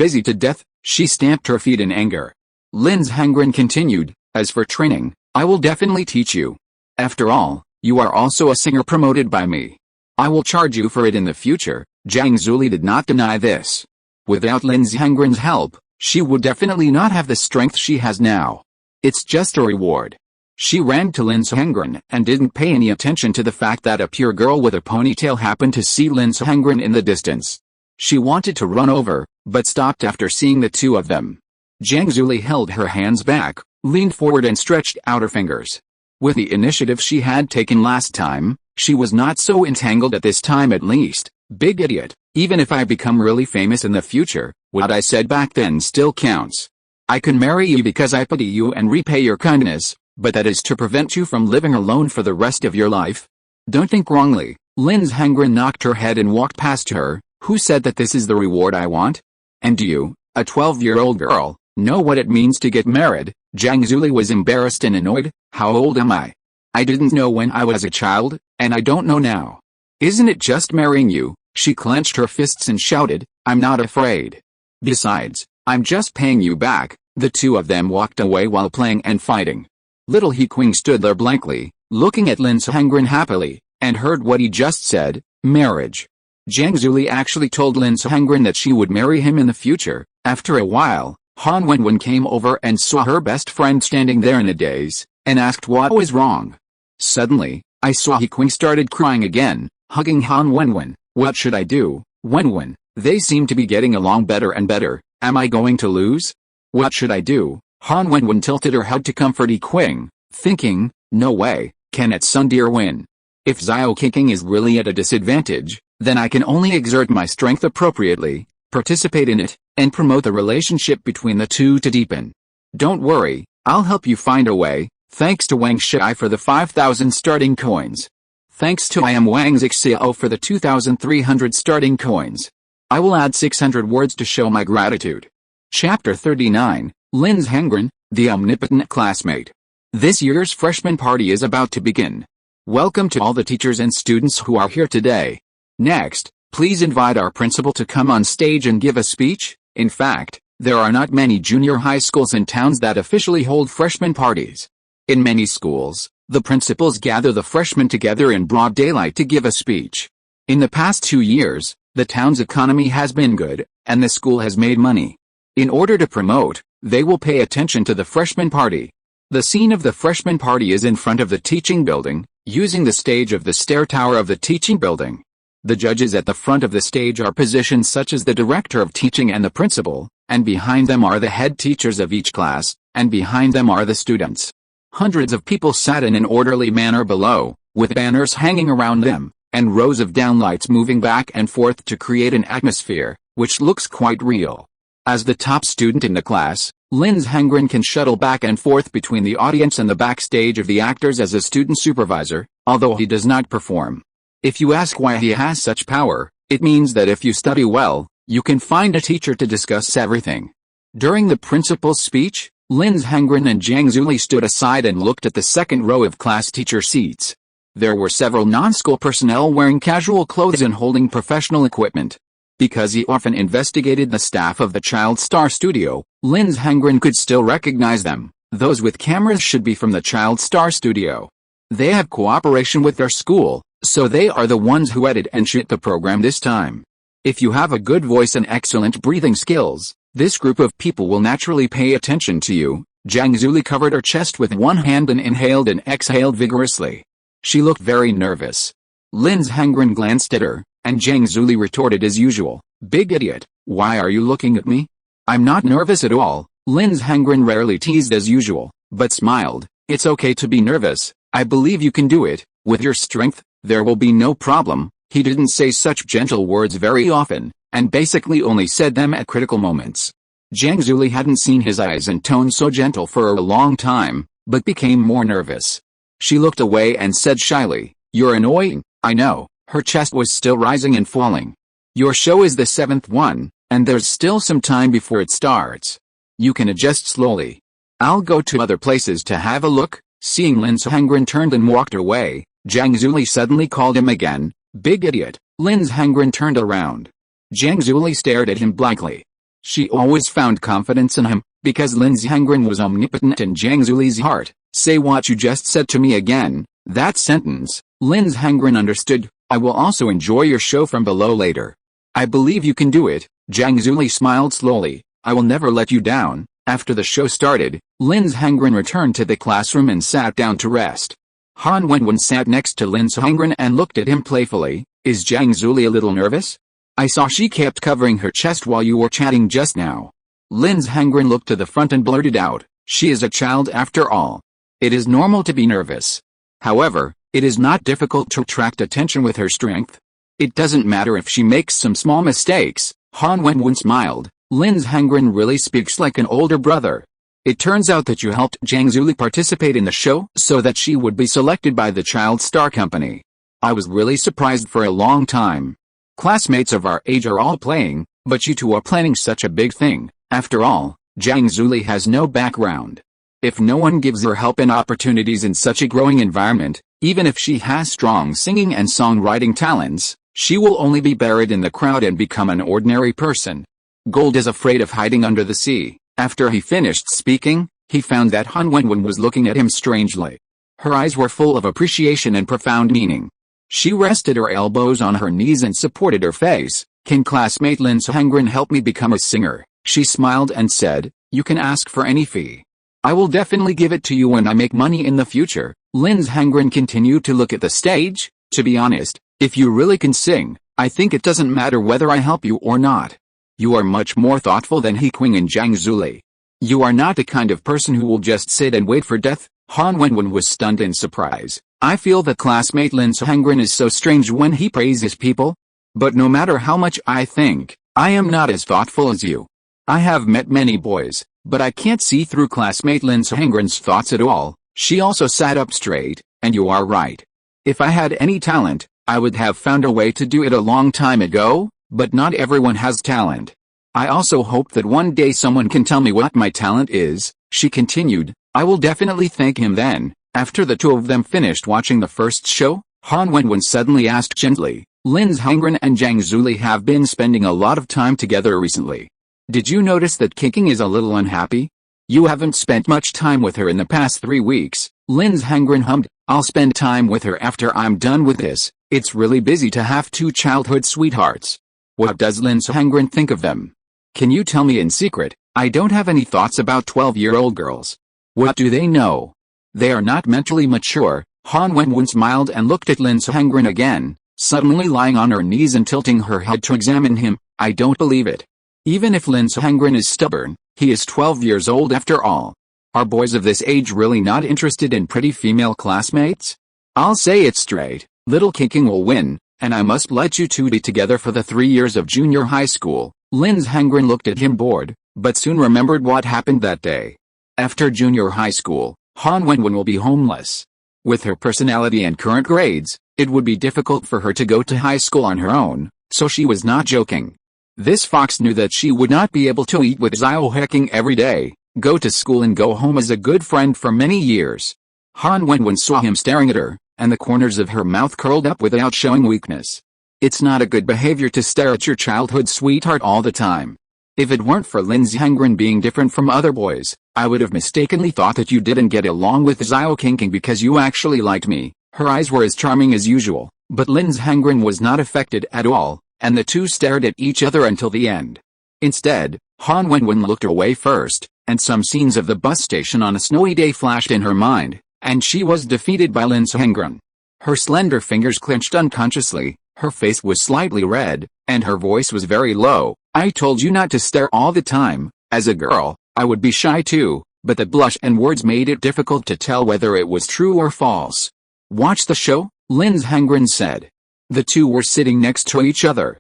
Busy to death?" She stamped her feet in anger. Lin Zhengren continued, "As for training, I will definitely teach you. After all, you are also a singer promoted by me. I will charge you for it in the future." Zhang Zuli did not deny this. Without Lin Zhengren's help, she would definitely not have the strength she has now. It's just a reward. She ran to Lin Zhengren and didn't pay any attention to the fact that a pure girl with a ponytail happened to see Lin Zhengren in the distance. She wanted to run over, but stopped after seeing the two of them. Zhang Zuli held her hands back, leaned forward and stretched out her fingers. With the initiative she had taken last time, she was not so entangled at this time at least. "Big idiot, even if I become really famous in the future, what I said back then still counts. I can marry you because I pity you and repay your kindness, but that is to prevent you from living alone for the rest of your life. Don't think wrongly." Lin Zhengren knocked her head and walked past her. "Who said that this is the reward I want? And do you, a 12-year-old girl, know what it means to get married?" Zhang Zuli was embarrassed and annoyed. "How old am I? I didn't know when I was a child, and I don't know now. Isn't it just marrying you?" She clenched her fists and shouted, "I'm not afraid. Besides, I'm just paying you back." The two of them walked away while playing and fighting. Little He Qing stood there blankly, looking at Lin Zhengren happily, and heard what he just said, marriage. Zhang Zuli actually told Lin Zhengren that she would marry him in the future. After a while, Han Wenwen came over and saw her best friend standing there in a daze, and asked what was wrong. Suddenly, I saw He Qing started crying again, hugging Han Wenwen. "What should I do, Wenwen? They seem to be getting along better and better. Am I going to lose? What should I do?" Han Wenwen tilted her head to comfort He Qing, thinking, "No way, can it Sun Deer win? If Xiao kicking is really at a disadvantage, then I can only exert my strength appropriately, participate in it, and promote the relationship between the two to deepen. Don't worry, I'll help you find a way." Thanks to Wang Shai for the 5,000 starting coins. Thanks to I am Wang Xiao for the 2,300 starting coins. I will add 600 words to show my gratitude. Chapter 39, Lin Zhengren, the omnipotent classmate. This year's freshman party is about to begin. Welcome to all the teachers and students who are here today. Next, please invite our principal to come on stage and give a speech. In fact, there are not many junior high schools in towns that officially hold freshman parties. In many schools, the principals gather the freshmen together in broad daylight to give a speech. In the past 2 years, the town's economy has been good, and the school has made money. In order to promote, they will pay attention to the freshman party. The scene of the freshman party is in front of the teaching building, using the stage of the stair tower of the teaching building. The judges at the front of the stage are positioned such as the director of teaching and the principal, and behind them are the head teachers of each class, and behind them are the students. Hundreds of people sat in an orderly manner below, with banners hanging around them. and rows of downlights moving back and forth to create an atmosphere, which looks quite real. As the top student in the class, Lin Hengren can shuttle back and forth between the audience and the backstage of the actors as a student supervisor, although he does not perform. If you ask why he has such power, it means that if you study well, you can find a teacher to discuss everything. During the principal's speech, Lin Hengren and Zhang Zuli stood aside and looked at the second row of class teacher seats. There were several non-school personnel wearing casual clothes and holding professional equipment. Because he often investigated the staff of the Child Star Studio, Lin Hengren could still recognize them. Those with cameras should be from the Child Star Studio. They have cooperation with their school, so they are the ones who edit and shoot the program this time. If you have a good voice and excellent breathing skills, this group of people will naturally pay attention to you. Zhang Zuli covered her chest with one hand and inhaled and exhaled vigorously. She looked very nervous. Lin Hengren glanced at her, and Zhang Zuli retorted as usual, "Big idiot, why are you looking at me? I'm not nervous at all." Lin Hengren rarely teased as usual, but smiled. "It's okay to be nervous, I believe you can do it, with your strength, there will be no problem." He didn't say such gentle words very often, and basically only said them at critical moments. Zhang Zuli hadn't seen his eyes and tone so gentle for a long time, but became more nervous. She looked away and said shyly, "You're annoying, I know." Her chest was still rising and falling. "Your show is the 7th one, and there's still some time before it starts. You can adjust slowly. I'll go to other places to have a look." Seeing Lin Hengren turned and walked away, Zhang Zuli suddenly called him again, "Big idiot." Lin Hengren turned around. Zhang Zuli stared at him blankly. She always found confidence in him, because Lin Hengren was omnipotent in Zhang Zuli's heart. "Say what you just said to me again." That sentence, Lin Hengren understood. "I will also enjoy your show from below later." "I believe you can do it." Zhang Zuli smiled slowly. "I will never let you down." After the show started, Lin Hengren returned to the classroom and sat down to rest. Han Wenwen sat next to Lin Hengren and looked at him playfully. "Is Zhang Zuli a little nervous? I saw she kept covering her chest while you were chatting just now." Lin Hengren looked to the front and blurted out, "She is a child after all. It is normal to be nervous. However, it is not difficult to attract attention with her strength. It doesn't matter if she makes some small mistakes." Han Wenwen smiled. "Lin Hengren really speaks like an older brother. It turns out that you helped Zhang Zuli participate in the show so that she would be selected by the Child Star Company. I was really surprised for a long time. Classmates of our age are all playing, but you two are planning such a big thing. After all, Zhang Zuli has no background. If no one gives her help and opportunities in such a growing environment, even if she has strong singing and songwriting talents, she will only be buried in the crowd and become an ordinary person. Gold is afraid of hiding under the sea." After he finished speaking, he found that Han Wenwen was looking at him strangely. Her eyes were full of appreciation and profound meaning. She rested her elbows on her knees and supported her face. "Can classmate Lin Hengren help me become a singer?" She smiled and said, "You can ask for any fee. I will definitely give it to you when I make money in the future." Lin Hengren continued to look at the stage. "To be honest, if you really can sing, I think it doesn't matter whether I help you or not. You are much more thoughtful than He Qing and Zhang Zuli. You are not the kind of person who will just sit and wait for death." Han Wenwen was stunned in surprise. "I feel that classmate Lin Hengren is so strange when he praises people. But no matter how much I think, I am not as thoughtful as you. I have met many boys, but I can't see through classmate Lin Hengren's thoughts at all." She also sat up straight. "And you are right. If I had any talent, I would have found a way to do it a long time ago, but not everyone has talent. I also hope that one day someone can tell me what my talent is." She continued, "I will definitely thank him then." After the two of them finished watching the first show, Han Wenwen suddenly asked gently, "Lin Hengren and Zhang Zuli have been spending a lot of time together recently. Did you notice that He Qing is a little unhappy? You haven't spent much time with her in the past 3 weeks." Lin Hengren hummed, "I'll spend time with her after I'm done with this. It's really busy to have 2 childhood sweethearts." "What does Lin Hengren think of them? Can you tell me in secret? I don't have any thoughts about 12-year-old girls. What do they know? They are not mentally mature." Han Wenwen smiled and looked at Lin Hengren again, suddenly lying on her knees and tilting her head to examine him. "I don't believe it. Even if Lin Hengren is stubborn, he is 12 years old after all. Are boys of this age really not interested in pretty female classmates? I'll say it straight. Little He Qing will win, and I must let you two be together for the 3 years of junior high school." Lin Zhengren looked at him bored, but soon remembered what happened that day. After junior high school, Han Wenwen will be homeless. With her personality and current grades, it would be difficult for her to go to high school on her own, so she was not joking. This fox knew that she would not be able to eat with Xiao Heking every day, go to school and go home as a good friend for many years. Han Wenwen saw him staring at her, and the corners of her mouth curled up without showing weakness. It's not a good behavior to stare at your childhood sweetheart all the time. If it weren't for Lin Zhengren being different from other boys, I would have mistakenly thought that you didn't get along with Xiao Qingqing because you actually liked me. Her eyes were as charming as usual, but Lin Zhengren was not affected at all, and the two stared at each other until the end. Instead, Han Wenwen looked away first, and some scenes of the bus station on a snowy day flashed in her mind, and she was defeated by Lin Zhengren. Her slender fingers clenched unconsciously, her face was slightly red, and her voice was very low. "I told you not to stare all the time. As a girl, I would be shy too," but the blush and words made it difficult to tell whether it was true or false. "Watch the show," Lin Zhengren said. The two were sitting next to each other.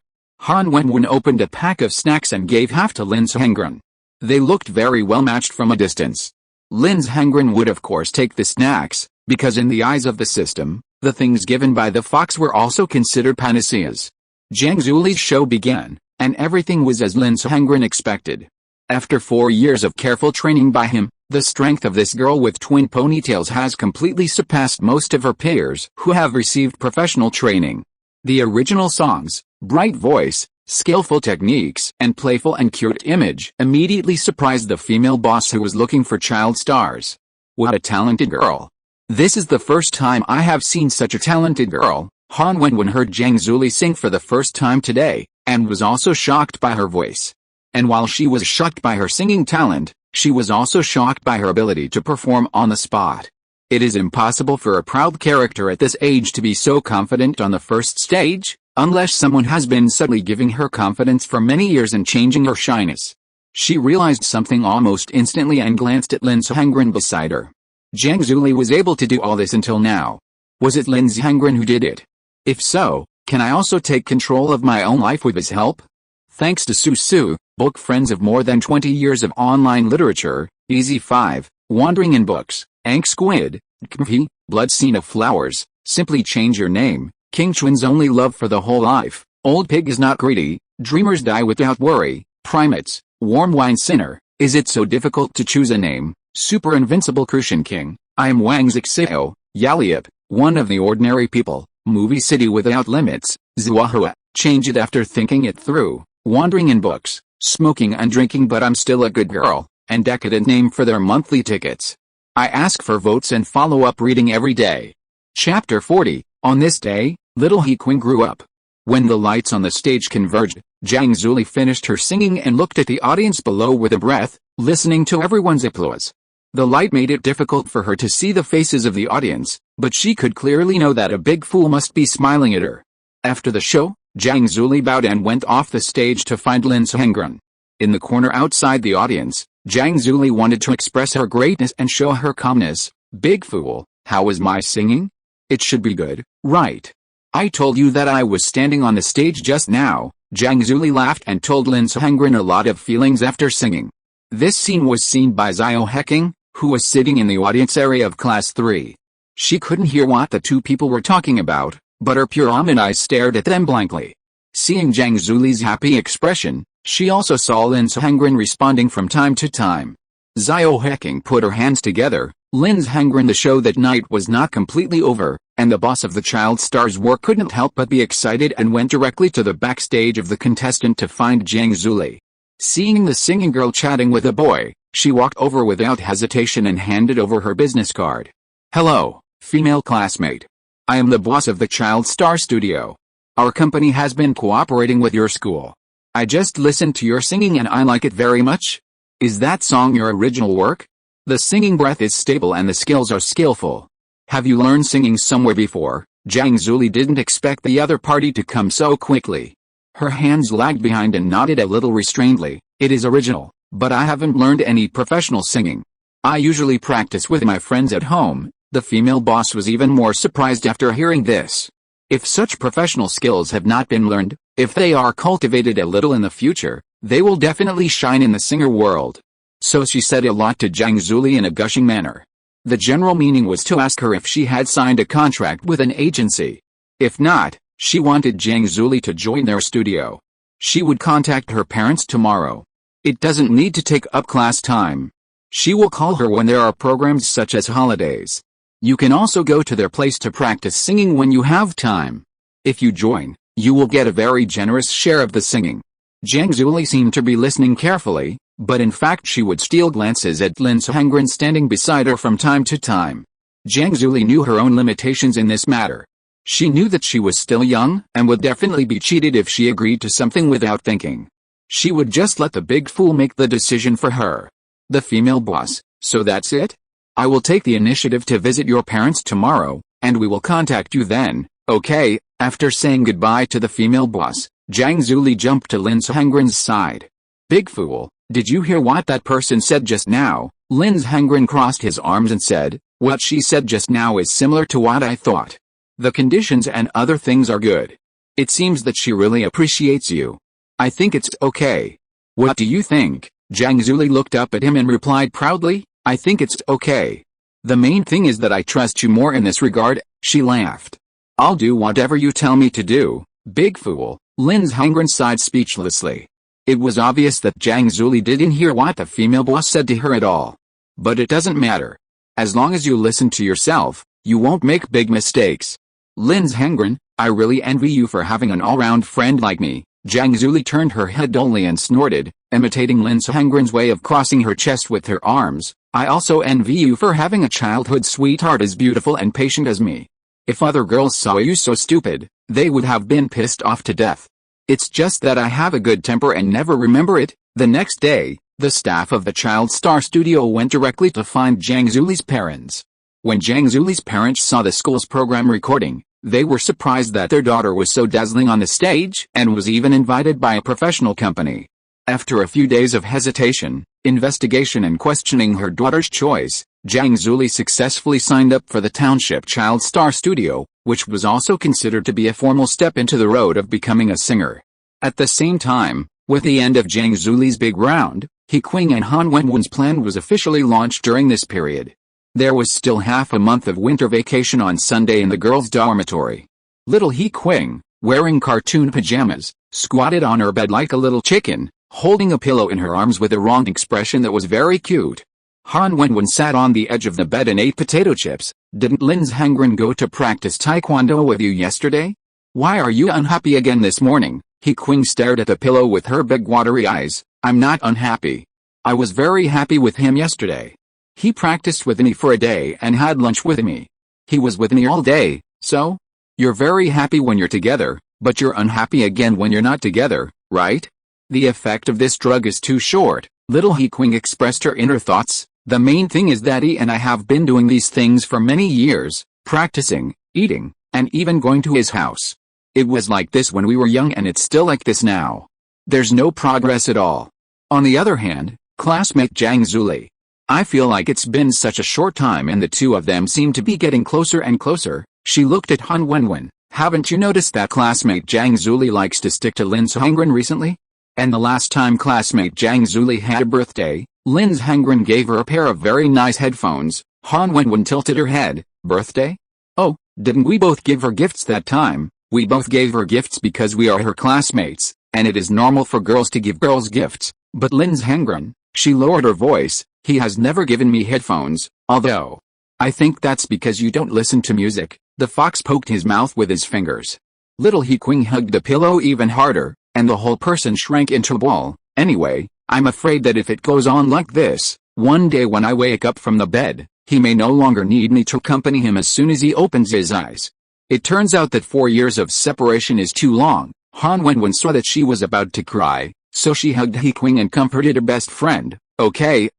Han Wenwen opened a pack of snacks and gave half to Lin Zhengren. They looked very well matched from a distance. Lin Zhengren would of course take the snacks, because in the eyes of the system, the things given by the fox were also considered panaceas. Zhang Zuli's show began, and everything was as Lin Zhengren expected. After 4 years of careful training by him, the strength of this girl with twin ponytails has completely surpassed most of her peers who have received professional training. The original songs, bright voice, skillful techniques, and playful and cute image immediately surprised the female boss who was looking for child stars. What a talented girl! This is the first time I have seen such a talented girl. Han Wenwen heard Zhang Zuli sing for the first time today, and was also shocked by her voice. And while she was shocked by her singing talent, she was also shocked by her ability to perform on the spot. It is impossible for a proud character at this age to be so confident on the first stage, unless someone has been subtly giving her confidence for many years and changing her shyness. She realized something almost instantly and glanced at Lin Zhengren beside her. Zhang Zuli was able to do all this until now. Was it Lin Zhengren who did it? If so, can I also take control of my own life with his help? Thanks to Su, book friends of more than 20 years of online literature, Easy 5, Wandering in Books, Ank Squid, Kmp, Blood Scene of Flowers, Simply Change Your Name, King Chuan's Only Love for the Whole Life, Old Pig is Not Greedy, Dreamers Die Without Worry, Primates, Warm Wine Sinner, Is It So Difficult to Choose a Name, Super Invincible Crucian King, I Am Wang Zixio, Yaliep, One of the Ordinary People, Movie City Without Limits, Zuahua, Change It After Thinking It Through, Wandering in Books, Smoking and Drinking But I'm Still a Good Girl, and Decadent Name for their monthly tickets. I ask for votes and follow-up reading every day. Chapter 40, On this day, little He Qing grew up. When the lights on the stage converged, Zhang Zuli finished her singing and looked at the audience below with a breath, listening to everyone's applause. The light made it difficult for her to see the faces of the audience, but she could clearly know that a big fool must be smiling at her. After the show, Zhang Zuli bowed and went off the stage to find Lin Zhengren. In the corner outside the audience, Zhang Zuli wanted to express her greatness and show her calmness. Big fool, how was my singing? It should be good, right? I told you that I was standing on the stage just now. Zhang Zuli laughed and told Lin Zhengren a lot of feelings after singing. This scene was seen by Xiao Heking, who was sitting in the audience area of Class 3. She couldn't hear what the two people were talking about, but her pure almond eyes stared at them blankly. Seeing Zhang Zuli's happy expression, she also saw Lin Zhengren responding from time to time. Xiao Heking put her hands together. Lin Zhengren, the show that night was not completely over, and the boss of the child stars work couldn't help but be excited and went directly to the backstage of the contestant to find Zhang Zuli. Seeing the singing girl chatting with a boy, she walked over without hesitation and handed over her business card. Hello, female classmate. I am the boss of the Child Star Studio. Our company has been cooperating with your school. I just listened to your singing and I like it very much. Is that song your original work? The singing breath is stable and the skills are skillful. Have you learned singing somewhere before? Zhang Zuli didn't expect the other party to come so quickly. Her hands lagged behind and nodded a little restrainedly. It is original, but I haven't learned any professional singing. I usually practice with my friends at home. The female boss was even more surprised after hearing this. If such professional skills have not been learned, if they are cultivated a little in the future, they will definitely shine in the singer world. So she said a lot to Zhang Zuli in a gushing manner. The general meaning was to ask her if she had signed a contract with an agency. If not, she wanted Zhang Zuli to join their studio. She would contact her parents tomorrow. It doesn't need to take up class time. She will call her when there are programs such as holidays. You can also go to their place to practice singing when you have time. If you join, you will get a very generous share of the singing. Zhang Zuli seemed to be listening carefully, but in fact she would steal glances at Lin Sehengren standing beside her from time to time. Zhang Zuli knew her own limitations in this matter. She knew that she was still young and would definitely be cheated if she agreed to something without thinking. She would just let the big fool make the decision for her. The female boss, so that's it? I will take the initiative to visit your parents tomorrow, and we will contact you then, okay? After saying goodbye to the female boss, Zhang Zuli jumped to Lin Sehengren's side. Big fool, did you hear what that person said just now? Lin Sehengren crossed his arms and said, what she said just now is similar to what I thought. The conditions and other things are good. It seems that she really appreciates you. I think it's okay. What do you think? Zhang Zuli looked up at him and replied proudly, I think it's okay. The main thing is that I trust you more in this regard. She laughed. I'll do whatever you tell me to do, big fool. Lin Sehengren sighed speechlessly. It was obvious that Zhang Zuli didn't hear what the female boss said to her at all. But it doesn't matter. As long as you listen to yourself, you won't make big mistakes. Lin Sehengren, I really envy you for having an all-round friend like me. Zhang Zuli turned her head dully and snorted, imitating Lin Sehengren's way of crossing her chest with her arms. I also envy you for having a childhood sweetheart as beautiful and patient as me. If other girls saw you so stupid, they would have been pissed off to death. It's just that I have a good temper and never remember it. The next day, the staff of the Child Star Studio went directly to find Zhang Zuli's parents. When Zhang Zuli's parents saw the school's program recording, they were surprised that their daughter was so dazzling on the stage and was even invited by a professional company. After a few days of hesitation, investigation and questioning her daughter's choice, Zhang Zuli successfully signed up for the Township Child Star Studio, which was also considered to be a formal step into the road of becoming a singer. At the same time, with the end of Zhang Zuli's big round, He Qing and Han Wenwen's plan was officially launched during this period. There was still half a month of winter vacation on Sunday in the girls' dormitory. Little He Qing, wearing cartoon pajamas, squatted on her bed like a little chicken, holding a pillow in her arms with a wrong expression that was very cute. Han Wenwen sat on the edge of the bed and ate potato chips. Didn't Lin Sehengren go to practice taekwondo with you yesterday? Why are you unhappy again this morning? He Qing stared at the pillow with her big watery eyes. I'm not unhappy. I was very happy with him yesterday. He practiced with me for a day and had lunch with me. He was with me all day, so? You're very happy when you're together, but you're unhappy again when you're not together, right? The effect of this drug is too short. Little He Qing expressed her inner thoughts. The main thing is that he and I have been doing these things for many years, practicing, eating, and even going to his house. It was like this when we were young and it's still like this now. There's no progress at all. On the other hand, classmate Zhang Zuli. I feel like it's been such a short time and the two of them seem to be getting closer and closer. She looked at Han Wenwen. Haven't you noticed that classmate Zhang Zuli likes to stick to Lin Sehengren recently? And the last time classmate Zhang Zuli had a birthday, Lin Sehengren gave her a pair of very nice headphones. Han Wenwen tilted her head. Birthday? Oh, didn't we both give her gifts that time? We both gave her gifts because we are her classmates, and it is normal for girls to give girls gifts. But Lin Sehengren, she lowered her voice, he has never given me headphones, although. I think that's because you don't listen to music. The fox poked his mouth with his fingers. Little He Qing hugged the pillow even harder, and the whole person shrank into a ball. Anyway, I'm afraid that if it goes on like this, one day when I wake up from the bed, he may no longer need me to accompany him as soon as he opens his eyes. It turns out that 4 years of separation is too long. Han Wenwen saw that she was about to cry, so she hugged He Qing and comforted her best friend. Okay,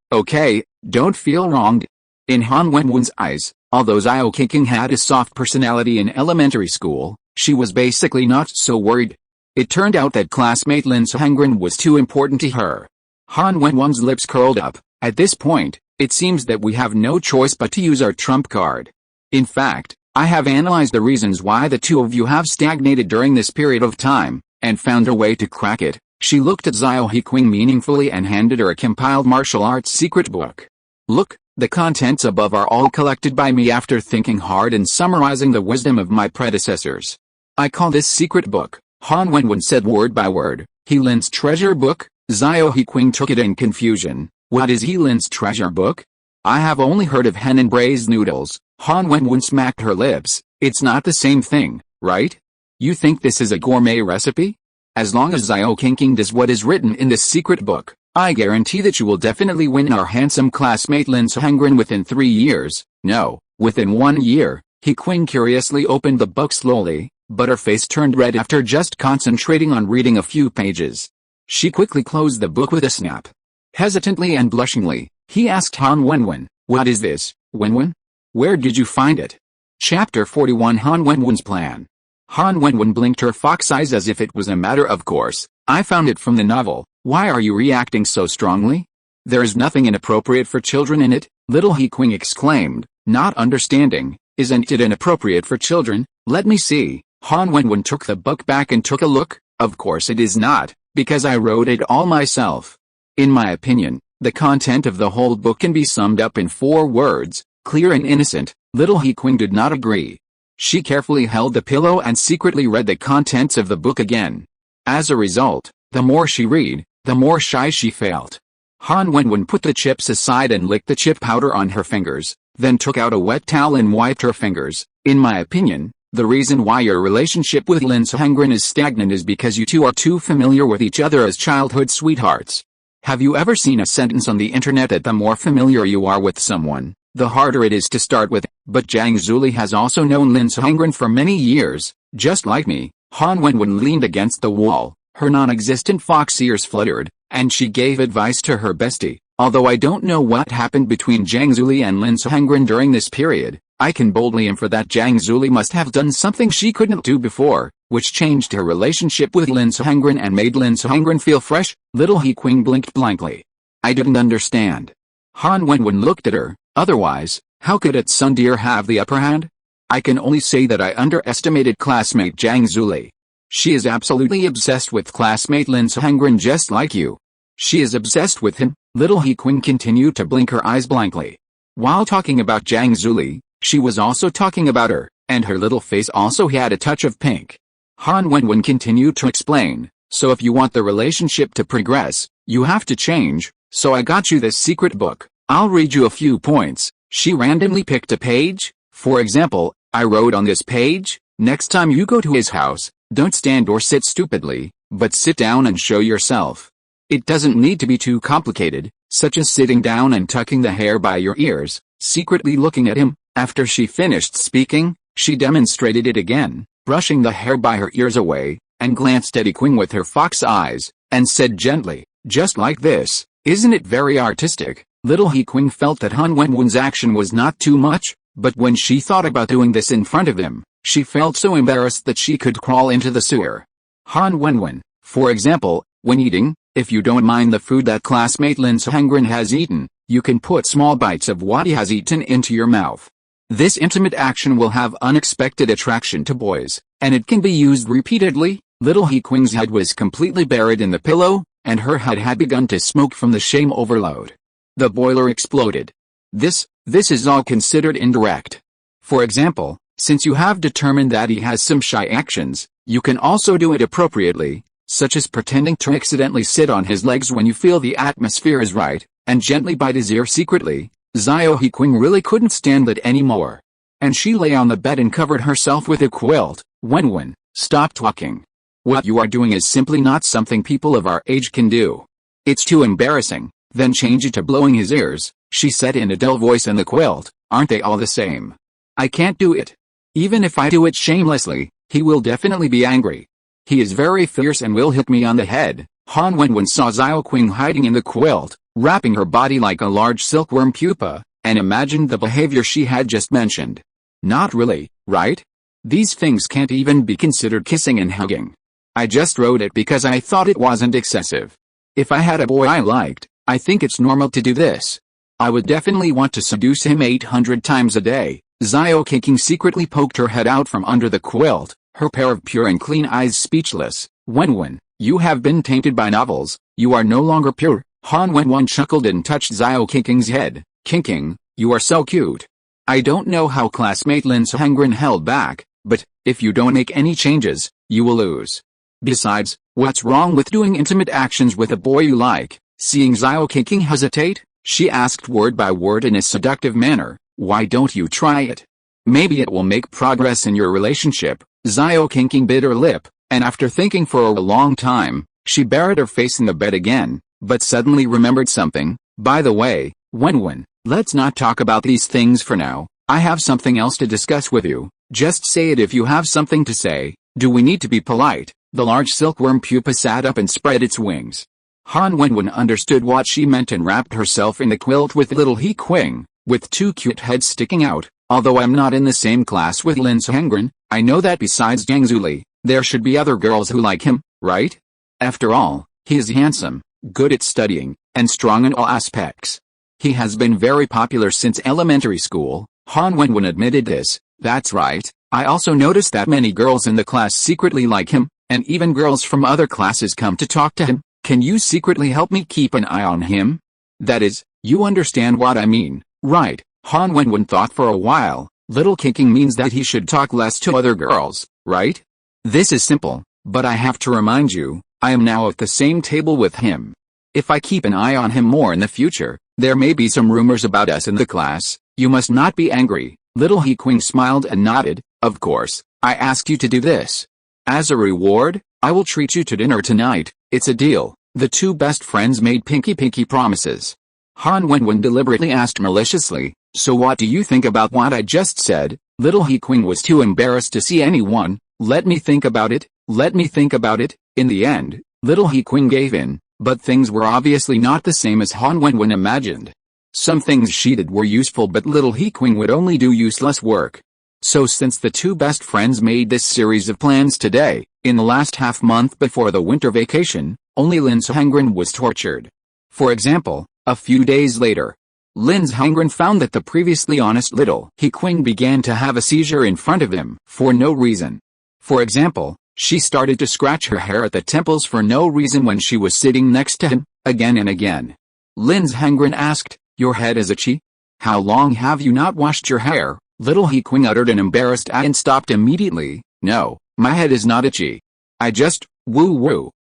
don't feel wronged. In Han Wenwen's eyes, although Zhao Qiqing had a soft personality in elementary school, she was basically not so worried. It turned out that classmate Lin Sehengren was too important to her. Han Wenwen's lips curled up. At this point, it seems that we have no choice but to use our trump card. In fact, I have analyzed the reasons why the two of you have stagnated during this period of time, and found a way to crack it. She looked at Xiao He Qing meaningfully and handed her a compiled martial arts secret book. Look, the contents above are all collected by me after thinking hard and summarizing the wisdom of my predecessors. I call this secret book, Han Wenwen said word by word, He Lin's treasure book. Xiao He Qing took it in confusion. What is He Lin's treasure book? I have only heard of hen and braised noodles. Han Wenwen smacked her lips. It's not the same thing, right? You think this is a gourmet recipe? As long as Xiao Qing does what is written in this secret book, I guarantee that you will definitely win our handsome classmate Lin Sehengren within 3 years. No, within 1 year. He Qing curiously opened the book slowly, but her face turned red after just concentrating on reading a few pages. She quickly closed the book with a snap. Hesitantly and blushingly, he asked Han Wenwen, what is this, Wenwen? Where did you find it? Chapter 41 Han Wenwen's Plan. Han Wenwen blinked her fox eyes as if it was a matter of course. I found it from the novel. Why are you reacting so strongly? There is nothing inappropriate for children in it, little He Qing exclaimed, not understanding. Isn't it inappropriate for children? Let me see. Han Wenwen took the book back and took a look. Of course it is not, because I wrote it all myself. In my opinion, the content of the whole book can be summed up in 4 words, clear and innocent. Little He Qing did not agree. She carefully held the pillow and secretly read the contents of the book again. As a result, the more she read, the more shy she felt. Han Wenwen put the chips aside and licked the chip powder on her fingers, then took out a wet towel and wiped her fingers. In my opinion, the reason why your relationship with Lin Sehengren is stagnant is because you two are too familiar with each other as childhood sweethearts. Have you ever seen a sentence on the internet that the more familiar you are with someone, the harder it is to start with? But Zhang Zuli has also known Lin Sehengren for many years, just like me. Han Wenwen leaned against the wall, her non-existent fox ears fluttered, and she gave advice to her bestie. Although I don't know what happened between Zhang Zuli and Lin Sehengren during this period, I can boldly infer that Zhang Zuli must have done something she couldn't do before, which changed her relationship with Lin Sehengren and made Lin Sehengren feel fresh. Little He Qing blinked blankly. I didn't understand. Han Wenwen looked at her. Otherwise, how could its son dear have the upper hand? I can only say that I underestimated classmate Zhang Zuli. She is absolutely obsessed with classmate Lin Sehengren just like you. She is obsessed with him. Little He Qing continued to blink her eyes blankly. While talking about Zhang Zuli, she was also talking about her, and her little face also had a touch of pink. Han Wenwen continued to explain, so if you want the relationship to progress, you have to change, so I got you this secret book. I'll read you a few points. She randomly picked a page. For example, I wrote on this page, next time you go to his house, don't stand or sit stupidly, but sit down and show yourself. It doesn't need to be too complicated, such as sitting down and tucking the hair by your ears, secretly looking at him. After she finished speaking, she demonstrated it again, brushing the hair by her ears away, and glanced at He Qing with her fox eyes, and said gently, just like this. Isn't it very artistic? Little He Qing felt that Han Wenwen's action was not too much, but when she thought about doing this in front of him, she felt so embarrassed that she could crawl into the sewer. Han Wenwen, for example, when eating, if you don't mind the food that classmate Lin Sehengren has eaten, you can put small bites of what he has eaten into your mouth. This intimate action will have unexpected attraction to boys, and it can be used repeatedly. Little He Qing's head was completely buried in the pillow, and her head had begun to smoke from the shame overload. The boiler exploded. This is all considered indirect. For example, since you have determined that he has some shy actions, you can also do it appropriately, such as pretending to accidentally sit on his legs when you feel the atmosphere is right, and gently bite his ear secretly. Xiao He Qing really couldn't stand that anymore. And she lay on the bed and covered herself with a quilt. Wenwen, stop talking. What you are doing is simply not something people of our age can do. It's too embarrassing. Then change it to blowing his ears, she said in a dull voice in the quilt. Aren't they all the same? I can't do it. Even if I do it shamelessly, he will definitely be angry. He is very fierce and will hit me on the head. Han Wenwen saw Xiao Qing hiding in the quilt, wrapping her body like a large silkworm pupa, and imagined the behavior she had just mentioned. Not really, right? These things can't even be considered kissing and hugging. I just wrote it because I thought it wasn't excessive. If I had a boy I liked, I think it's normal to do this. I would definitely want to seduce him 800 times a day. He Qing secretly poked her head out from under the quilt, her pair of pure and clean eyes speechless. Wenwen, you have been tainted by novels, you are no longer pure. Han Wenwen chuckled and touched He Qing's head. Qing, you are so cute. I don't know how classmate Lin Suhengren held back, but, if you don't make any changes, you will lose. Besides, what's wrong with doing intimate actions with a boy you like? Seeing He Qing hesitate, she asked word by word in a seductive manner, why don't you try it? Maybe it will make progress in your relationship. He Qing bit her lip, and after thinking for a long time, she buried her face in the bed again, but suddenly remembered something. By the way, Wenwen, let's not talk about these things for now. I have something else to discuss with you. Just say it if you have something to say. Do we need to be polite? The large silkworm pupa sat up and spread its wings. Han Wenwen understood what she meant and wrapped herself in the quilt with little He Qing, with two cute heads sticking out. Although I'm not in the same class with Lin Suhengren, I know that besides Jiang Zuli, there should be other girls who like him, right? After all, he is handsome, good at studying, and strong in all aspects. He has been very popular since elementary school. Han Wenwen admitted this. That's right, I also noticed that many girls in the class secretly like him, and even girls from other classes come to talk to him. Can you secretly help me keep an eye on him? That is, you understand what I mean, right? Han Wenwen thought for a while. Little Qing means that he should talk less to other girls, right? This is simple, but I have to remind you, I am now at the same table with him. If I keep an eye on him more in the future, there may be some rumors about us in the class. You must not be angry. Little He Qing smiled and nodded. Of course, I ask you to do this. As a reward, I will treat you to dinner tonight. It's a deal. The two best friends made pinky promises. Han Wenwen deliberately asked maliciously, so what do you think about what I just said? Little He Qing was too embarrassed to see anyone. Let me think about it. Let me think about it. In the end, Little He Qing gave in, but things were obviously not the same as Han Wenwen imagined. Some things she did were useful, but Little He Qing would only do useless work. So since the two best friends made this series of plans today, in the last half month before the winter vacation, only Lin Suhengren was tortured. For example, a few days later, Lin Suhengren found that the previously honest Little He Qing began to have a seizure in front of him for no reason. For example, she started to scratch her hair at the temples for no reason when she was sitting next to him, again and again. Lin Suhengren asked, your head is itchy? How long have you not washed your hair? Little He Qing uttered an embarrassed ah and stopped immediately. No, my head is not itchy. I just,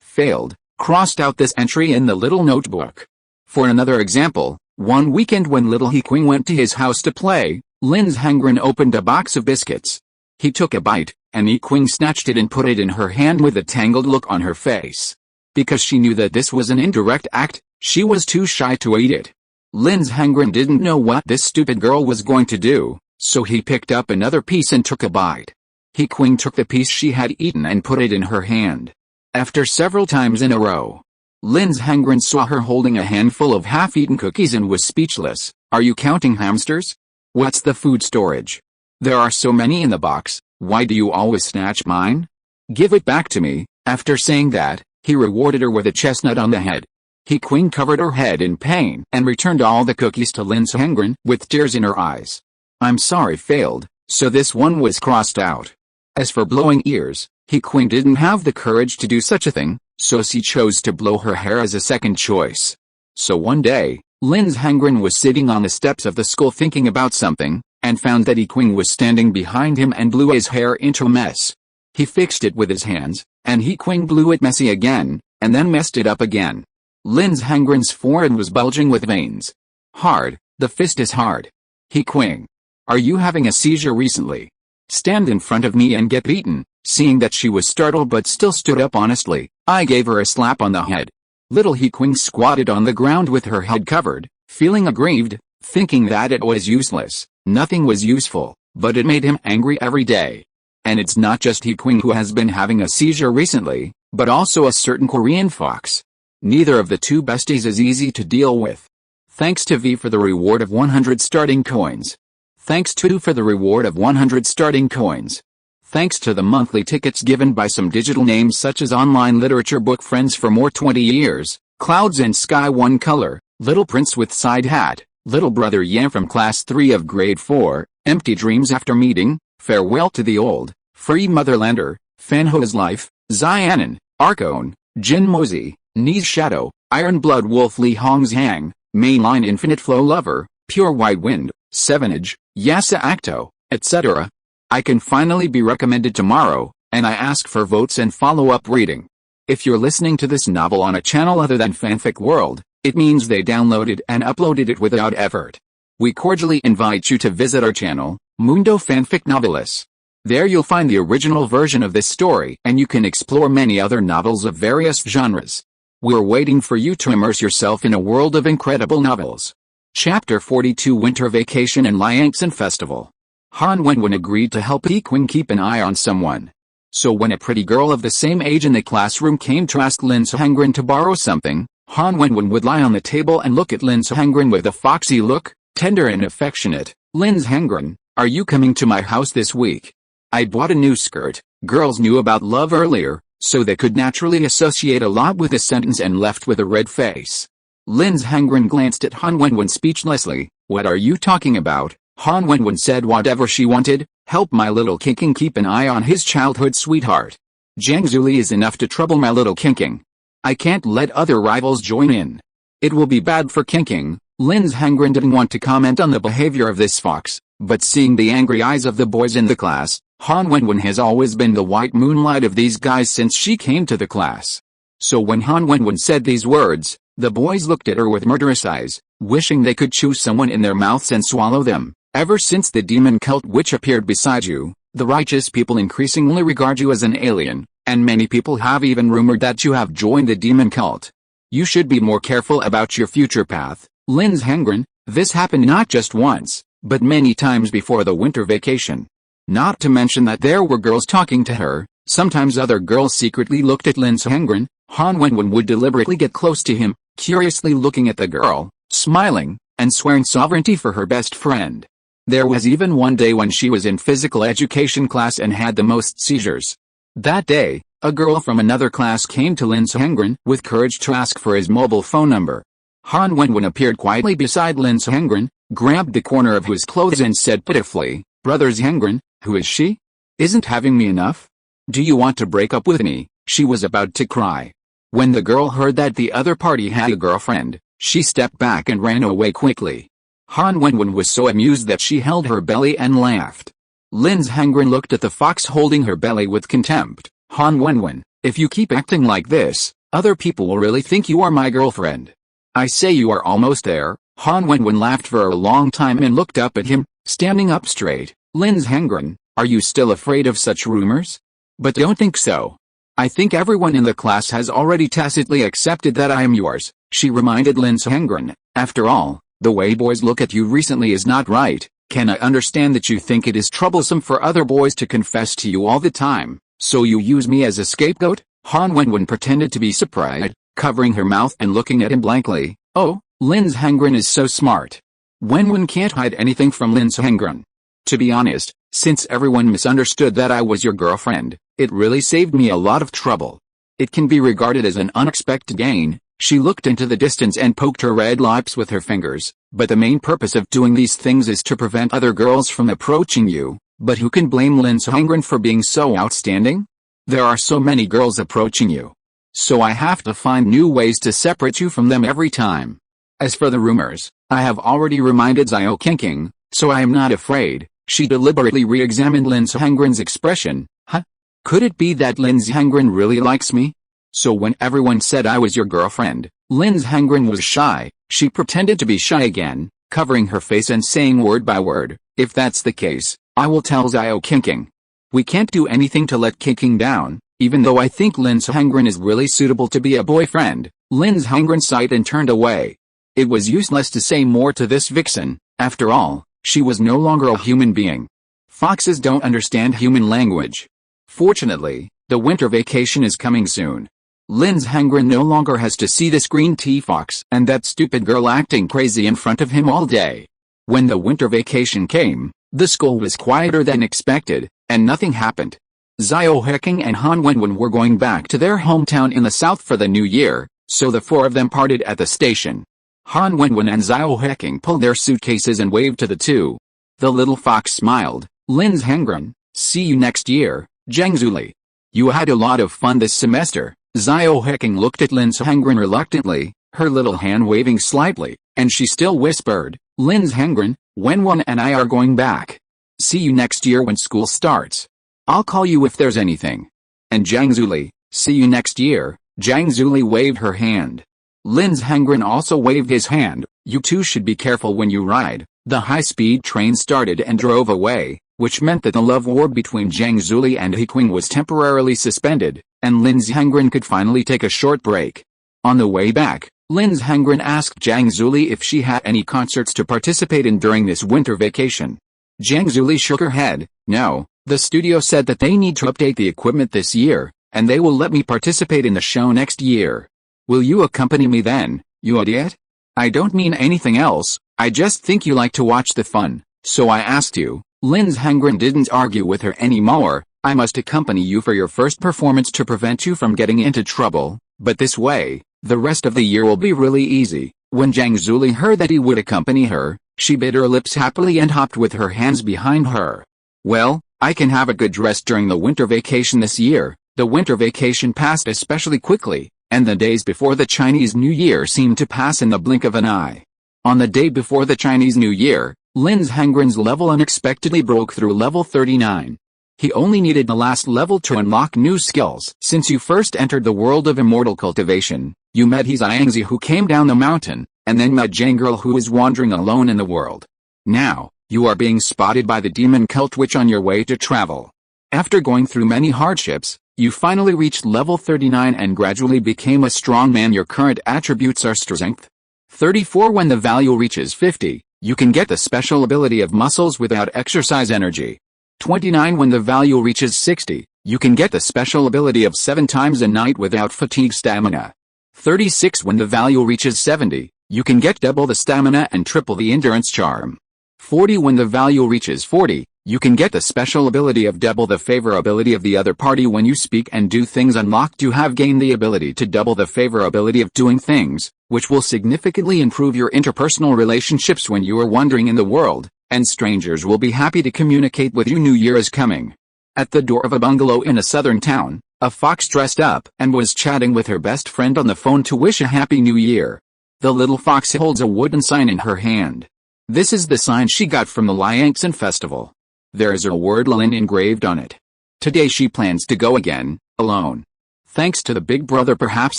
failed, crossed out this entry in the little notebook. For another example, one weekend when Little He Qing went to his house to play, Lin Suhengren opened a box of biscuits. He took a bite, and He Qing snatched it and put it in her hand with a tangled look on her face. Because she knew that this was an indirect act, she was too shy to eat it. Lin Suhengren didn't know what this stupid girl was going to do, so he picked up another piece and took a bite. He Qing took the piece she had eaten and put it in her hand. After several times in a row, Lin Suhengren saw her holding a handful of half-eaten cookies and was speechless. Are you counting hamsters? What's the food storage? There are so many in the box, why do you always snatch mine? Give it back to me. After saying that, he rewarded her with a chestnut on the head. He Qing covered her head in pain and returned all the cookies to Lin Suhengren with tears in her eyes. I'm sorry, failed, so this one was crossed out. As for blowing ears, He Qing didn't have the courage to do such a thing, so she chose to blow her hair as a second choice. So one day, Lin Suhengren was sitting on the steps of the school thinking about something, and found that He Qing was standing behind him and blew his hair into a mess. He fixed it with his hands, and He Qing blew it messy again, and then messed it up again. Lin Suhengren's forehead was bulging with veins. Hard, the fist is hard. He Qing. Are you having a seizure recently? Stand in front of me and get beaten. Seeing that she was startled but still stood up honestly, I gave her a slap on the head. Little He Qing squatted on the ground with her head covered, feeling aggrieved, thinking that it was useless. Nothing was useful, but it made him angry every day. And it's not just He Qing who has been having a seizure recently, but also a certain Korean fox. Neither of the two besties is easy to deal with. Thanks to V for the reward of 100 starting coins. Thanks to for the reward of 100 starting coins. Thanks to the monthly tickets given by some digital names such as Online Literature Book Friends for more 20 years, Clouds and Sky One Color, Little Prince with Side Hat, Little Brother Yan from Class 3 of Grade 4, Empty dreams after meeting, farewell to the old, free motherlander, Fanho's life, Xianan, Arcone, Jin Mozi, Ni's shadow, Iron Blood Wolf Li Hong's Hang, Mainline Infinite Flow Lover, Pure White Wind, Sevenage, Yasa Acto, etc. I can finally be recommended tomorrow, and I ask for votes and follow-up reading. If you're listening to this novel on a channel other than Fanfic World, it means they downloaded and uploaded it without effort. We cordially invite you to visit our channel, Mundo Fanfic Novelis. There you'll find the original version of this story and you can explore many other novels of various genres. We're waiting for you to immerse yourself in a world of incredible novels. Chapter 42 Winter Vacation and Liangsan Festival. Han Wenwen agreed to help He Qing keep an eye on someone. So when a pretty girl of the same age in the classroom came to ask Lin Suhengren to borrow something, Han Wenwen would lie on the table and look at Lin Suhengren with a foxy look, tender and affectionate. Lin Suhengren, are you coming to my house this week? I bought a new skirt. Girls knew about love earlier, so they could naturally associate a lot with the sentence and left with a red face. Lin Suhengren glanced at Han Wenwen speechlessly. What are you talking about? Han Wenwen said whatever she wanted. Help my little Qing keep an eye on his childhood sweetheart. Jiang Zuli is enough to trouble my little Qing. I can't let other rivals join in. It will be bad for Qing. Lin Suhengren didn't want to comment on the behavior of this fox, but seeing the angry eyes of the boys in the class, Han Wenwen has always been the white moonlight of these guys since she came to the class. So when Han Wenwen said these words, the boys looked at her with murderous eyes, wishing they could chew someone in their mouths and swallow them. Ever since the demon cult which appeared beside you, the righteous people increasingly regard you as an alien, and many people have even rumored that you have joined the demon cult. You should be more careful about your future path, Lin Suhengren. This happened not just once, but many times before the winter vacation. Not to mention that there were girls talking to her. Sometimes other girls secretly looked at Lin Suhengren. Han Wenwen would deliberately get close to him, curiously looking at the girl, smiling, and swearing sovereignty for her best friend. There was even one day when she was in physical education class and had the most seizures. That day, a girl from another class came to Lin Suhengren with courage to ask for his mobile phone number. Han Wenwen appeared quietly beside Lin Suhengren, grabbed the corner of his clothes and said pitifully, "Brother Suhengren, who is she? Isn't having me enough? Do you want to break up with me?" She was about to cry. When the girl heard that the other party had a girlfriend, she stepped back and ran away quickly. Han Wenwen was so amused that she held her belly and laughed. Lin Suhengren looked at the fox holding her belly with contempt. Han Wenwen, if you keep acting like this, other people will really think you are my girlfriend. I say you are almost there. Han Wenwen laughed for a long time and looked up at him, standing up straight. Lin Suhengren, are you still afraid of such rumors? But don't think so. I think everyone in the class has already tacitly accepted that I am yours, she reminded Lin Suhengren. After all, the way boys look at you recently is not right. Can I understand that you think it is troublesome for other boys to confess to you all the time, so you use me as a scapegoat? Han Wenwen pretended to be surprised, covering her mouth and looking at him blankly. Oh, Lin Suhengren is so smart. Wenwen can't hide anything from Lin Suhengren. To be honest, since everyone misunderstood that I was your girlfriend, it really saved me a lot of trouble. It can be regarded as an unexpected gain. She looked into the distance and poked her red lips with her fingers. But the main purpose of doing these things is to prevent other girls from approaching you. But who can blame Lin Suhengren for being so outstanding? There are so many girls approaching you. So I have to find new ways to separate you from them every time. As for the rumors, I have already reminded Xiao Qing, so I am not afraid. She deliberately re-examined Lin Suhengren's expression. Huh? Could it be that Lin Suhengren really likes me? So when everyone said I was your girlfriend, Lin Suhengren was shy. She pretended to be shy again, covering her face and saying word by word, if that's the case, I will tell Xiao Qing. We can't do anything to let Qing down, even though I think Lin Suhengren is really suitable to be a boyfriend. Lin Suhengren sighed and turned away. It was useless to say more to this vixen. After all, she was no longer a human being. Foxes don't understand human language. Fortunately, the winter vacation is coming soon. Lin Suhengren no longer has to see this green tea fox and that stupid girl acting crazy in front of him all day. When the winter vacation came, the school was quieter than expected, and nothing happened. Xiao Qing and Han Wenwen were going back to their hometown in the south for the new year, so the four of them parted at the station. Han Wenwen and Xiao Qing pulled their suitcases and waved to the two. The little fox smiled. Lin's Hengren, see you next year, Zhang Zuli. You had a lot of fun this semester. Xiao He Qing looked at Lin's Hengren reluctantly, her little hand waving slightly, and she still whispered, Lin's Hengren, Wenwen and I are going back. See you next year when school starts. I'll call you if there's anything. And Zhang Zuli, see you next year. Zhang Zuli waved her hand. Lin's Hengren also waved his hand. You two should be careful when you ride. The high-speed train started and drove away, which meant that the love war between Zhang Zuli and He Qing was temporarily suspended, and Lin's Hengren could finally take a short break. On the way back, Lin's Hengren asked Zhang Zuli if she had any concerts to participate in during this winter vacation. Zhang Zuli shook her head. No, the studio said that they need to update the equipment this year, and they will let me participate in the show next year. Will you accompany me then, you idiot? I don't mean anything else, I just think you like to watch the fun, so I asked you. Lin's Hengren didn't argue with her anymore. I must accompany you for your first performance to prevent you from getting into trouble, but this way, the rest of the year will be really easy. When Zhang Zuli heard that he would accompany her, she bit her lips happily and hopped with her hands behind her. Well, I can have a good rest during the winter vacation this year. The winter vacation passed especially quickly, and the days before the Chinese New Year seemed to pass in the blink of an eye. On the day before the Chinese New Year, Lin's Hengren's level unexpectedly broke through level 39. He only needed the last level to unlock new skills. Since you first entered the world of immortal cultivation, you met He Xiangzi who came down the mountain, and then met Jane Girl who was wandering alone in the world. Now, you are being spotted by the demon cult witch on your way to travel. After going through many hardships, you finally reached level 39 and gradually became a strong man. Your current attributes are strength. 34 When the value reaches 50, you can get the special ability of muscles without exercise energy. 29 When the value reaches 60, you can get the special ability of 7 times a night without fatigue stamina. 36 When the value reaches 70, you can get double the stamina and triple the endurance charm. 40 When the value reaches 40, you can get the special ability of double the favorability of the other party when you speak and do things. Unlocked, you have gained the ability to double the favorability of doing things, which will significantly improve your interpersonal relationships when you are wandering in the world, and strangers will be happy to communicate with you. New Year is coming. At the door of a bungalow in a southern town, a fox dressed up and was chatting with her best friend on the phone to wish a happy new year. The little fox holds a wooden sign in her hand. This is the sign she got from the Liangxin festival. There is a word Lin engraved on it. Today she plans to go again, alone. Thanks to the Big Brother perhaps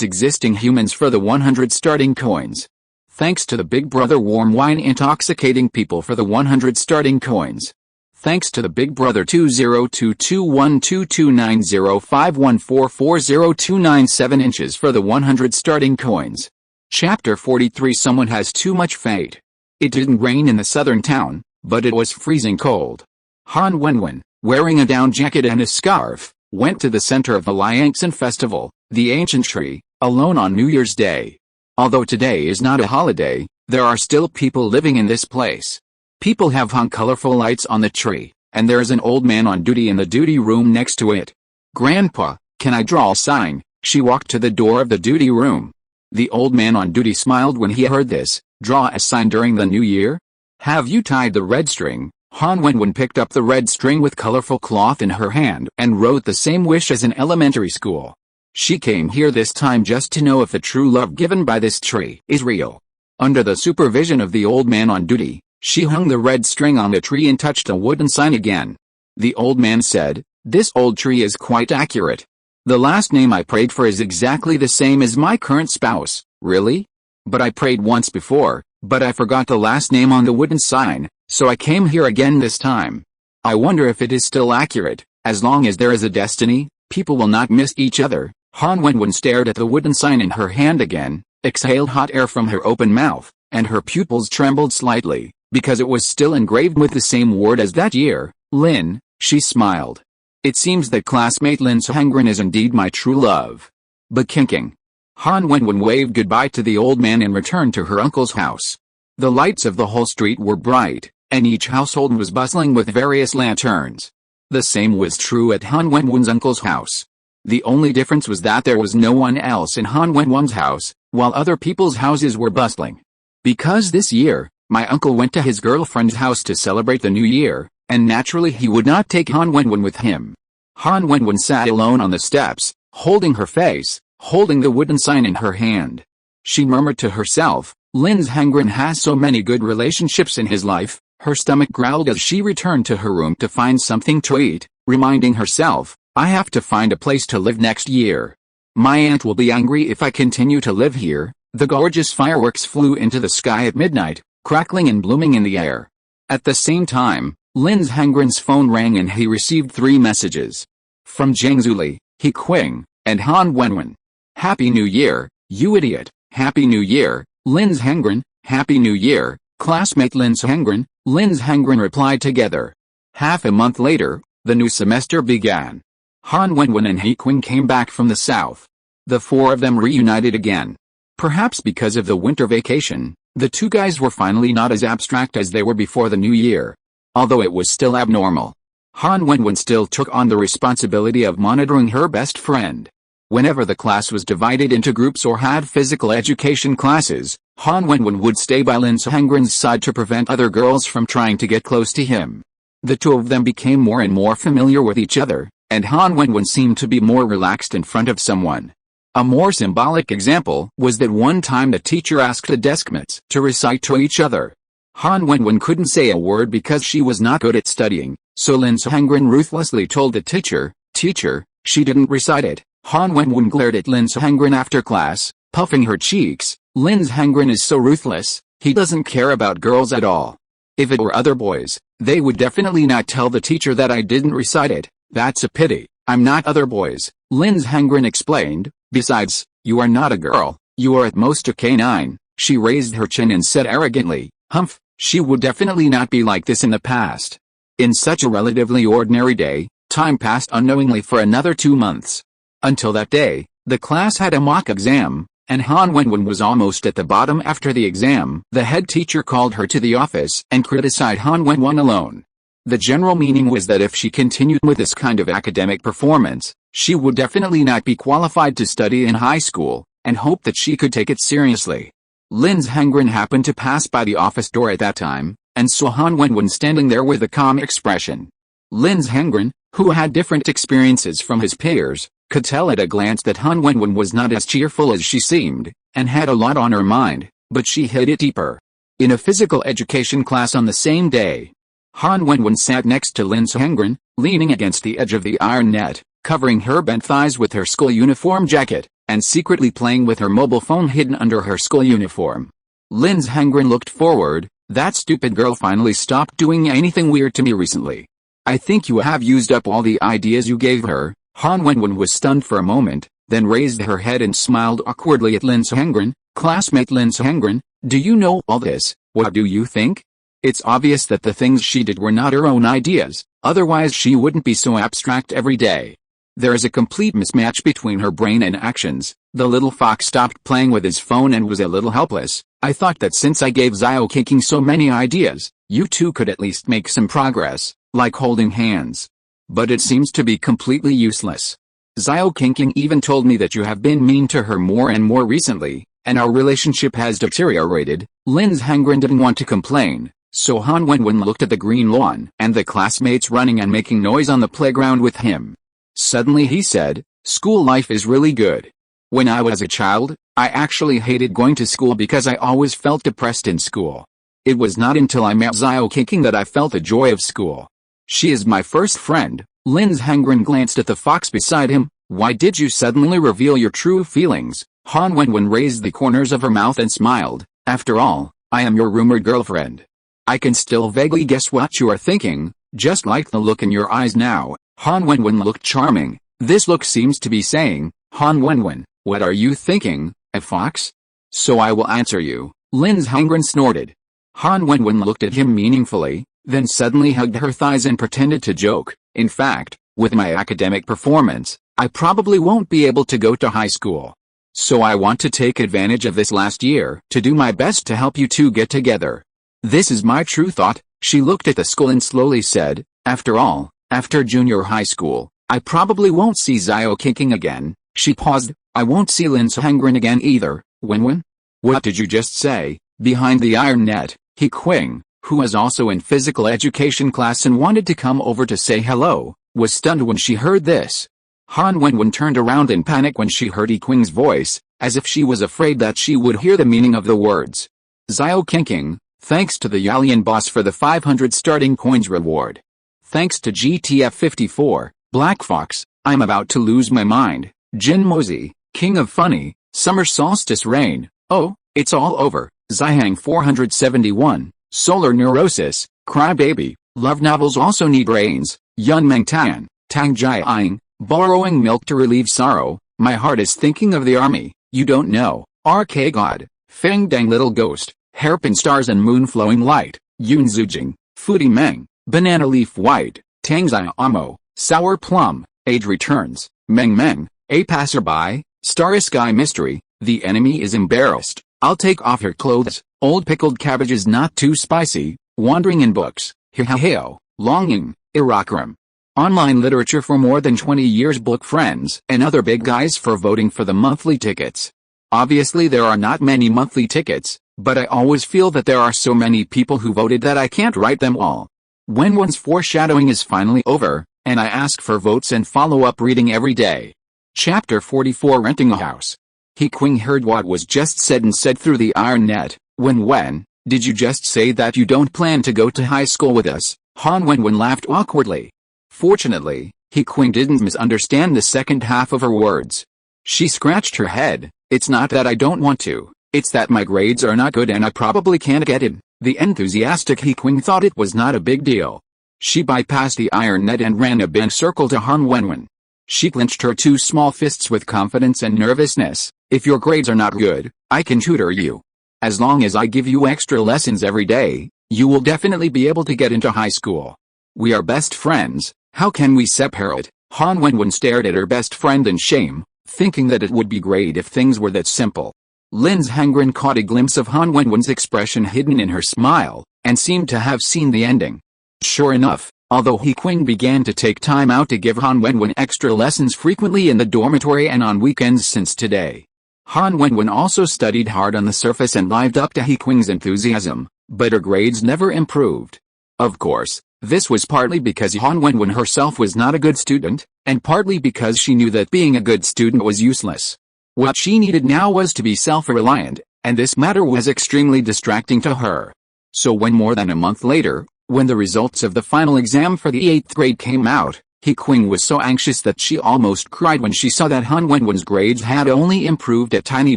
existing humans for the 100 starting coins. Thanks to the Big Brother warm wine intoxicating people for the 100 starting coins. Thanks to the Big Brother 2022122905144029 inches for the 100 starting coins. Chapter 43 Someone has too much fate. It didn't rain in the southern town, but it was freezing cold. Han Wenwen, wearing a down jacket and a scarf, went to the center of the Liangxin festival, the ancient tree, alone on New Year's Day. Although today is not a holiday, there are still people living in this place. People have hung colorful lights on the tree, and there is an old man on duty in the duty room next to it. Grandpa, can I draw a sign? She walked to the door of the duty room. The old man on duty smiled when he heard this. Draw a sign during the new year? Have you tied the red string? Han Wenwen picked up the red string with colorful cloth in her hand and wrote the same wish as in elementary school. She came here this time just to know if the true love given by this tree is real. Under the supervision of the old man on duty, she hung the red string on the tree and touched a wooden sign again. The old man said, "This old tree is quite accurate. The last name I prayed for is exactly the same as my current spouse." "Really? But I prayed once before, but I forgot the last name on the wooden sign, so I came here again this time. I wonder if it is still accurate. As long as there is a destiny, people will not miss each other." Han Wenwen stared at the wooden sign in her hand again, exhaled hot air from her open mouth, and her pupils trembled slightly, because it was still engraved with the same word as that year, Lin. She smiled. "It seems that classmate Lin Hengren is indeed my true love." But Qing. Han Wenwen waved goodbye to the old man and returned to her uncle's house. The lights of the whole street were bright, and each household was bustling with various lanterns. The same was true at Han Wenwen's uncle's house. The only difference was that there was no one else in Han Wenwen's house, while other people's houses were bustling. Because this year, My uncle went to his girlfriend's house to celebrate the new year, and naturally he would not take Han Wenwen with him. Han Wenwen sat alone on the steps, holding her face, holding the wooden sign in her hand. She murmured to herself, Lin Zhengren has so many good relationships in his life. Her stomach growled as she returned to her room to find something to eat, reminding herself, I have to find a place to live next year. My aunt will be angry if I continue to live here. The gorgeous fireworks flew into the sky at midnight, crackling and blooming in the air. At the same time, Lin Zhengren's phone rang and he received 3 messages. From Zhang Zuli, He Qing, and Han Wenwen. Happy New Year, you idiot. Happy New Year, Lin Zhengren. Happy New Year, classmate Lin Zhengren. Lin Zhengren replied together. Half a month later, the new semester began. Han Wenwen and He Qing came back from the south. The 4 of them reunited again. Perhaps because of the winter vacation, the 2 guys were finally not as abstract as they were before the new year. Although it was still abnormal. Han Wenwen still took on the responsibility of monitoring her best friend. Whenever the class was divided into groups or had physical education classes, Han Wenwen would stay by Lin Zhengren's side to prevent other girls from trying to get close to him. The 2 of them became more and more familiar with each other, and Han Wenwen seemed to be more relaxed in front of someone. A more symbolic example was that one time the teacher asked the deskmates to recite to each other. Han Wenwen couldn't say a word because she was not good at studying, so Lin Zhengren ruthlessly told the teacher, she didn't recite it. Han Wenwen glared at Lin Zhengren after class, puffing her cheeks. Lin Zhengren is so ruthless, he doesn't care about girls at all. If it were other boys, they would definitely not tell the teacher that I didn't recite it. That's a pity, I'm not other boys, Lin Zhengren explained. Besides, you are not a girl, you are at most a K9. She raised her chin and said arrogantly, humph, she would definitely not be like this in the past. In such a relatively ordinary day, time passed unknowingly for another 2 months. Until that day, the class had a mock exam, and Han Wenwen was almost at the bottom after the exam. The head teacher called her to the office and criticized Han Wenwen alone. The general meaning was that if she continued with this kind of academic performance, she would definitely not be qualified to study in high school, and hoped that she could take it seriously. Lin Zhengren happened to pass by the office door at that time, and saw Han Wenwen standing there with a calm expression. Lin Zhengren, who had different experiences from his peers, could tell at a glance that Han Wenwen was not as cheerful as she seemed, and had a lot on her mind, but she hid it deeper. In a physical education class on the same day, Han Wenwen sat next to Lin Zhengren, leaning against the edge of the iron net, covering her bent thighs with her school uniform jacket, and secretly playing with her mobile phone hidden under her school uniform. Lin Zhengren looked forward. That stupid girl finally stopped doing anything weird to me recently. I think you have used up all the ideas you gave her. Han Wenwen was stunned for a moment, then raised her head and smiled awkwardly at Lin Zhengren. Classmate Lin Zhengren, do you know all this? What do you think? It's obvious that the things she did were not her own ideas, otherwise she wouldn't be so abstract every day. There is a complete mismatch between her brain and actions. The little fox stopped playing with his phone and was a little helpless. I thought that since I gave Xiao Qing so many ideas, you two could at least make some progress, like holding hands. But it seems to be completely useless. Xiao Qing even told me that you have been mean to her more and more recently, and our relationship has deteriorated. Lin Zhengren didn't want to complain, so Han Wenwen looked at the green lawn and the classmates running and making noise on the playground with him. Suddenly he said, school life is really good. When I was a child, I actually hated going to school because I always felt depressed in school. It was not until I met Xiao Qing that I felt the joy of school. She is my first friend. Lin Zhengren glanced at the fox beside him. Why did you suddenly reveal your true feelings? Han Wenwen raised the corners of her mouth and smiled. After all, I am your rumored girlfriend. I can still vaguely guess what you are thinking, just like the look in your eyes now. Han Wenwen looked charming. This look seems to be saying, Han Wenwen, what are you thinking, a fox? So I will answer you. Lin Zhengren snorted. Han Wenwen looked at him meaningfully, then suddenly hugged her thighs and pretended to joke. In fact, with my academic performance, I probably won't be able to go to high school. So I want to take advantage of this last year to do my best to help you two get together. This is my true thought. She looked at the school and slowly said, after all, after junior high school, I probably won't see Xiao Qing again. She paused. I won't see Lin Zhengren again either. Wenwen? What did you just say? Behind the iron net, He Qing, who was also in physical education class and wanted to come over to say hello, was stunned when she heard this. Han Wenwen turned around in panic when she heard He Qing's voice, as if she was afraid that she would hear the meaning of the words. Xiao Qingqing, thanks to the Yalian boss for the 500 starting coins reward. Thanks to GTF 54, Black Fox, I'm about to lose my mind, Jin Mozi, King of Funny, Summer Solstice Rain, oh, it's all over, Zihang 471, Solar Neurosis, Crybaby, Love Novels Also Need Brains, Yun Mengtian, Tang Jiaing, Borrowing Milk to Relieve Sorrow, My Heart is Thinking of the Army, You Don't Know, RK God, Feng Dang Little Ghost, Hairpin Stars and Moon Flowing Light, Yun Zujing, Foodie Meng, Banana Leaf White, Tangzai Amo, Sour Plum, Age Returns, Meng Meng, A Passerby, Starry Sky Mystery, The Enemy is Embarrassed, I'll Take Off Your Clothes, Old Pickled Cabbage is Not Too Spicy, Wandering in Books, Hihaheo, Longing, Irakram. Online literature for more than 20 years. Book friends and other big guys for voting for the monthly tickets. Obviously there are not many monthly tickets, but I always feel that there are so many people who voted that I can't write them all. When one's foreshadowing is finally over, and I ask for votes and follow-up reading every day. Chapter 44 Renting a House. He Qing heard what was just said and said through the iron net, when, did you just say that you don't plan to go to high school with us? Han Wenwen laughed awkwardly. Fortunately, He Qing didn't misunderstand the second half of her words. She scratched her head, it's not that I don't want to, it's that my grades are not good and I probably can't get in. The enthusiastic He Qing thought it was not a big deal. She bypassed the iron net and ran a big circle to Han Wenwen. She clenched her two small fists with confidence and nervousness. If your grades are not good, I can tutor you. As long as I give you extra lessons every day, you will definitely be able to get into high school. We are best friends, how can we separate? Han Wenwen stared at her best friend in shame, thinking that it would be great if things were that simple. Lin Zhengren caught a glimpse of Han Wenwen's expression hidden in her smile, and seemed to have seen the ending. Sure enough, although He Qing began to take time out to give Han Wenwen extra lessons frequently in the dormitory and on weekends since today, Han Wenwen also studied hard on the surface and lived up to He Qing's enthusiasm, but her grades never improved. Of course, this was partly because Han Wenwen herself was not a good student, and partly because she knew that being a good student was useless. What she needed now was to be self-reliant, and this matter was extremely distracting to her. So when more than a month later, when the results of the final exam for the 8th grade came out, He Qing was so anxious that she almost cried when she saw that Han Wenwen's grades had only improved a tiny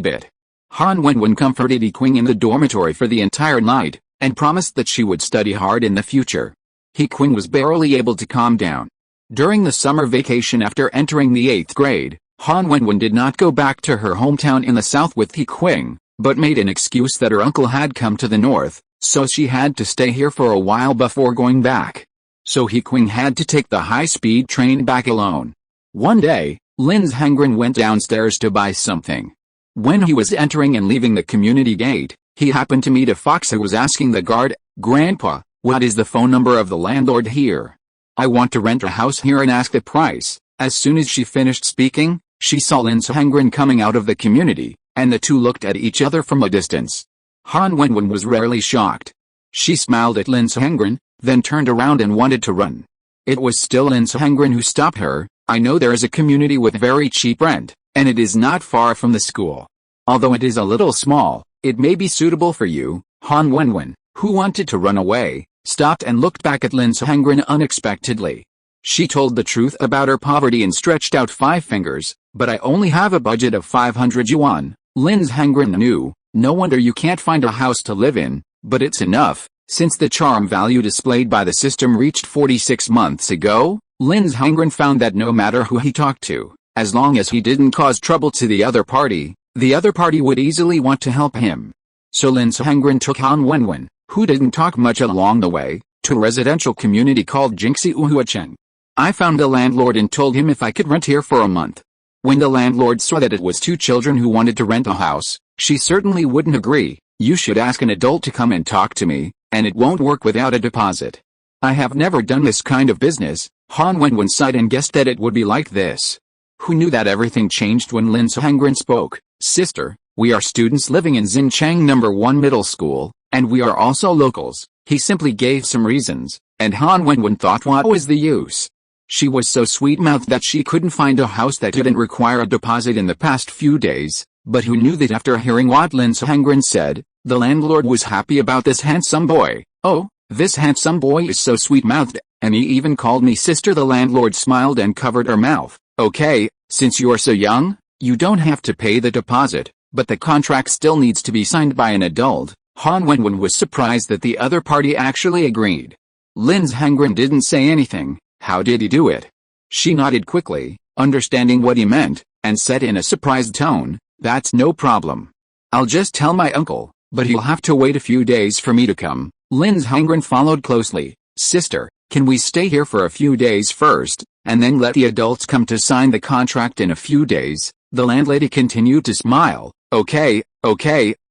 bit. Han Wenwen comforted He Qing in the dormitory for the entire night, and promised that she would study hard in the future. He Qing was barely able to calm down. During the summer vacation after entering the 8th grade, Han Wenwen did not go back to her hometown in the south with He Qing, but made an excuse that her uncle had come to the north, so she had to stay here for a while before going back. So He Qing had to take the high-speed train back alone. One day, Lin Zhengren went downstairs to buy something. When he was entering and leaving the community gate, he happened to meet a fox who was asking the guard, "Grandpa, what is the phone number of the landlord here? I want to rent a house here and ask the price." As soon as she finished speaking, she saw Lin Zhengren coming out of the community, and the two looked at each other from a distance. Han Wenwen was rarely shocked. She smiled at Lin Zhengren, then turned around and wanted to run. It was still Lin Zhengren who stopped her. "I know there is a community with very cheap rent, and it is not far from the school. Although it is a little small, it may be suitable for you." Han Wenwen, who wanted to run away, stopped and looked back at Lin Zhengren unexpectedly. She told the truth about her poverty and stretched out 5 fingers. "But I only have a budget of 500 yuan. Lin Zhengren knew, "No wonder you can't find a house to live in, but it's enough." Since the charm value displayed by the system reached 46 months ago, Lin Zhengren found that no matter who he talked to, as long as he didn't cause trouble to the other party would easily want to help him. So Lin Zhengren took Han Wenwen, who didn't talk much along the way, to a residential community called Jingxi Uhuacheng. I found the landlord and told him if I could rent here for a month. When the landlord saw that it was 2 children who wanted to rent a house, she certainly wouldn't agree. "You should ask an adult to come and talk to me, and it won't work without a deposit." "I have never done this kind of business." Han Wenwen sighed and guessed that it would be like this. Who knew that everything changed when Lin Zhengren spoke? "Sister, we are students living in Xinchang No. 1 Middle School, And we are also locals. He simply gave some reasons, and Han Wenwen thought, what was the use? She was so sweet-mouthed that she couldn't find a house that didn't require a deposit in the past few days, but who knew that after hearing what Lin Sehengren said, the landlord was happy about this handsome boy. Oh, this handsome boy is so sweet-mouthed, and he even called me sister. The landlord smiled and covered her mouth. Okay, since you're so young, you don't have to pay the deposit, but the contract still needs to be signed by an adult. Han Wenwen was surprised that the other party actually agreed. Lin Sehengren didn't say anything. How did he do it? She nodded quickly, understanding what he meant, and said in a surprised tone, that's no problem. I'll just tell my uncle, but he'll have to wait a few days for me to come. Lin Sehengren followed closely. Sister, can we stay here for a few days first, and then let the adults come to sign the contract in a few days? The landlady continued to smile. Okay,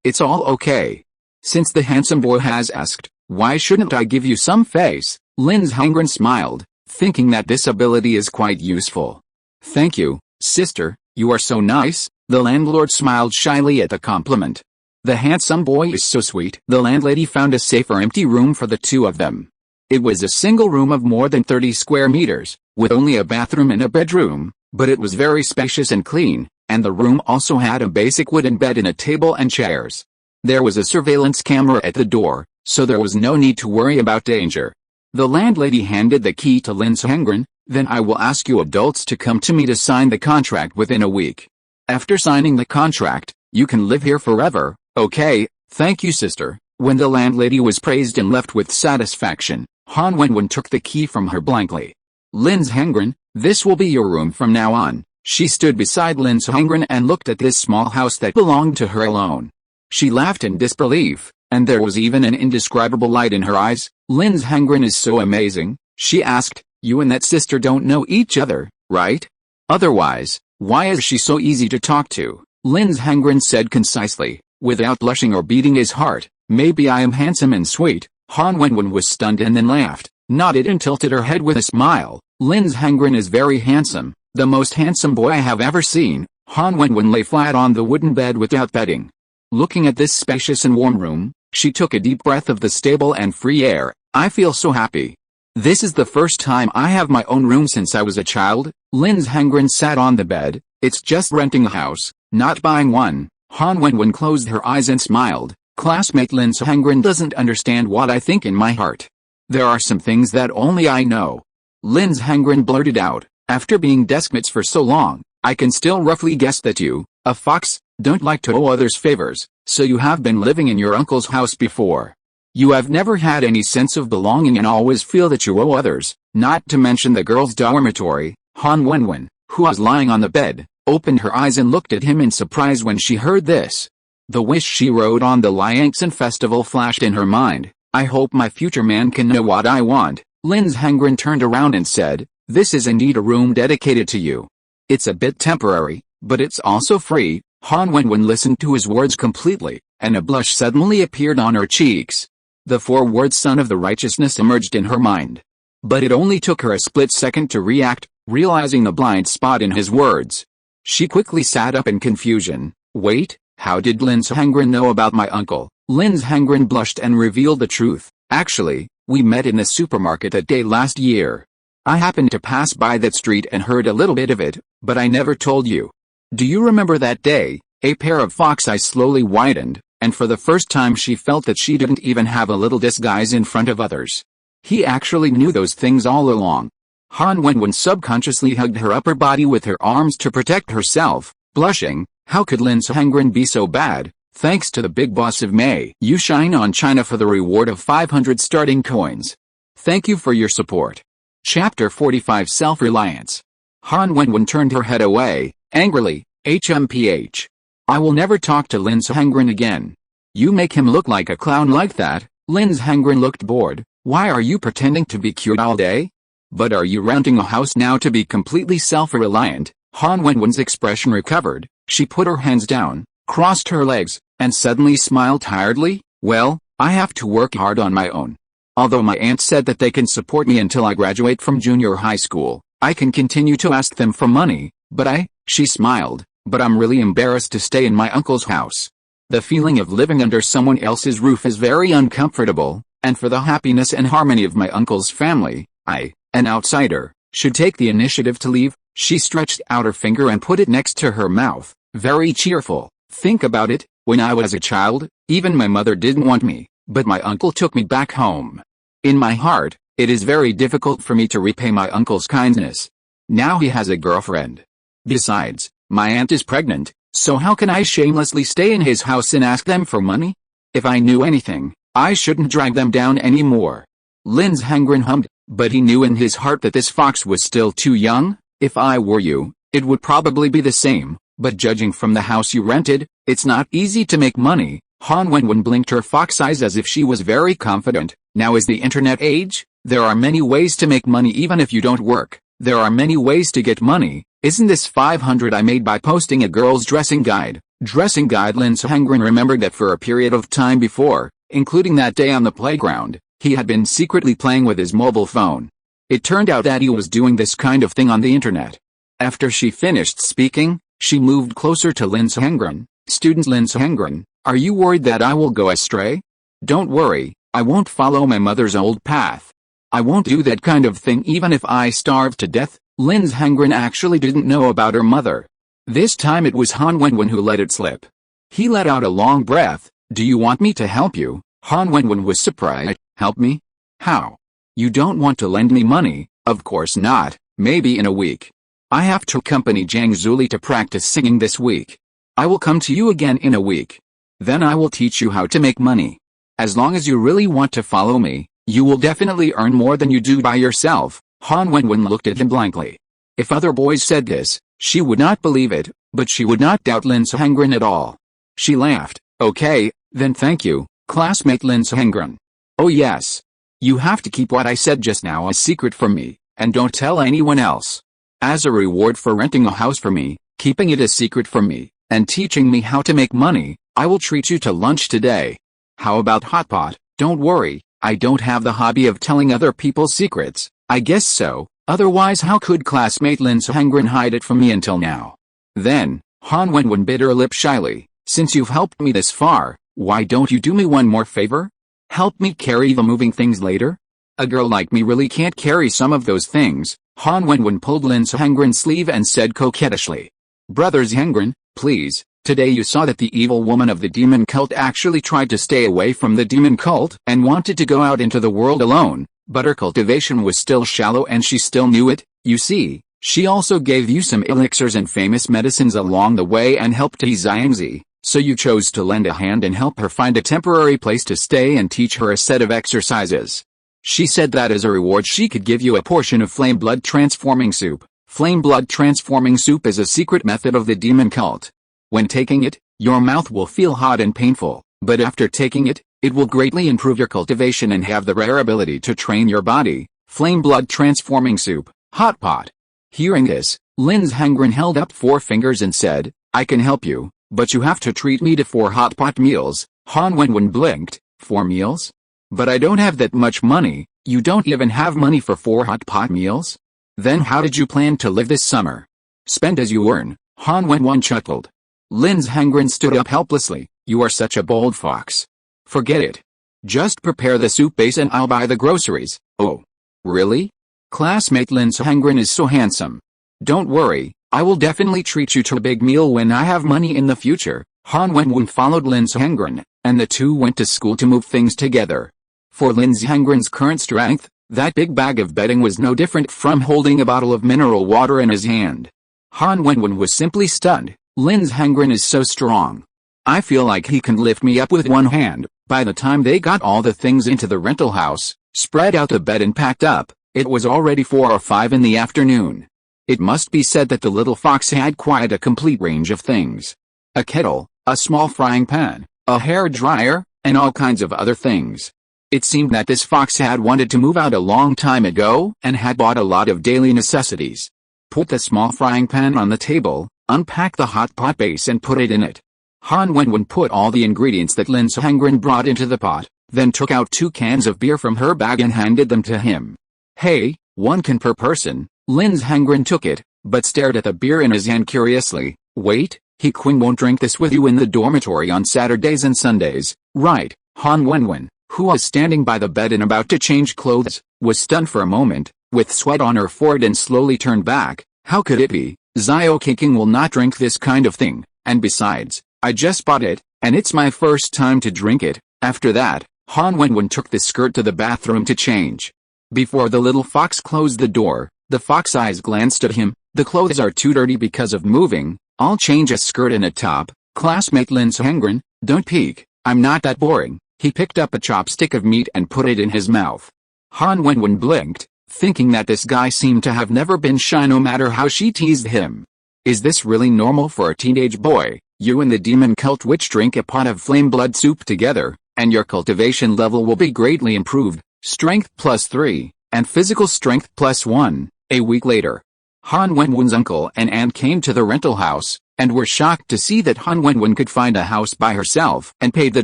it's all okay. Since the handsome boy has asked, why shouldn't I give you some face? Lin Sehengren smiled, thinking that this ability is quite useful. Thank you, sister, you are so nice. The landlord smiled shyly at the compliment. The handsome boy is so sweet. The landlady found a safer empty room for the two of them. It was a single room of more than 30 square meters, with only a bathroom and a bedroom, but it was very spacious and clean, and the room also had a basic wooden bed and a table and chairs. There was a surveillance camera at the door, so there was no need to worry about danger. The landlady handed the key to Lin Sehengren. Then I will ask you adults to come to me to sign the contract within a week. After signing the contract, you can live here forever. Okay, thank you, sister. When the landlady was praised and left with satisfaction, Han Wenwen took the key from her blankly. Lin Sehengren, this will be your room from now on. She stood beside Lin Sehengren and looked at this small house that belonged to her alone. She laughed in disbelief, and there was even an indescribable light in her eyes. Lin Sehengren is so amazing, she asked. You and that sister don't know each other, right? Otherwise, why is she so easy to talk to? Lin Sehengren said concisely, without blushing or beating his heart. Maybe I am handsome and sweet. Han Wenwen was stunned and then laughed, nodded and tilted her head with a smile. Lin Sehengren is very handsome, the most handsome boy I have ever seen. Han Wenwen lay flat on the wooden bed without bedding. Looking at this spacious and warm room, she took a deep breath of the stable and free air. I feel so happy. This is the first time I have my own room since I was a child. Lin Sehengren sat on the bed. It's just renting a house, not buying one. Han Wenwen closed her eyes and smiled. Classmate Lin Sehengren doesn't understand what I think in my heart. There are some things that only I know. Lin Sehengren blurted out, after being deskmates for so long, I can still roughly guess that you, a fox, don't like to owe others favors, so you have been living in your uncle's house before. You have never had any sense of belonging and always feel that you owe others, not to mention the girls' dormitory. Han Wenwen, who was lying on the bed, opened her eyes and looked at him in surprise when she heard this. The wish she wrote on the Liangsan festival flashed in her mind. I hope my future man can know what I want. Lin Sehengren turned around and said, this is indeed a room dedicated to you. It's a bit temporary, but it's also free. Han Wenwen listened to his words completely, and a blush suddenly appeared on her cheeks. The four words son of the righteousness emerged in her mind. But it only took her a split second to react, realizing the blind spot in his words. She quickly sat up in confusion. Wait, how did Lin Sehengren know about my uncle? Lin Sehengren blushed and revealed the truth. Actually, we met in the supermarket that day last year. I happened to pass by that street and heard a little bit of it, but I never told you. Do you remember that day? A pair of fox eyes slowly widened, and for the first time she felt that she didn't even have a little disguise in front of others. He actually knew those things all along. Han Wenwen subconsciously hugged her upper body with her arms to protect herself, blushing. How could Lin Sehengren be so bad? Thanks to the big boss of May. You shine on China for the reward of 500 starting coins. Thank you for your support. Chapter 45 Self-Reliance. Han Wenwen turned her head away, angrily. HMPH. I will never talk to Lin Sehengren again. You make him look like a clown like that. Lin Sehengren looked bored. Why are you pretending to be cute all day? But are you renting a house now to be completely self-reliant? Han Wenwen's expression recovered. She put her hands down, crossed her legs, and suddenly smiled tiredly. Well, I have to work hard on my own. Although my aunt said that they can support me until I graduate from junior high school, I can continue to ask them for money, but she smiled, but I'm really embarrassed to stay in my uncle's house. The feeling of living under someone else's roof is very uncomfortable, and for the happiness and harmony of my uncle's family, I, an outsider, should take the initiative to leave." She stretched out her finger and put it next to her mouth, very cheerful. "Think about it, when I was a child, even my mother didn't want me, but my uncle took me back home. In my heart, it is very difficult for me to repay my uncle's kindness. Now he has a girlfriend. Besides, my aunt is pregnant, so how can I shamelessly stay in his house and ask them for money? If I knew anything, I shouldn't drag them down anymore." Lin's Hengren hummed, but he knew in his heart that this fox was still too young. "If I were you, it would probably be the same, but judging from the house you rented, it's not easy to make money." Han Wenwen blinked her fox eyes as if she was very confident. "Now is the internet age? There are many ways to make money even if you don't work. There are many ways to get money. Isn't this 500 I made by posting a girl's dressing guide?" Dressing guide. Lin Sehengren remembered that for a period of time before, including that day on the playground, he had been secretly playing with his mobile phone. It turned out that he was doing this kind of thing on the internet. After she finished speaking, she moved closer to Lin Sehengren. "Student Lin Sehengren, are you worried that I will go astray? Don't worry, I won't follow my mother's old path. I won't do that kind of thing even if I starve to death." Lin Sehengren actually didn't know about her mother. This time it was Han Wenwen who let it slip. He let out a long breath. "Do you want me to help you?" Han Wenwen was surprised. "Help me? How? You don't want to lend me money?" "Of course not, maybe in a week. I have to accompany Zhang Zuli to practice singing this week. I will come to you again in a week. Then I will teach you how to make money. As long as you really want to follow me, you will definitely earn more than you do by yourself." Han Wenwen looked at him blankly. If other boys said this, she would not believe it, but she would not doubt Lin Sehengren at all. She laughed. "Okay, then thank you, classmate Lin Sehengren. Oh yes. You have to keep what I said just now a secret from me, and don't tell anyone else. As a reward for renting a house for me, keeping it a secret from me, and teaching me how to make money, I will treat you to lunch today. How about hot pot?" "Don't worry, I don't have the hobby of telling other people's secrets." "I guess so, otherwise how could classmate Lin Sehengren hide it from me until now?" Then, Han Wenwen bit her lip shyly. "Since you've helped me this far, why don't you do me one more favor? Help me carry the moving things later? A girl like me really can't carry some of those things." Han Wenwen pulled Lin Sehengren's sleeve and said coquettishly. "Brother Sehengren, please, today you saw that the evil woman of the demon cult actually tried to stay away from the demon cult and wanted to go out into the world alone, but her cultivation was still shallow and she still knew it. You see, she also gave you some elixirs and famous medicines along the way and helped He Xiangzi, so you chose to lend a hand and help her find a temporary place to stay and teach her a set of exercises. She said that as a reward she could give you a portion of flame blood transforming soup. Flame blood transforming soup is a secret method of the demon cult. When taking it, your mouth will feel hot and painful, but after taking it, it will greatly improve your cultivation and have the rare ability to train your body. Flame blood transforming soup, hot pot." Hearing this, Lin Sehengren held up 4 fingers and said, "I can help you, but you have to treat me to 4 hot pot meals." Han Wenwen blinked. 4 meals? "But I don't have that much money." "You don't even have money for 4 hot pot meals? Then how did you plan to live this summer?" "Spend as you earn." Han Wenwen chuckled. Lin Sehengren stood up helplessly. "You are such a bold fox. Forget it. Just prepare the soup base and I'll buy the groceries." "Oh. Really? Classmate Lin Sehengren is so handsome. Don't worry, I will definitely treat you to a big meal when I have money in the future." Han Wenwen followed Lin Sehengren, and the two went to school to move things together. For Lin Sehengren's current strength, that big bag of bedding was no different from holding a bottle of mineral water in his hand. Han Wenwen was simply stunned. "Lin Sehengren is so strong. I feel like he can lift me up with one hand." By the time they got all the things into the rental house, spread out the bed and packed up, it was already 4 or 5 in the afternoon. It must be said that the little fox had quite a complete range of things. A kettle, a small frying pan, a hair dryer, and all kinds of other things. It seemed that this fox had wanted to move out a long time ago and had bought a lot of daily necessities. Put the small frying pan on the table, unpack the hot pot base and put it in it. Han Wenwen put all the ingredients that Lin Sehengren brought into the pot, then took out 2 cans of beer from her bag and handed them to him. "Hey, 1 can per person." Lin Sehengren took it, but stared at the beer in his hand curiously. "Wait, He Qing won't drink this with you in the dormitory on Saturdays and Sundays, right? Han Wenwen, who was standing by the bed and about to change clothes, was stunned for a moment, with sweat on her forehead, and slowly turned back. How could it be? He Qing will not drink this kind of thing, and besides, I just bought it, and it's my first time to drink it. After that, Han Wenwen took the skirt to the bathroom to change. Before the little fox closed the door, the fox eyes glanced at him. The clothes are too dirty because of moving. I'll change a skirt and a top. Classmate Lin Sehengren, don't peek, I'm not that boring. He picked up a chopstick of meat and put it in his mouth. Han Wenwen blinked, thinking that this guy seemed to have never been shy no matter how she teased him. Is this really normal for a teenage boy? You and the demon cult witch drink a pot of flame blood soup together, and your cultivation level will be greatly improved, strength +3, and physical strength +1. A week later, Han Wenwen's uncle and aunt came to the rental house, and were shocked to see that Han Wenwen could find a house by herself and paid the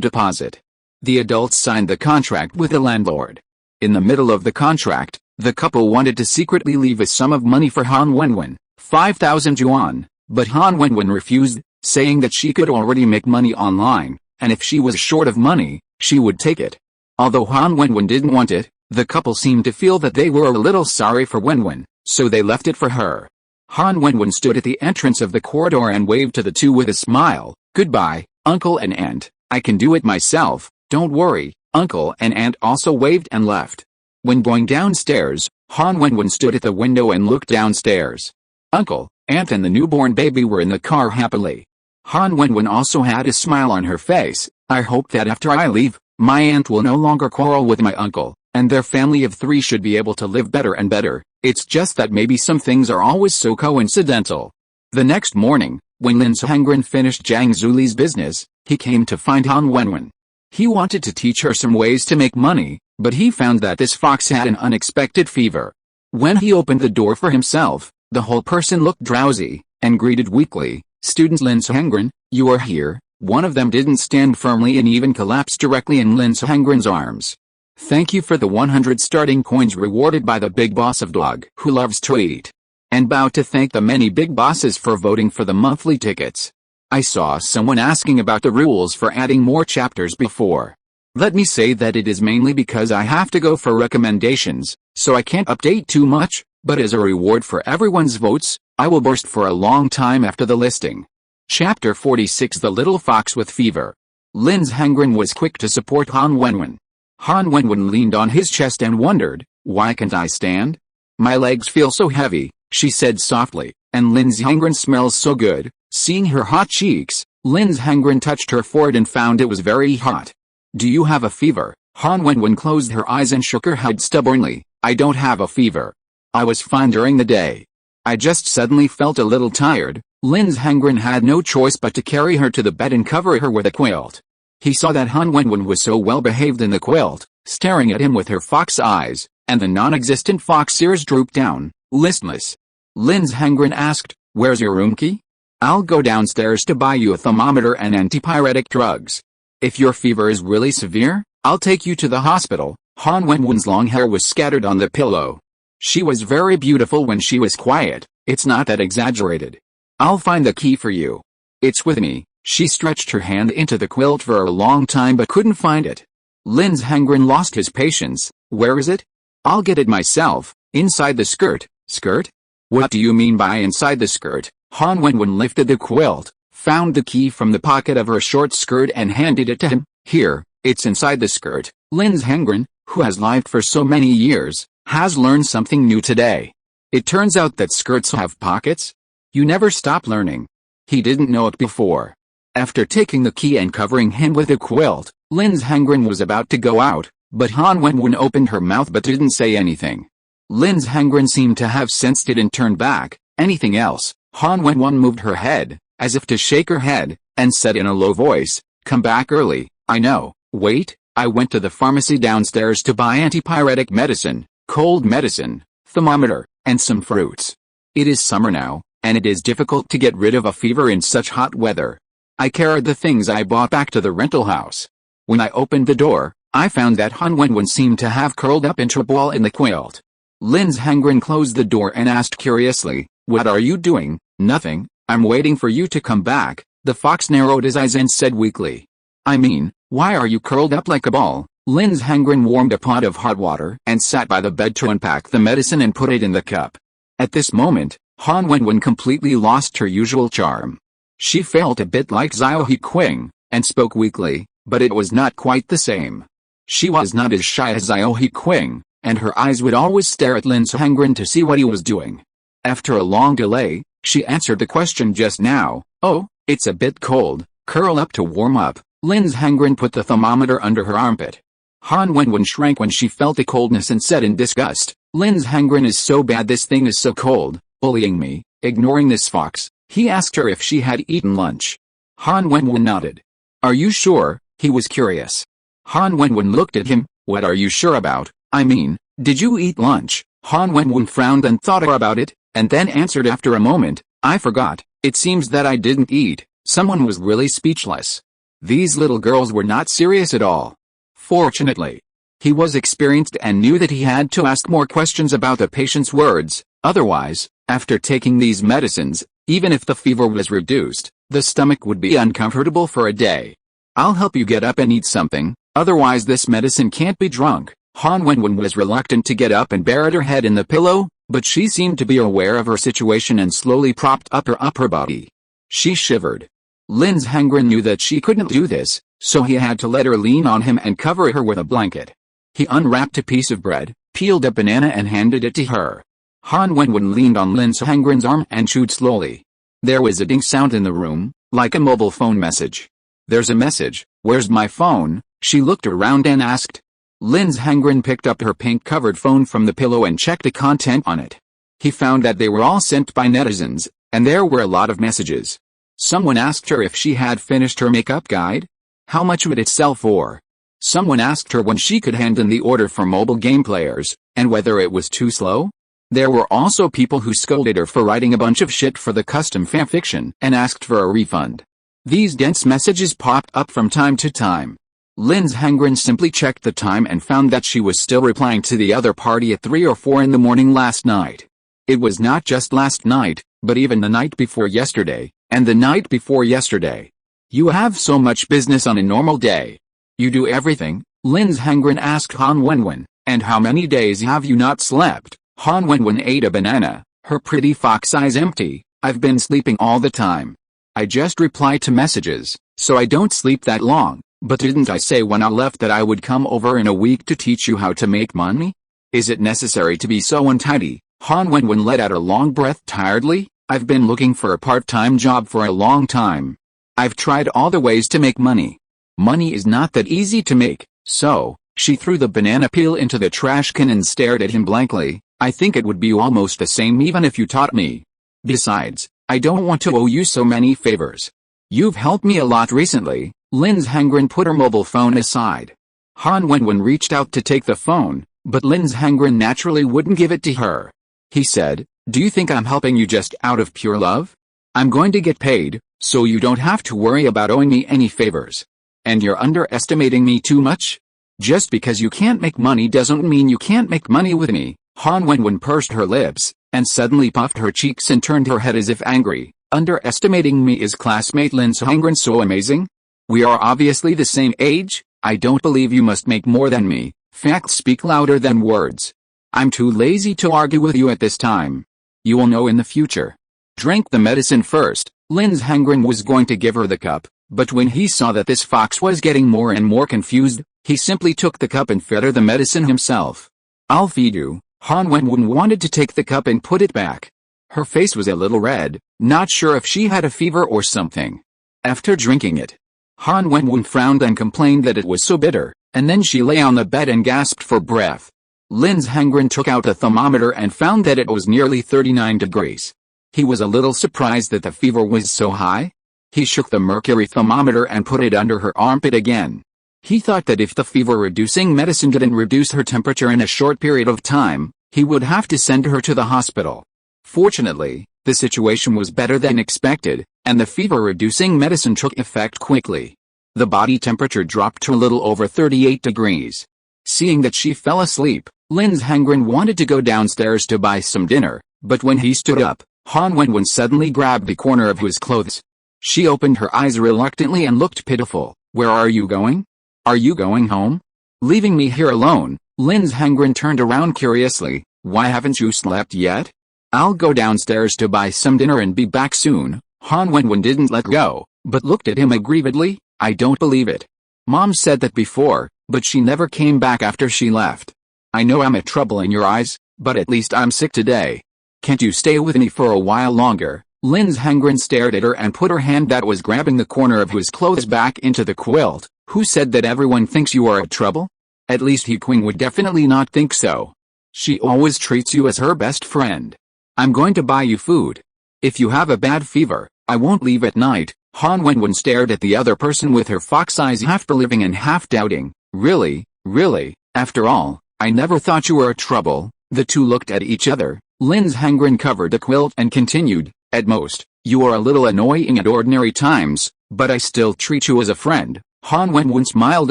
deposit. The adults signed the contract with the landlord. In the middle of the contract, the couple wanted to secretly leave a sum of money for Han Wenwen, 5,000 yuan, but Han Wenwen refused, saying that she could already make money online, and if she was short of money, she would take it. Although Han Wenwen didn't want it, the couple seemed to feel that they were a little sorry for Wenwen, so they left it for her. Han Wenwen stood at the entrance of the corridor and waved to the two with a smile. Goodbye, uncle and aunt, I can do it myself, don't worry. Uncle and aunt also waved and left. When going downstairs, Han Wenwen stood at the window and looked downstairs. Uncle, aunt and the newborn baby were in the car happily. Han Wenwen also had a smile on her face. I hope that after I leave, my aunt will no longer quarrel with my uncle, and their family of 3 should be able to live better and better. It's just that maybe some things are always so coincidental. The next morning, when Lin Sehengren finished Zhang Zuli's business, he came to find Han Wenwen. He wanted to teach her some ways to make money, but he found that this fox had an unexpected fever. When he opened the door for himself, the whole person looked drowsy, and greeted weakly, "Student Lin Sehengren, you are here." One of them didn't stand firmly and even collapsed directly in Lin Sehengren's arms. "Thank you for the 100 starting coins rewarded by the big boss of Dog who loves to eat. And bowed to thank the many big bosses for voting for the monthly tickets. I saw someone asking about the rules for adding more chapters before. Let me say that it is mainly because I have to go for recommendations, so I can't update too much, but as a reward for everyone's votes, I will burst for a long time after the listing." Chapter 46 The Little Fox with Fever. Lin Sehengren was quick to support Han Wenwen. Han Wenwen leaned on his chest and wondered, "Why can't I stand? My legs feel so heavy," she said softly, "and Lin Sehengren smells so good." Seeing her hot cheeks, Lin Sehengren touched her forehead and found it was very hot. "Do you have a fever?" Han Wenwen closed her eyes and shook her head stubbornly. "I don't have a fever. I was fine during the day. I just suddenly felt a little tired." Lin Sehengren had no choice but to carry her to the bed and cover her with a quilt. He saw that Han Wenwen was so well behaved in the quilt, staring at him with her fox eyes, and the non-existent fox ears drooped down, listless. Lin Sehengren asked, "Where's your room key? I'll go downstairs to buy you a thermometer and antipyretic drugs. If your fever is really severe, I'll take you to the hospital." Han Wenwen's long hair was scattered on the pillow. She was very beautiful when she was quiet, it's not that exaggerated. "I'll find the key for you. It's with me." She stretched her hand into the quilt for a long time but couldn't find it. Lin Sehengren lost his patience. "Where is it?" "I'll get it myself." "Inside the skirt." "Skirt? What do you mean by inside the skirt?" Han Wenwen lifted the quilt, found the key from the pocket of her short skirt and handed it to him. "Here, it's inside the skirt." Lin Sehengren, who has lived for so many years, has learned something new today. It turns out that skirts have pockets. You never stop learning. He didn't know it before. After taking the key and covering him with a quilt, Lin Sehengren was about to go out, but Han Wenwen opened her mouth but didn't say anything. Lin Sehengren seemed to have sensed it and turned back. "Anything else?" Han Wenwen moved her head, as if to shake her head, and said in a low voice, "Come back early." "I know. Wait, I went to the pharmacy downstairs to buy antipyretic medicine, cold medicine, thermometer, and some fruits. It is summer now, and it is difficult to get rid of a fever in such hot weather. I carried the things I bought back to the rental house. When I opened the door, I found that Han Wenwen seemed to have curled up into a ball in the quilt." Lin Sehengren closed the door and asked curiously, "What are you doing?" "Nothing, I'm waiting for you to come back." The fox narrowed his eyes and said weakly. "I mean, why are you curled up like a ball?" Lin's Hengren warmed a pot of hot water and sat by the bed to unpack the medicine and put it in the cup. At this moment, Han Wenwen completely lost her usual charm. She felt a bit like He Qing, and spoke weakly, but it was not quite the same. She was not as shy as He Qing, and her eyes would always stare at Lin's Hengren to see what he was doing. After a long delay, she answered the question just now. "Oh, it's a bit cold, curl up to warm up." Lin's Hengren put the thermometer under her armpit. Han Wenwen shrank when she felt the coldness and said in disgust, "Lin's Hengren is so bad, this thing is so cold, bullying me." Ignoring this fox, he asked her if she had eaten lunch. Han Wenwen nodded. "Are you sure?" He was curious. Han Wenwen looked at him. "What are you sure about? I mean, did you eat lunch?" Han Wenwen frowned and thought about it, and then answered after a moment, "I forgot. It seems that I didn't eat." Someone was really speechless. These little girls were not serious at all. Fortunately, he was experienced and knew that he had to ask more questions about the patient's words. Otherwise, after taking these medicines, even if the fever was reduced, the stomach would be uncomfortable for a day. "I'll help you get up and eat something, otherwise this medicine can't be drunk." Han Wenwen was reluctant to get up and buried her head in the pillow, but she seemed to be aware of her situation and slowly propped up her upper body. She shivered. Lin's Hengren knew that she couldn't do this, so he had to let her lean on him and cover her with a blanket. He unwrapped a piece of bread, peeled a banana and handed it to her. Han Wenwen leaned on Lin's Hengren's arm and chewed slowly. There was a ding sound in the room, like a mobile phone message. "There's a message. Where's my phone?" She looked around and asked. Lin's Hengren picked up her pink-covered phone from the pillow and checked the content on it. He found that they were all sent by netizens, and there were a lot of messages. Someone asked her if she had finished her makeup guide. How much would it sell for? Someone asked her when she could hand in the order for mobile game players, and whether it was too slow. There were also people who scolded her for writing a bunch of shit for the custom fanfiction and asked for a refund. These dense messages popped up from time to time. Lin's Hengren simply checked the time and found that she was still replying to the other party at 3 or 4 in the morning last night. It was not just last night, but even the night before yesterday, and the night before yesterday. "You have so much business on a normal day. You do everything?" Lin's Hengren asked Han Wenwen. "And how many days have you not slept?" Han Wenwen ate a banana, her pretty fox eyes empty. "I've been sleeping all the time. I just reply to messages, so I don't sleep that long. But didn't I say when I left that I would come over in a week to teach you how to make money? Is it necessary to be so untidy?" Han Wenwen let out a long breath tiredly. "I've been looking for a part-time job for a long time. I've tried all the ways to make money. Money is not that easy to make, so..." She threw the banana peel into the trash can and stared at him blankly. "I think it would be almost the same even if you taught me. Besides, I don't want to owe you so many favors. You've helped me a lot recently." Lin's Hengren put her mobile phone aside. Han Wenwen reached out to take the phone, but Lin's Hengren naturally wouldn't give it to her. He said, "Do you think I'm helping you just out of pure love? I'm going to get paid, so you don't have to worry about owing me any favors. And you're underestimating me too much? Just because you can't make money doesn't mean you can't make money with me." Han Wenwen pursed her lips, and suddenly puffed her cheeks and turned her head as if angry. "Underestimating me is classmate Lin's Hengren so amazing? We are obviously the same age. I don't believe you must make more than me. Facts speak louder than words. I'm too lazy to argue with you at this time. You will know in the future." Drink the medicine first. Lin's Hengren was going to give her the cup, but when he saw that this fox was getting more and more confused, he simply took the cup and fed her the medicine himself. "I'll feed you." Han Wenwen wanted to take the cup and put it back. Her face was a little red, not sure if she had a fever or something. After drinking it, Han Wenwen frowned and complained that it was so bitter, and then she lay on the bed and gasped for breath. Lin's Hengren took out a thermometer and found that it was nearly 39 degrees. He was a little surprised that the fever was so high. He shook the mercury thermometer and put it under her armpit again. He thought that if the fever-reducing medicine didn't reduce her temperature in a short period of time, he would have to send her to the hospital. Fortunately, the situation was better than expected, and the fever-reducing medicine took effect quickly. The body temperature dropped to a little over 38 degrees. Seeing that she fell asleep, Lin's Hengren wanted to go downstairs to buy some dinner, but when he stood up, Han Wenwen suddenly grabbed the corner of his clothes. She opened her eyes reluctantly and looked pitiful. Where are you going? Are you going home? Leaving me here alone? Lin's Hengren turned around curiously. Why haven't you slept yet? I'll go downstairs to buy some dinner and be back soon. Han Wenwen didn't let go, but looked at him aggrievedly. I don't believe it. Mom said that before, but she never came back after she left. I know I'm a trouble in your eyes, but at least I'm sick today. Can't you stay with me for a while longer? Lin's Hengren stared at her and put her hand that was grabbing the corner of his clothes back into the quilt. Who said that everyone thinks you are a trouble? At least He Qing would definitely not think so. She always treats you as her best friend. I'm going to buy you food. If you have a bad fever, I won't leave at night. Han Wenwen stared at the other person with her fox eyes half believing and half doubting. Really? Really? After all, I never thought you were a trouble. The two looked at each other. Lin's Hengren covered the quilt and continued. At most, you are a little annoying at ordinary times, but I still treat you as a friend. Han Wenwen smiled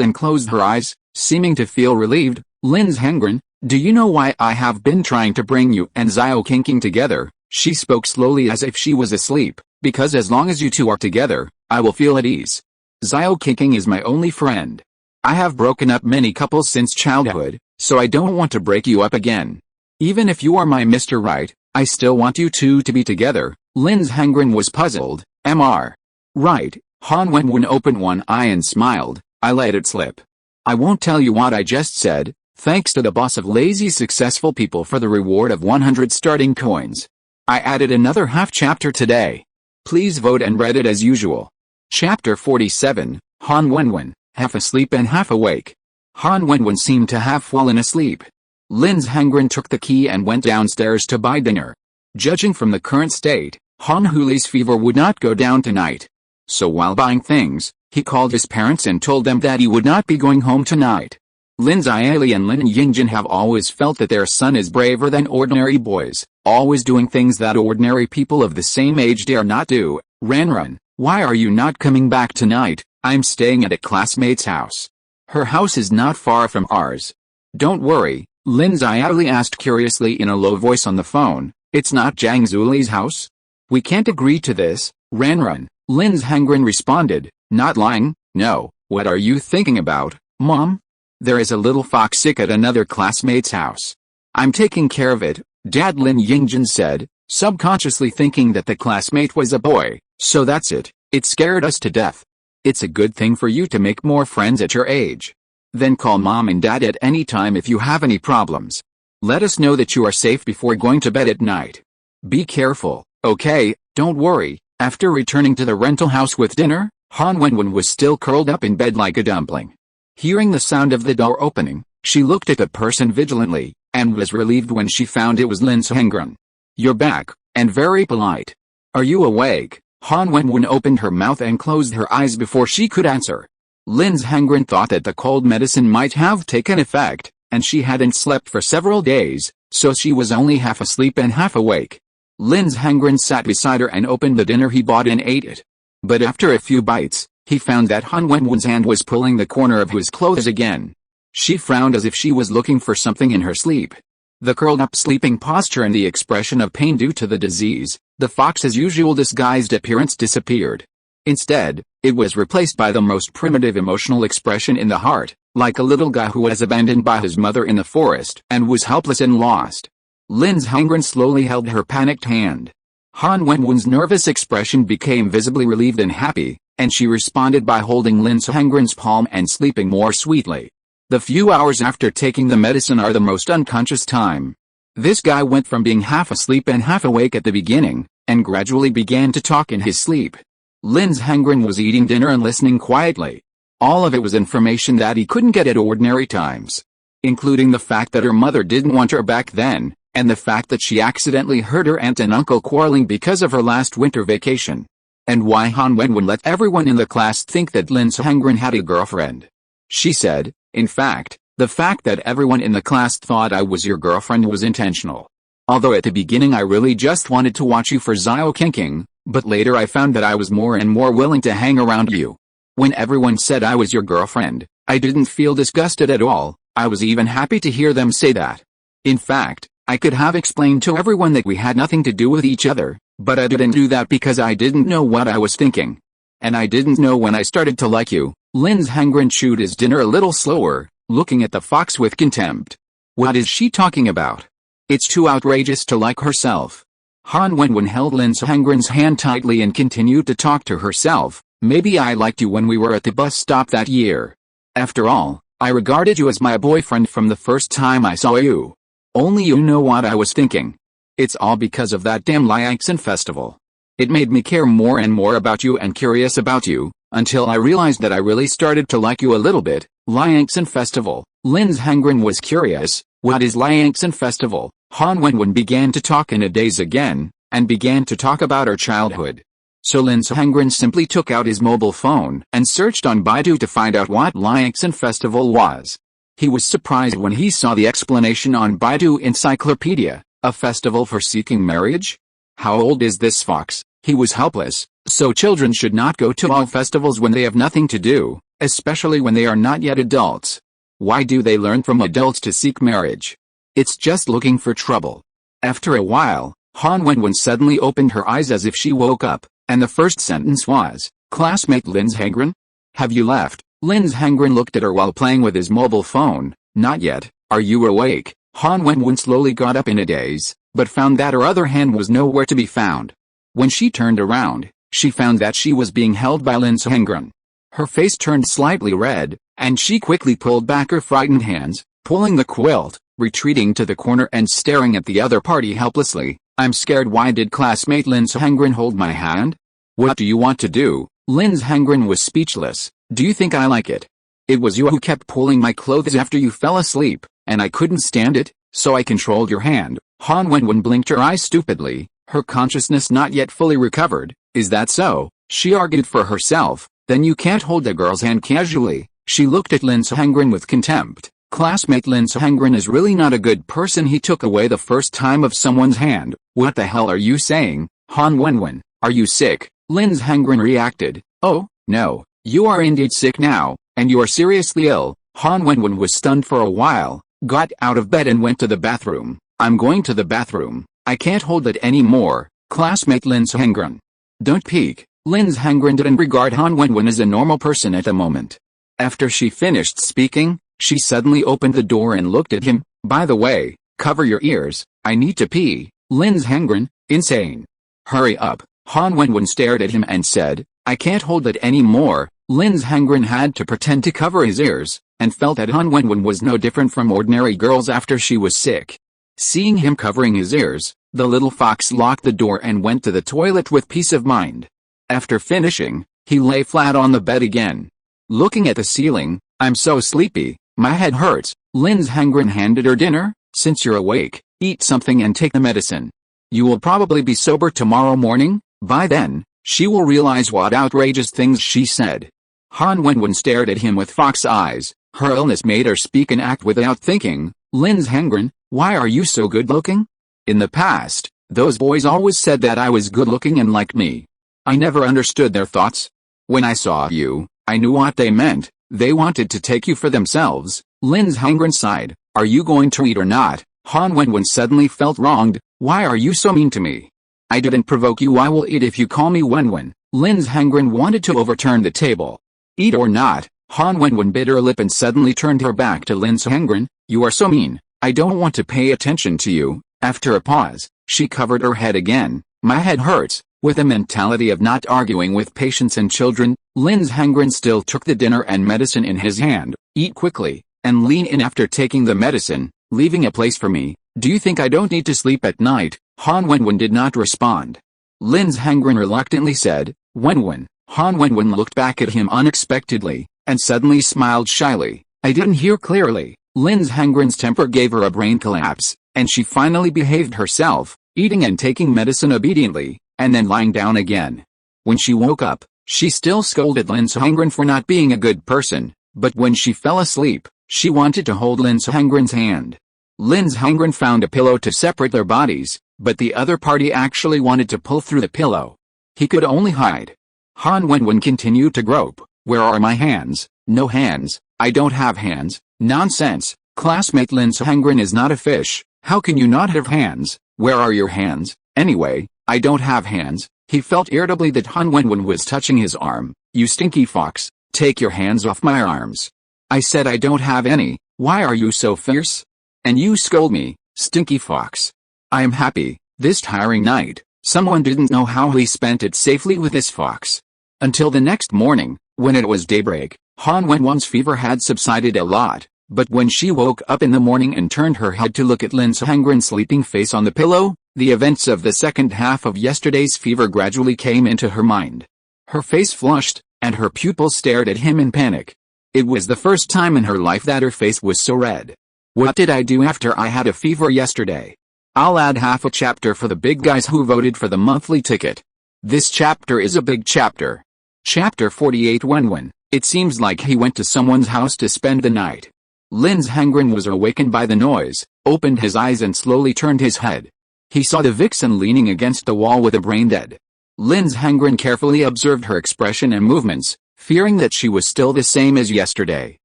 and closed her eyes, seeming to feel relieved. Lin's Hengren, do you know why I have been trying to bring you and Xiao Qing together? She spoke slowly as if she was asleep. Because as long as you two are together, I will feel at ease. Xiao Qing is my only friend. I have broken up many couples since childhood, so I don't want to break you up again. Even if you are my Mr. Right, I still want you two to be together. Lin's Hengren was puzzled. Mr. Right. Han Wenwen opened one eye and smiled. I let it slip. I won't tell you what I just said. Thanks to the boss of lazy successful people for the reward of 100 starting coins. I added another half chapter today. Please vote and read it as usual. Chapter 47, Han Wenwen, half asleep and half awake. Han Wenwen seemed to have fallen asleep. Lin's Hengren took the key and went downstairs to buy dinner. Judging from the current state, Han Huli's fever would not go down tonight. So while buying things, he called his parents and told them that he would not be going home tonight. Lin Xiali and Lin Yingjin have always felt that their son is braver than ordinary boys, always doing things that ordinary people of the same age dare not do. Ranran, why are you not coming back tonight? I'm staying at a classmate's house. Her house is not far from ours. Don't worry, Lin Xiali asked curiously in a low voice on the phone. It's not Zhang Zuli's house? We can't agree to this, Ranran. Lin's Hengren responded, not lying. No, what are you thinking about, Mom? There is a little fox sick at another classmate's house. I'm taking care of it, Dad. Lin Yingjin said, subconsciously thinking that the classmate was a boy. So that's it, it scared us to death. It's a good thing for you to make more friends at your age. Then call Mom and Dad at any time if you have any problems. Let us know that you are safe before going to bed at night. Be careful, okay? Don't worry. After returning to the rental house with dinner, Han Wenwen was still curled up in bed like a dumpling. Hearing the sound of the door opening, she looked at the person vigilantly, and was relieved when she found it was Lin's Hengren. You're back, and very polite. Are you awake? Han Wenwen opened her mouth and closed her eyes before she could answer. Lin's Hengren thought that the cold medicine might have taken effect, and she hadn't slept for several days, so she was only half asleep and half awake. Lin's Hengren sat beside her and opened the dinner he bought and ate it. But after a few bites, he found that Han Wenwen's hand was pulling the corner of his clothes again. She frowned as if she was looking for something in her sleep. The curled-up sleeping posture and the expression of pain due to the disease, the fox's usual disguised appearance disappeared. Instead, it was replaced by the most primitive emotional expression in the heart, like a little guy who was abandoned by his mother in the forest and was helpless and lost. Lin's Hengren slowly held her panicked hand. Han Wenwen's nervous expression became visibly relieved and happy, and she responded by holding Lin's Hengren's palm and sleeping more sweetly. The few hours after taking the medicine are the most unconscious time. This guy went from being half asleep and half awake at the beginning, and gradually began to talk in his sleep. Lin's Hengren was eating dinner and listening quietly. All of it was information that he couldn't get at ordinary times, including the fact that her mother didn't want her back then, and the fact that she accidentally heard her aunt and uncle quarreling because of her last winter vacation. And why Han Wenwen let everyone in the class think that Lin's Hengren had a girlfriend. She said, in fact, the fact that everyone in the class thought I was your girlfriend was intentional. Although at the beginning I really just wanted to watch you for Xiao Qing, but later I found that I was more and more willing to hang around you. When everyone said I was your girlfriend, I didn't feel disgusted at all. I was even happy to hear them say that. In fact, I could have explained to everyone that we had nothing to do with each other, but I didn't do that because I didn't know what I was thinking. And I didn't know when I started to like you. Lin's Hengren chewed his dinner a little slower, looking at the fox with contempt. What is she talking about? It's too outrageous to like herself. Han Wenwen held Lin's Hengren's hand tightly and continued to talk to herself. Maybe I liked you when we were at the bus stop that year. After all, I regarded you as my boyfriend from the first time I saw you. Only you know what I was thinking. It's all because of that damn Liangxin festival. It made me care more and more about you and curious about you, until I realized that I really started to like you a little bit. Liangxin festival. Lin's Hengren was curious. What is Liangxin festival? Han Wenwen began to talk in a daze again, and began to talk about her childhood. So Lin's Hengren simply took out his mobile phone and searched on Baidu to find out what Liangxin festival was. He was surprised when he saw the explanation on Baidu Encyclopedia, a festival for seeking marriage? How old is this fox? He was helpless, so children should not go to all festivals when they have nothing to do, especially when they are not yet adults. Why do they learn from adults to seek marriage? It's just looking for trouble. After a while, Han Wenwen suddenly opened her eyes as if she woke up, and the first sentence was, "Classmate Lin's Hengren? Have you left?" Lin's Hengren looked at her while playing with his mobile phone. "Not yet. Are you awake?" Han Wenwen slowly got up in a daze, but found that her other hand was nowhere to be found. When she turned around, she found that she was being held by Lin's Hengren. Her face turned slightly red, and she quickly pulled back her frightened hands, pulling the quilt, retreating to the corner and staring at the other party helplessly. "I'm scared. Why did classmate Lin's Hengren hold my hand? What do you want to do?" Lin's Hengren was speechless. "Do you think I like it? It was you who kept pulling my clothes after you fell asleep, and I couldn't stand it, so I controlled your hand." Han Wenwen blinked her eyes stupidly, her consciousness not yet fully recovered. "Is that so?" she argued for herself. "Then you can't hold a girl's hand casually." She looked at Lin's Hengren with contempt. Classmate Lin's Hengren is really not a good person. He took away the first time of someone's hand. "What the hell are you saying, Han Wenwen? Are you sick?" Lin's Hengren reacted. "Oh, no, you are indeed sick now, and you are seriously ill." Han Wenwen was stunned for a while, got out of bed and went to the bathroom. "I'm going to the bathroom. I can't hold it anymore." Classmate Lin's Hengren. "Don't peek." Lin's Hengren didn't regard Han Wenwen as a normal person at the moment. After she finished speaking, she suddenly opened the door and looked at him. "By the way, cover your ears, I need to pee." Lin's Hengren, insane. "Hurry up." Han Wenwen stared at him and said, "I can't hold it anymore." Lin's Hengren had to pretend to cover his ears, and felt that Han Wenwen was no different from ordinary girls after she was sick. Seeing him covering his ears, the little fox locked the door and went to the toilet with peace of mind. After finishing, he lay flat on the bed again, looking at the ceiling. "I'm so sleepy, my head hurts." Lin's Hengren handed her dinner. "Since you're awake, eat something and take the medicine. You will probably be sober tomorrow morning. By then, she will realize what outrageous things she said." Han Wenwen stared at him with fox eyes. Her illness made her speak and act without thinking. "Lin's Hengren, why are you so good-looking? In the past, those boys always said that I was good-looking and liked me. I never understood their thoughts. When I saw you, I knew what they meant. They wanted to take you for themselves." Lin's Hengren sighed. "Are you going to eat or not?" Han Wenwen suddenly felt wronged. "Why are you so mean to me? I didn't provoke you. I will eat if you call me Wenwen." Lin's Hengren wanted to overturn the table. "Eat or not?" Han Wenwen bit her lip and suddenly turned her back to Lin's Hengren. "You are so mean. I don't want to pay attention to you." After a pause, she covered her head again. "My head hurts." With a mentality of not arguing with patients and children, Lin's Hengren still took the dinner and medicine in his hand. "Eat quickly, and lean in after taking the medicine, leaving a place for me. Do you think I don't need to sleep at night?" Han Wenwen did not respond. Lin's Hengren reluctantly said, "Wenwen." Han Wenwen looked back at him unexpectedly, and suddenly smiled shyly. "I didn't hear clearly." Lin's Hengren's temper gave her a brain collapse, and she finally behaved herself, eating and taking medicine obediently, and then lying down again. When she woke up, she still scolded Lin's Hengren for not being a good person, but when she fell asleep, she wanted to hold Lin's Hengren's hand. Lin's Hengren found a pillow to separate their bodies, but the other party actually wanted to pull through the pillow. He could only hide. Han Wenwen continued to grope. "Where are my hands?" "No hands. I don't have hands." "Nonsense. Classmate Lin's Hengren is not a fish. How can you not have hands? Where are your hands? Anyway, I don't have hands. He felt irritably that Han Wenwen was touching his arm. You stinky fox, take your hands off my arms. I said I don't have any. Why are you so fierce? And you scold me, stinky fox. I am happy, this tiring night, someone didn't know how he spent it safely with this fox. Until the next morning, when it was daybreak, Han Wenwen's fever had subsided a lot. But when she woke up in the morning and turned her head to look at Lin Sehengren's sleeping face on the pillow, the events of the second half of yesterday's fever gradually came into her mind. Her face flushed, and her pupils stared at him in panic. It was the first time in her life that her face was so red. What did I do after I had a fever yesterday? I'll add half a chapter for the big guys who voted for the monthly ticket. This chapter is a big chapter. Chapter 48. Wenwen, it seems like he went to someone's house to spend the night. Lin Sehengren was awakened by the noise, opened his eyes and slowly turned his head. He saw the vixen leaning against the wall with a brain dead. Lin Sehengren carefully observed her expression and movements, fearing that she was still the same as yesterday.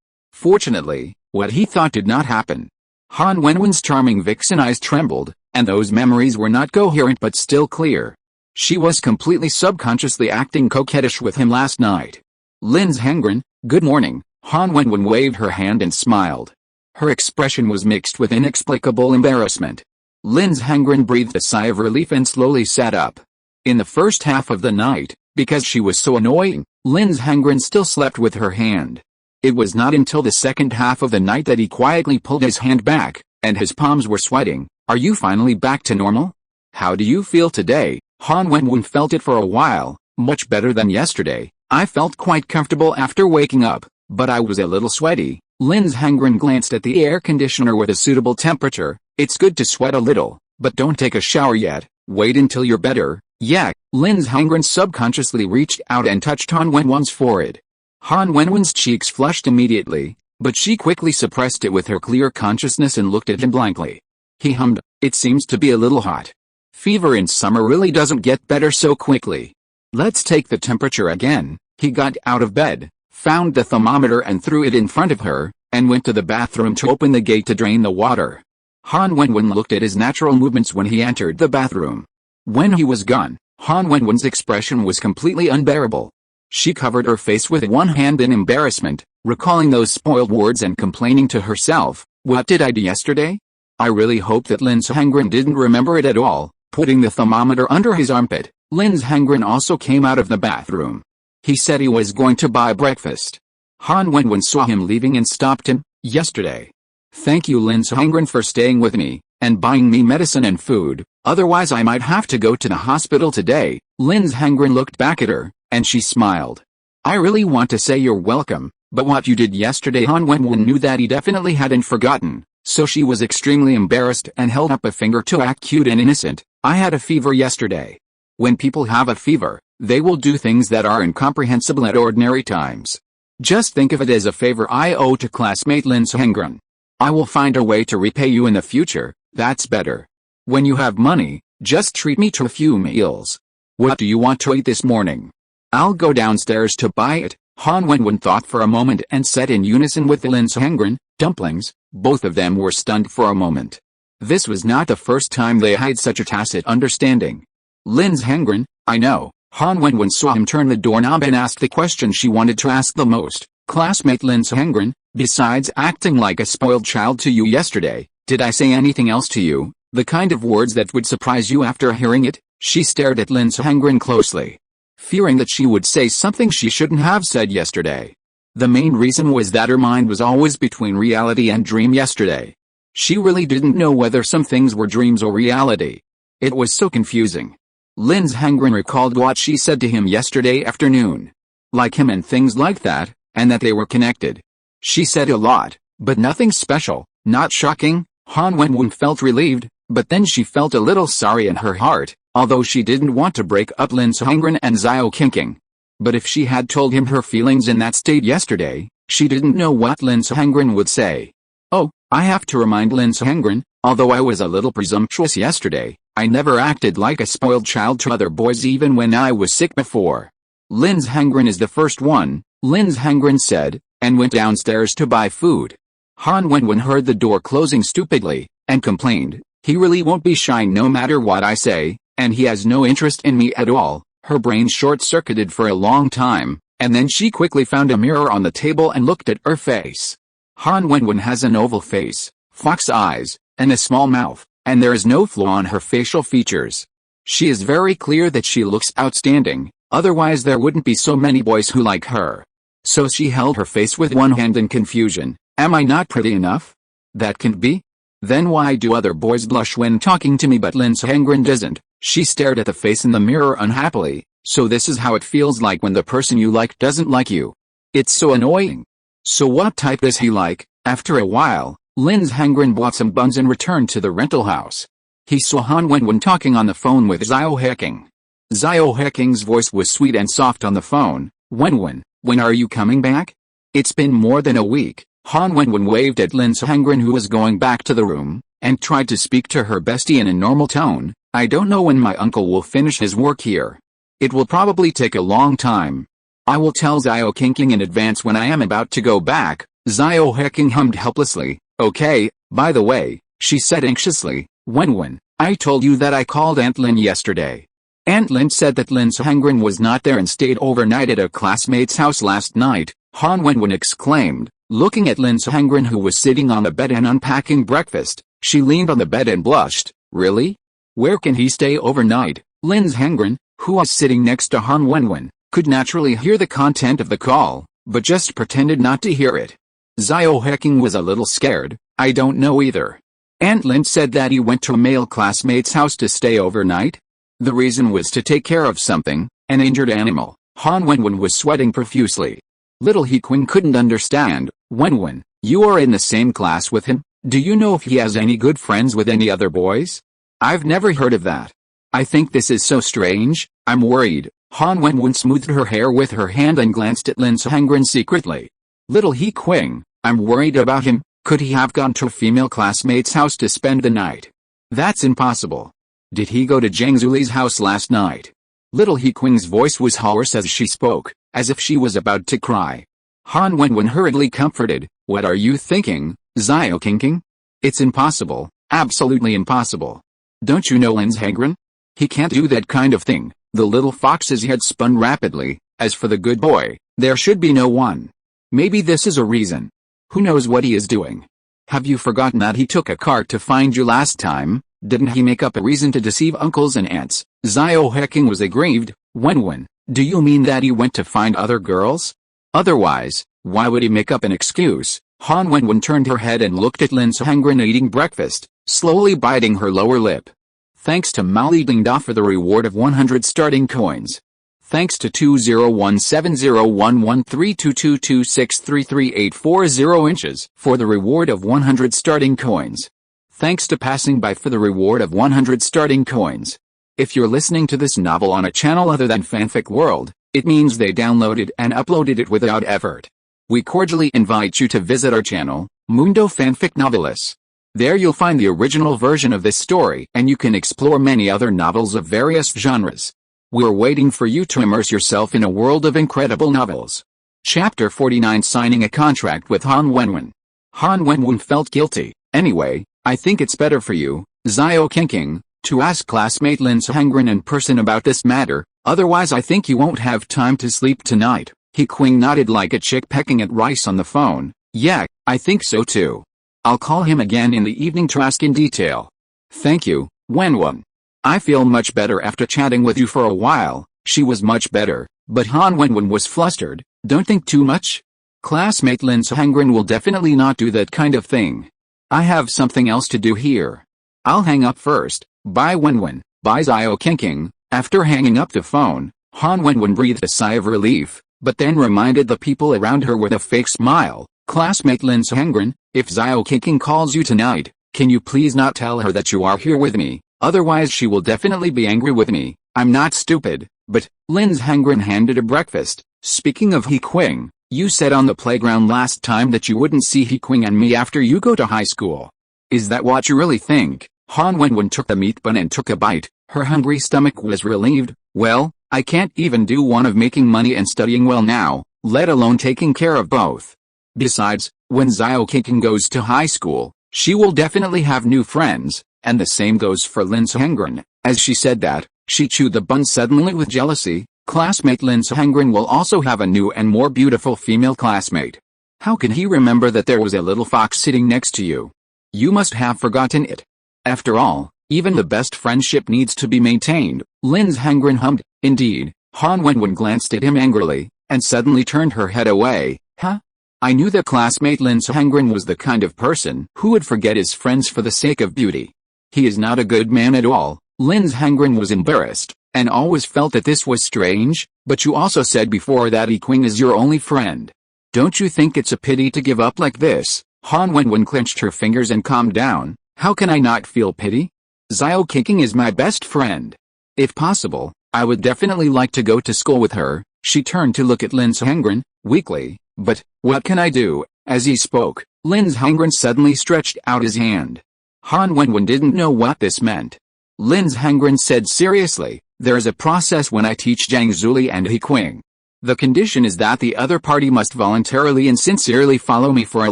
Fortunately, what he thought did not happen. Han Wenwen's charming vixen eyes trembled, and those memories were not coherent but still clear. She was completely subconsciously acting coquettish with him last night. Lin Sehengren, good morning. Han Wenwen waved her hand and smiled. Her expression was mixed with inexplicable embarrassment. Lin Sehengren breathed a sigh of relief and slowly sat up. In the first half of the night, because she was so annoying, Lin Sehengren still slept with her hand. It was not until the second half of the night that he quietly pulled his hand back, and his palms were sweating. Are you finally back to normal? How do you feel today? Han Wenwen felt it for a while, much better than yesterday. I felt quite comfortable after waking up, but I was a little sweaty. Lin Sehengren glanced at the air conditioner with a suitable temperature. It's good to sweat a little, but don't take a shower yet. Wait until you're better. Yeah. Lin Sehengren subconsciously reached out and touched Han Wenwen's forehead. Han Wenwen's cheeks flushed immediately, but she quickly suppressed it with her clear consciousness and looked at him blankly. He hummed, it seems to be a little hot. Fever in summer really doesn't get better so quickly. Let's take the temperature again. He got out of bed, found the thermometer and threw it in front of her, and went to the bathroom to open the gate to drain the water. Han Wenwen looked at his natural movements when he entered the bathroom. When he was gone, Han Wenwen's expression was completely unbearable. She covered her face with one hand in embarrassment, recalling those spoiled words and complaining to herself, what did I do yesterday? I really hope that Lin Sehengren didn't remember it at all. Putting the thermometer under his armpit, Lin Sehengren also came out of the bathroom. He said he was going to buy breakfast. Han Wenwen saw him leaving and stopped him. Yesterday. Thank you Lin Sehengren for staying with me, and buying me medicine and food, otherwise I might have to go to the hospital today. Lin Sehengren looked back at her, and she smiled. I really want to say you're welcome, but what you did yesterday. Han Wenwen knew that he definitely hadn't forgotten, so she was extremely embarrassed and held up a finger to act cute and innocent. I had a fever yesterday. When people have a fever, they will do things that are incomprehensible at ordinary times. Just think of it as a favor I owe to classmate Lin Sehengren. I will find a way to repay you in the future, that's better. When you have money, just treat me to a few meals. What do you want to eat this morning? I'll go downstairs to buy it. Han Wenwen thought for a moment and said in unison with Lin Sehengren, dumplings. Both of them were stunned for a moment. This was not the first time they had such a tacit understanding. Lin Sehengren, I know. Han Wenwen saw him turn the doorknob and asked the question she wanted to ask the most. Classmate Lin Sehengren, besides acting like a spoiled child to you yesterday, did I say anything else to you? The kind of words that would surprise you after hearing it? She stared at Lin Sehengren closely, fearing that she would say something she shouldn't have said yesterday. The main reason was that her mind was always between reality and dream yesterday. She really didn't know whether some things were dreams or reality. It was so confusing. Lin Sehengren recalled what she said to him yesterday afternoon. Like him and things like that, and that they were connected. She said a lot, but nothing special, not shocking. Han Wenwen felt relieved, but then she felt a little sorry in her heart, although she didn't want to break up Lin Sehengren and Xiao Qingqing. But if she had told him her feelings in that state yesterday, she didn't know what Lin Sehengren would say. Oh, I have to remind Lin Sehengren, although I was a little presumptuous yesterday, I never acted like a spoiled child to other boys even when I was sick before. Lin Sehengren is the first one, Lin Sehengren said, and went downstairs to buy food. Han Wenwen heard the door closing stupidly, and complained, He really won't be shy no matter what I say, and he has no interest in me at all. Her brain short-circuited for a long time, and then she quickly found a mirror on the table and looked at her face. Han Wenwen has an oval face, fox eyes, and a small mouth, and there is no flaw on her facial features. She is very clear that she looks outstanding, otherwise there wouldn't be so many boys who like her. So she held her face with one hand in confusion. Am I not pretty enough? That can't be. Then why do other boys blush when talking to me but Lin Sehengren doesn't? She stared at the face in the mirror unhappily. So this is how it feels like when the person you like doesn't like you. It's so annoying. So what type does he like? After a while, Lin Sehengren bought some buns and returned to the rental house. He saw Han Wenwen talking on the phone with Xiao He Qing. Xiao He Qing's voice was sweet and soft on the phone. Wenwen, when are you coming back? It's been more than a week. Han Wenwen waved at Lin Sehengren, who was going back to the room, and tried to speak to her bestie in a normal tone. I don't know when my uncle will finish his work here. It will probably take a long time. I will tell Xiao Qing in advance when I am about to go back. Xiao He Qing hummed helplessly. Okay, by the way, she said anxiously, Wenwen, I told you that I called Aunt Lin yesterday. Aunt Lin said that Lin Sehengren was not there and stayed overnight at a classmate's house last night. Han Wenwen exclaimed, looking at Lin Sehengren, who was sitting on the bed and unpacking breakfast. She leaned on the bed and blushed. Really? Where can he stay overnight? Lin Sehengren, who was sitting next to Han Wenwen, could naturally hear the content of the call, but just pretended not to hear it. Xiao He Qing was a little scared. I don't know either. Aunt Lin said that he went to a male classmate's house to stay overnight. The reason was to take care of something, an injured animal. Han Wenwen was sweating profusely. Little He Qing couldn't understand. Wenwen, you are in the same class with him? Do you know if he has any good friends with any other boys? I've never heard of that. I think this is so strange. I'm worried. Han Wenwen smoothed her hair with her hand and glanced at Lin Sehengren secretly. Little He Qing, I'm worried about him. Could he have gone to a female classmate's house to spend the night? That's impossible. Did he go to Zhang Zuli's house last night? Little He Qing's voice was hoarse as she spoke, as if she was about to cry. Han Wenwen hurriedly comforted. What are you thinking, Xiao Qing? It's impossible, absolutely impossible. Don't you know Lin Sehengren? He can't do that kind of thing. The little fox's head spun rapidly. As for the good boy, there should be no one. Maybe this is a reason. Who knows what he is doing? Have you forgotten that he took a cart to find you last time? Didn't he make up a reason to deceive uncles and aunts? Xiao He Qing was aggrieved. Wenwen, do you mean that he went to find other girls? Otherwise, why would he make up an excuse? Han Wenwen turned her head and looked at Lin Sehengren eating breakfast, slowly biting her lower lip. Thanks to Mali Dingda for the reward of 100 starting coins. Thanks to 20170113222633840 inches for the reward of 100 starting coins. Thanks to Passing By for the reward of 100 starting coins. If you're listening to this novel on a channel other than Fanfic World, it means they downloaded and uploaded it without effort. We cordially invite you to visit our channel, Mundo Fanfic Novelists. There you'll find the original version of this story, and you can explore many other novels of various genres. We're waiting for you to immerse yourself in a world of incredible novels. Chapter 49, Signing a Contract with Han Wenwen. Han Wenwen felt guilty. Anyway, I think it's better for you, Xiao Qing, to ask classmate Lin Sehengren in person about this matter, otherwise I think you won't have time to sleep tonight. He Qing nodded like a chick pecking at rice on the phone. Yeah, I think so too. I'll call him again in the evening to ask in detail. Thank you, Wenwen. I feel much better after chatting with you for a while. She was much better, but Han Wenwen was flustered. Don't think too much. Classmate Lin Sehengren will definitely not do that kind of thing. I have something else to do here. I'll hang up first. Bye Wenwen. Bye Xiao Qing. After hanging up the phone, Han Wenwen breathed a sigh of relief, but then reminded the people around her with a fake smile. Classmate Lin Sehengren, if Xiao Qing calls you tonight, can you please not tell her that you are here with me? Otherwise she will definitely be angry with me. I'm not stupid, but, Lin Sehengren handed her breakfast. Speaking of He Qing, you said on the playground last time that you wouldn't see He Qing and me after you go to high school. Is that what you really think? Han Wenwen took the meat bun and took a bite. Her hungry stomach was relieved. Well, I can't even do one of making money and studying well now, let alone taking care of both. Besides, when Xiao Qing goes to high school, she will definitely have new friends, And the same goes for Lin Sehengren. As she said that, she chewed the bun suddenly with jealousy. Classmate Lin Sehengren will also have a new and more beautiful female classmate. How can he remember that there was a little fox sitting next to you? You must have forgotten it. After all, even the best friendship needs to be maintained, Lin Sehengren hummed. Indeed, Han Wenwen glanced at him angrily, and suddenly turned her head away. Huh? I knew that classmate Lin Sehengren was the kind of person who would forget his friends for the sake of beauty. He is not a good man at all. Lin Sehengren was embarrassed, and always felt that this was strange. But you also said before that He Qing is your only friend. Don't you think it's a pity to give up like this? Han Wenwen clenched her fingers and calmed down. How can I not feel pity? Xiao Qing is my best friend. If possible, I would definitely like to go to school with her. She turned to look at Lin Sehengren, weakly. But, what can I do? As he spoke, Lin Sehengren suddenly stretched out his hand. Han Wenwen didn't know what this meant. Lin Sehengren said seriously, there is a process when I teach Zhang Zuli and He Qing. The condition is that the other party must voluntarily and sincerely follow me for a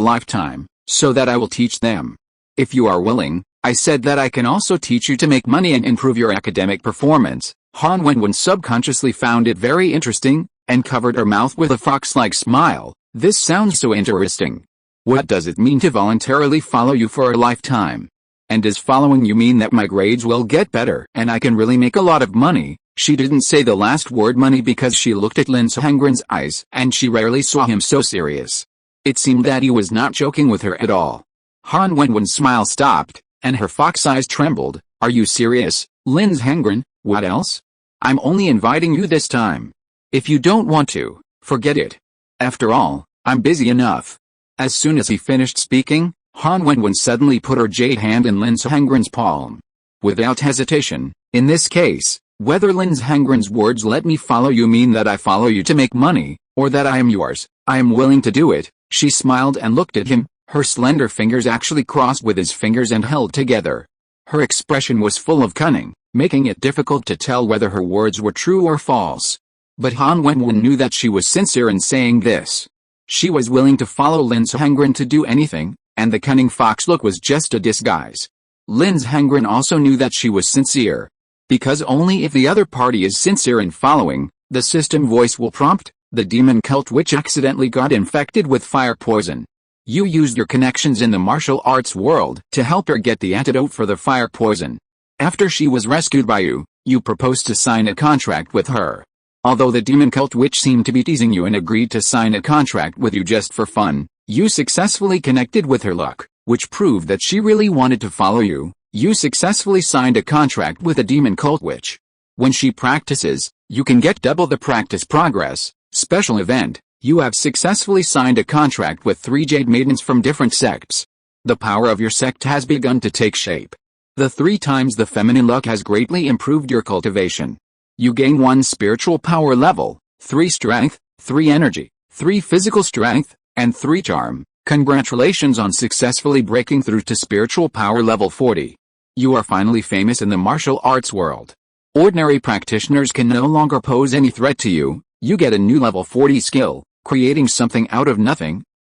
lifetime, so that I will teach them. If you are willing, I said that I can also teach you to make money and improve your academic performance. Han Wenwen subconsciously found it very interesting, and covered her mouth with a fox-like smile. This sounds so interesting. What does it mean to voluntarily follow you for a lifetime? And does following you mean that my grades will get better and I can really make a lot of money? She didn't say the last word money because she looked at Lin Sehengren's eyes and she rarely saw him so serious. It seemed that he was not joking with her at all. Han Wenwen's smile stopped, and her fox eyes trembled. Are you serious, Lin Sehengren? What else? I'm only inviting you this time. If you don't want to, forget it. After all, I'm busy enough. As soon as he finished speaking, Han Wenwen suddenly put her jade hand in Lin Sehengren's palm. Without hesitation, in this case, whether Lin Sehengren's words "let me follow you" mean that I follow you to make money, or that I am yours, I am willing to do it. She smiled and looked at him, her slender fingers actually crossed with his fingers and held together. Her expression was full of cunning, making it difficult to tell whether her words were true or false. But Han Wenwen knew that she was sincere in saying this. She was willing to follow Lin Sehengren to do anything, and the cunning fox look was just a disguise. Lin Sehengren also knew that she was sincere. Because only if the other party is sincere in following, the system voice will prompt, the demon cult which accidentally got infected with fire poison. You used your connections in the martial arts world to help her get the antidote for the fire poison. After she was rescued by you, you proposed to sign a contract with her. Although the demon cult witch seemed to be teasing you and agreed to sign a contract with you just for fun, you successfully connected with her luck, which proved that she really wanted to follow you. You successfully signed a contract with a demon cult witch. When she practices, you can get double the practice progress. Special event, you have successfully signed a contract with 3 jade maidens from different sects. The power of your sect has begun to take shape. The 3 times the feminine luck has greatly improved your cultivation. You gain 1 spiritual power level, 3 strength, 3 energy, 3 physical strength, and 3 charm. Congratulations on successfully breaking through to spiritual power level 40. You are finally famous in the martial arts world. Ordinary practitioners can no longer pose any threat to you. You get a new level 40 skill, creating something out of nothing,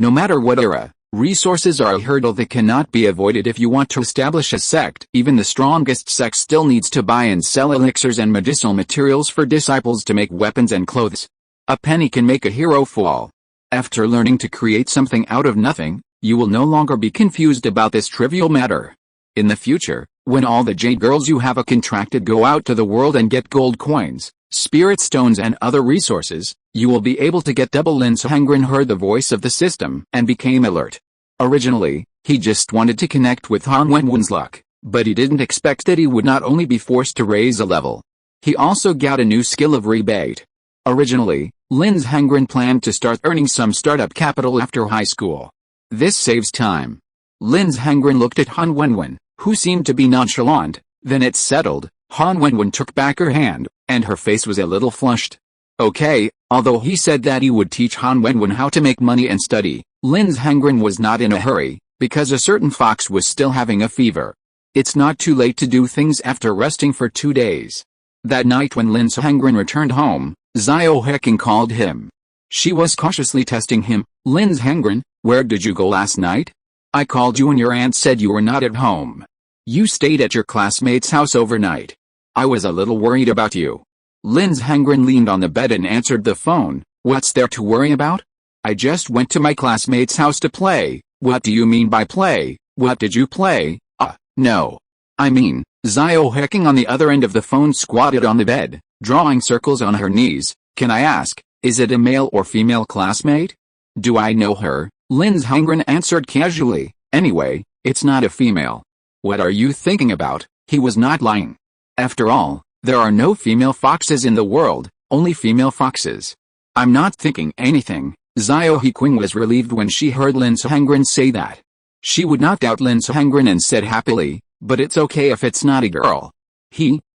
no matter what era. Resources are a hurdle that cannot be avoided if you want to establish a sect. Even the strongest sect still needs to buy and sell elixirs and medicinal materials for disciples to make weapons and clothes. A penny can make a hero fall. After learning to create something out of nothing, you will no longer be confused about this trivial matter. In the future, when all the jade girls you have contracted go out to the world and get gold coins, spirit stones and other resources, you will be able to get double. Lin Sehengren heard the voice of the system and became alert. Originally, he just wanted to connect with Han Wenwen's luck, but he didn't expect that he would not only be forced to raise a level. He also got a new skill of rebate. Originally, Lin Sehengren planned to start earning some startup capital after high school. This saves time. Lin Sehengren looked at Han Wenwen, who seemed to be nonchalant. Then it settled. Han Wenwen took back her hand, and her face was a little flushed. Okay, although he said that he would teach Han Wenwen how to make money and study, Lin Sehengren was not in a hurry, because a certain fox was still having a fever. It's not too late to do things after resting for 2 days. That night when Lin Sehengren returned home, Xiao Qing called him. She was cautiously testing him. Lin Sehengren, where did you go last night? I called you and your aunt said you were not at home. You stayed at your classmate's house overnight. I was a little worried about you. Linz Hengren leaned on the bed and answered the phone. What's there to worry about? I just went to my classmate's house to play. What do you mean by play? What did you play? No. I mean, Zio He on the other end of the phone squatted on the bed, drawing circles on her knees. Can I ask, is it a male or female classmate? Do I know her? Linz Hengren answered casually. Anyway, it's not a female. What are you thinking about? He was not lying. After all, there are no female foxes in the world, only female foxes. I'm not thinking anything. Zio He Qing was relieved when she heard Linz Hengren say that. She would not doubt Linz Hengren and said happily, but it's okay if it's not a girl.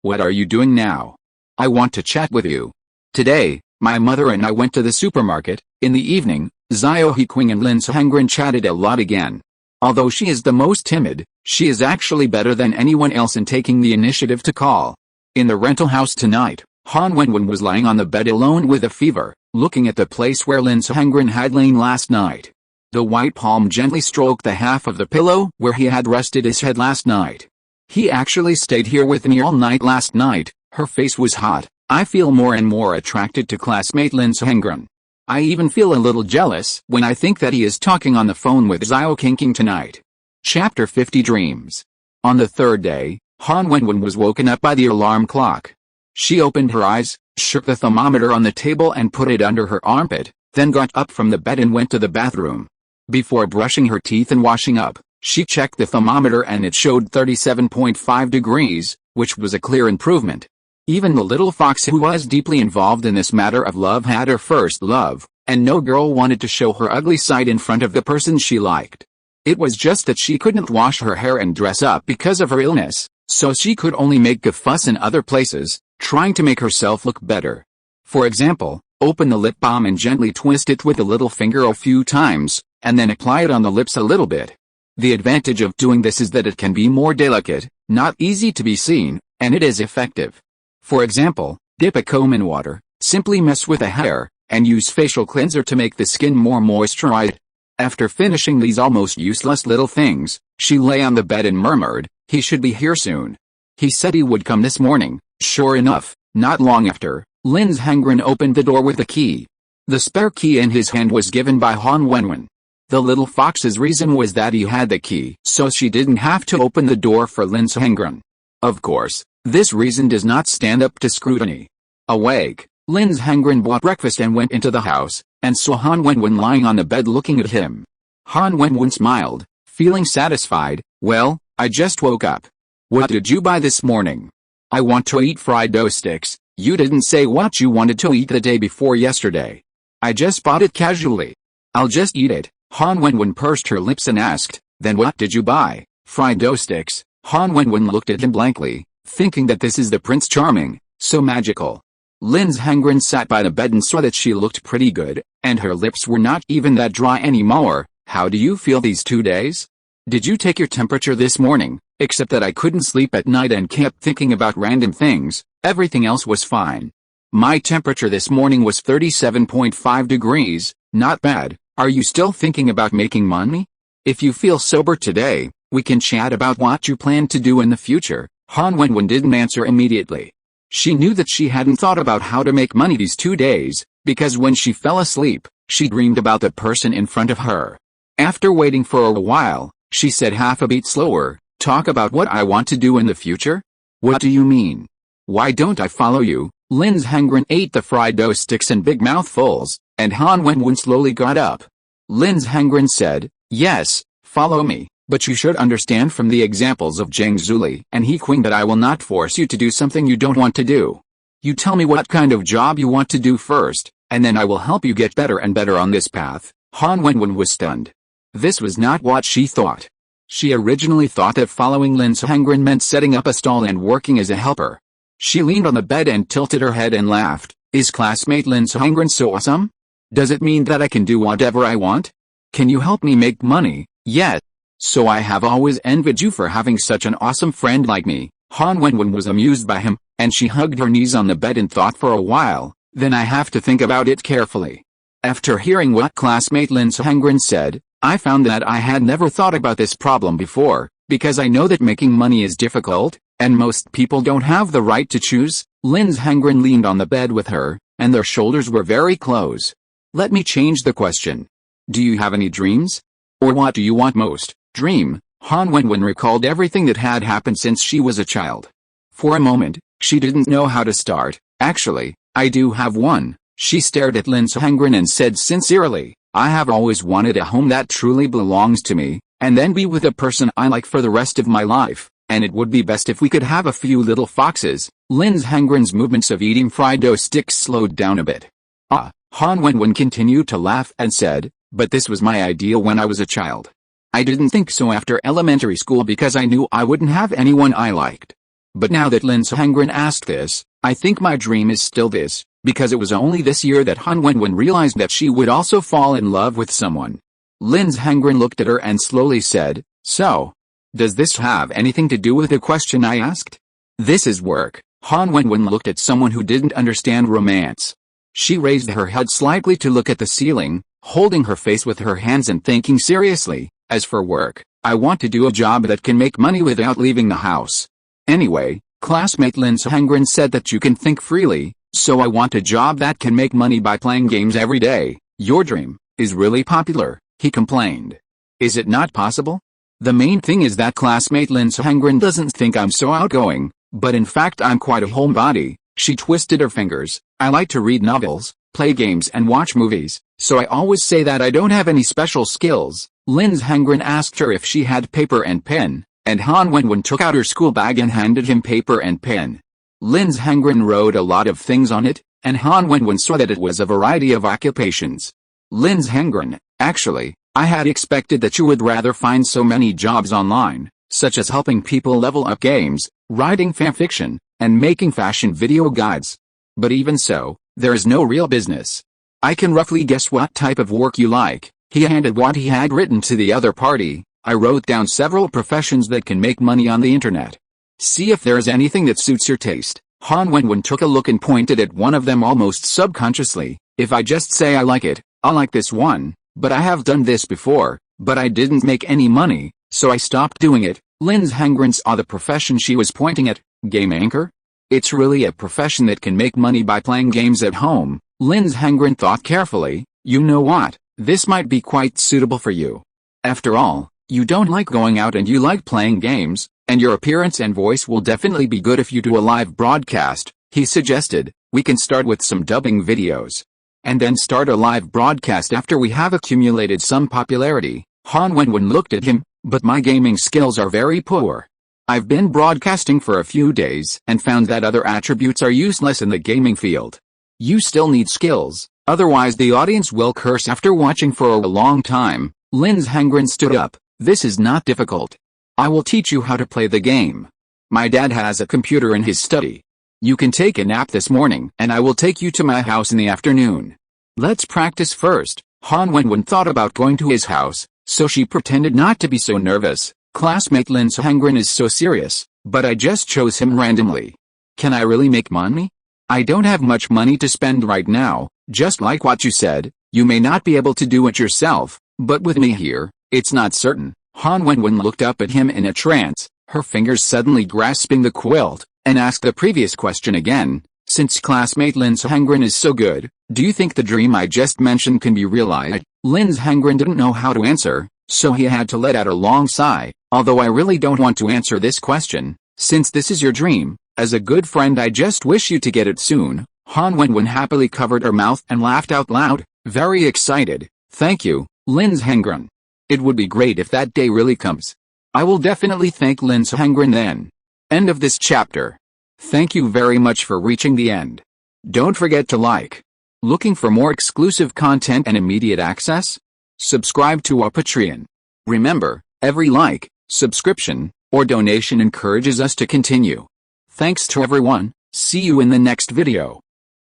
What are you doing now? I want to chat with you. Today, my mother and I went to the supermarket. In the evening, Zio He Qing and Linz Hengren chatted a lot again. Although she is the most timid, she is actually better than anyone else in taking the initiative to call. In the rental house tonight, Han Wenwen was lying on the bed alone with a fever, looking at the place where Linz Hengren had lain last night. The white palm gently stroked the half of the pillow where he had rested his head last night. He actually stayed here with me all night last night. Her face was hot. I feel more and more attracted to classmate Linz Hengren. I even feel a little jealous when I think that he is talking on the phone with Zio Qing tonight. Chapter 50 Dreams. On the third day, Han Wenwen was woken up by the alarm clock. She opened her eyes, shook the thermometer on the table and put it under her armpit, then got up from the bed and went to the bathroom. Before brushing her teeth and washing up, she checked the thermometer and it showed 37.5 degrees, which was a clear improvement. Even the little fox who was deeply involved in this matter of love had her first love, and no girl wanted to show her ugly side in front of the person she liked. It was just that she couldn't wash her hair and dress up because of her illness, so she could only make a fuss in other places, trying to make herself look better. For example, open the lip balm and gently twist it with the little finger a few times, and then apply it on the lips a little bit. The advantage of doing this is that it can be more delicate, not easy to be seen, and it is effective. For example, dip a comb in water, simply mess with the hair, and use facial cleanser to make the skin more moisturized. After finishing these almost useless little things, she lay on the bed and murmured, "He should be here soon." He said he would come this morning. Sure enough, not long after, Linz Hengren opened the door with a key. The spare key in his hand was given by Han Wenwen. The little fox's reason was that he had the key, so she didn't have to open the door for Linz Hengren. Of course, this reason does not stand up to scrutiny. Awake, Linz Hengren bought breakfast and went into the house, and saw Han Wenwen lying on the bed looking at him. Han Wenwen smiled, feeling satisfied. "Well, I just woke up. What did you buy this morning?" "I want to eat fried dough sticks." "You didn't say what you wanted to eat the day before yesterday." "I just bought it casually." "I'll just eat it." Han Wenwen pursed her lips and asked, "Then what did you buy?" "Fried dough sticks." Han Wenwen looked at him blankly, thinking that this is the Prince Charming, so magical. Linz Hengren sat by the bed and saw that she looked pretty good, and her lips were not even that dry anymore. "How do you feel these 2 days? Did you take your temperature this morning?" "Except that I couldn't sleep at night and kept thinking about random things, everything else was fine. My temperature this morning was 37.5 degrees, not bad." "Are you still thinking about making money? If you feel sober today, we can chat about what you plan to do in the future." Han Wenwen didn't answer immediately. She knew that she hadn't thought about how to make money these 2 days, because when she fell asleep, she dreamed about the person in front of her. After waiting for a while, she said half a beat slower, "Talk about what I want to do in the future?" "What do you mean? Why don't I follow you?" Linz Hengren ate the fried dough sticks in big mouthfuls, and Han Wenwen slowly got up. Linz Hengren said, "Yes, follow me, but you should understand from the examples of Zheng Zuli and He Qing that I will not force you to do something you don't want to do. You tell me what kind of job you want to do first, and then I will help you get better and better on this path." Han Wenwen was stunned. This was not what she thought. She originally thought that following Linz Hengren meant setting up a stall and working as a helper. She leaned on the bed and tilted her head and laughed. "Is classmate Linz Hengren so awesome? Does it mean that I can do whatever I want? Can you help me make money?" "Yes. So I have always envied you for having such an awesome friend like me." Han Wenwen was amused by him, and she hugged her knees on the bed and thought for a while. "Then I have to think about it carefully." After hearing what classmate Linz Hengren said, I found that I had never thought about this problem before, because I know that making money is difficult, and most people don't have the right to choose. Lin Zhengren leaned on the bed with her, and their shoulders were very close. Let me change the question. Do you have any dreams? Or what do you want most? Dream. Han Wenwen recalled everything that had happened since she was a child. For a moment, she didn't know how to start. Actually, I do have one. She stared at Lin Zhengren and said sincerely, I have always wanted a home that truly belongs to me, and then be with a person I like for the rest of my life, and it would be best if we could have a few little foxes. Lin Zhengren's movements of eating fried dough sticks slowed down a bit. Han Wenwen continued to laugh and said, but this was my ideal when I was a child. I didn't think so after elementary school because I knew I wouldn't have anyone I liked. But now that Lin Zhengren asked this, I think my dream is still this, because it was only this year that Han Wenwen realized that she would also fall in love with someone. Lin Zhengren looked at her and slowly said, so, does this have anything to do with the question I asked? This is work. Han Wenwen looked at someone who didn't understand romance. She raised her head slightly to look at the ceiling, holding her face with her hands and thinking seriously, as for work, I want to do a job that can make money without leaving the house. Anyway, classmate Lin Zhengren said that you can think freely, so I want a job that can make money by playing games every day. Your dream is really popular, he complained. Is it not possible? The main thing is that classmate Lin Zhengren doesn't think I'm so outgoing, but in fact I'm quite a homebody. She twisted her fingers. I like to read novels, play games and watch movies, so I always say that I don't have any special skills. Lin Zhengren asked her if she had paper and pen, and Han Wenwen took out her school bag and handed him paper and pen. Lin Zhengren wrote a lot of things on it, and Han Wenwen saw that it was a variety of occupations. Lin Zhengren, actually, I had expected that you would rather find so many jobs online, such as helping people level up games, writing fanfiction, and making fashion video guides. But even so, there is no real business. I can roughly guess what type of work you like. He handed what he had written to the other party. I wrote down several professions that can make money on the internet. See if there is anything that suits your taste. Han Wenwen took a look and pointed at one of them almost subconsciously. If I just say I like it, I'll like this one, but I have done this before, but I didn't make any money, so I stopped doing it. Lin Zhengren saw the profession she was pointing at. Game anchor? It's really a profession that can make money by playing games at home. Lin Zhengren thought carefully. You know what? This might be quite suitable for you. After all, you don't like going out and you like playing games, and your appearance and voice will definitely be good if you do a live broadcast, he suggested. We can start with some dubbing videos, and then start a live broadcast after we have accumulated some popularity. Han Wenwen looked at him, but my gaming skills are very poor. I've been broadcasting for a few days and found that other attributes are useless in the gaming field. You still need skills, otherwise the audience will curse after watching for a long time. Lin Zhengren stood up. This is not difficult. I will teach you how to play the game. My dad has a computer in his study. You can take a nap this morning and I will take you to my house in the afternoon. Let's practice first. Han Wenwen thought about going to his house, so she pretended not to be so nervous. Classmate Lin Zhengren is so serious, but I just chose him randomly. Can I really make money? I don't have much money to spend right now. Just like what you said, you may not be able to do it yourself, but with me here, it's not certain. Han Wenwen looked up at him in a trance, her fingers suddenly grasping the quilt, and asked the previous question again. Since classmate Lin Zhengren is so good, do you think the dream I just mentioned can be realized? Lin Zhengren didn't know how to answer, so he had to let out a long sigh. Although I really don't want to answer this question, since this is your dream, as a good friend I just wish you to get it soon. Han Wenwen happily covered her mouth and laughed out loud, very excited. Thank you, Lin Zhengren. It would be great if that day really comes. I will definitely thank Lin Zhengren then. End of this chapter. Thank you very much for reaching the end. Don't forget to like. Looking for more exclusive content and immediate access? Subscribe to our Patreon. Remember, every like, subscription, or donation encourages us to continue. Thanks to everyone. See you in the next video.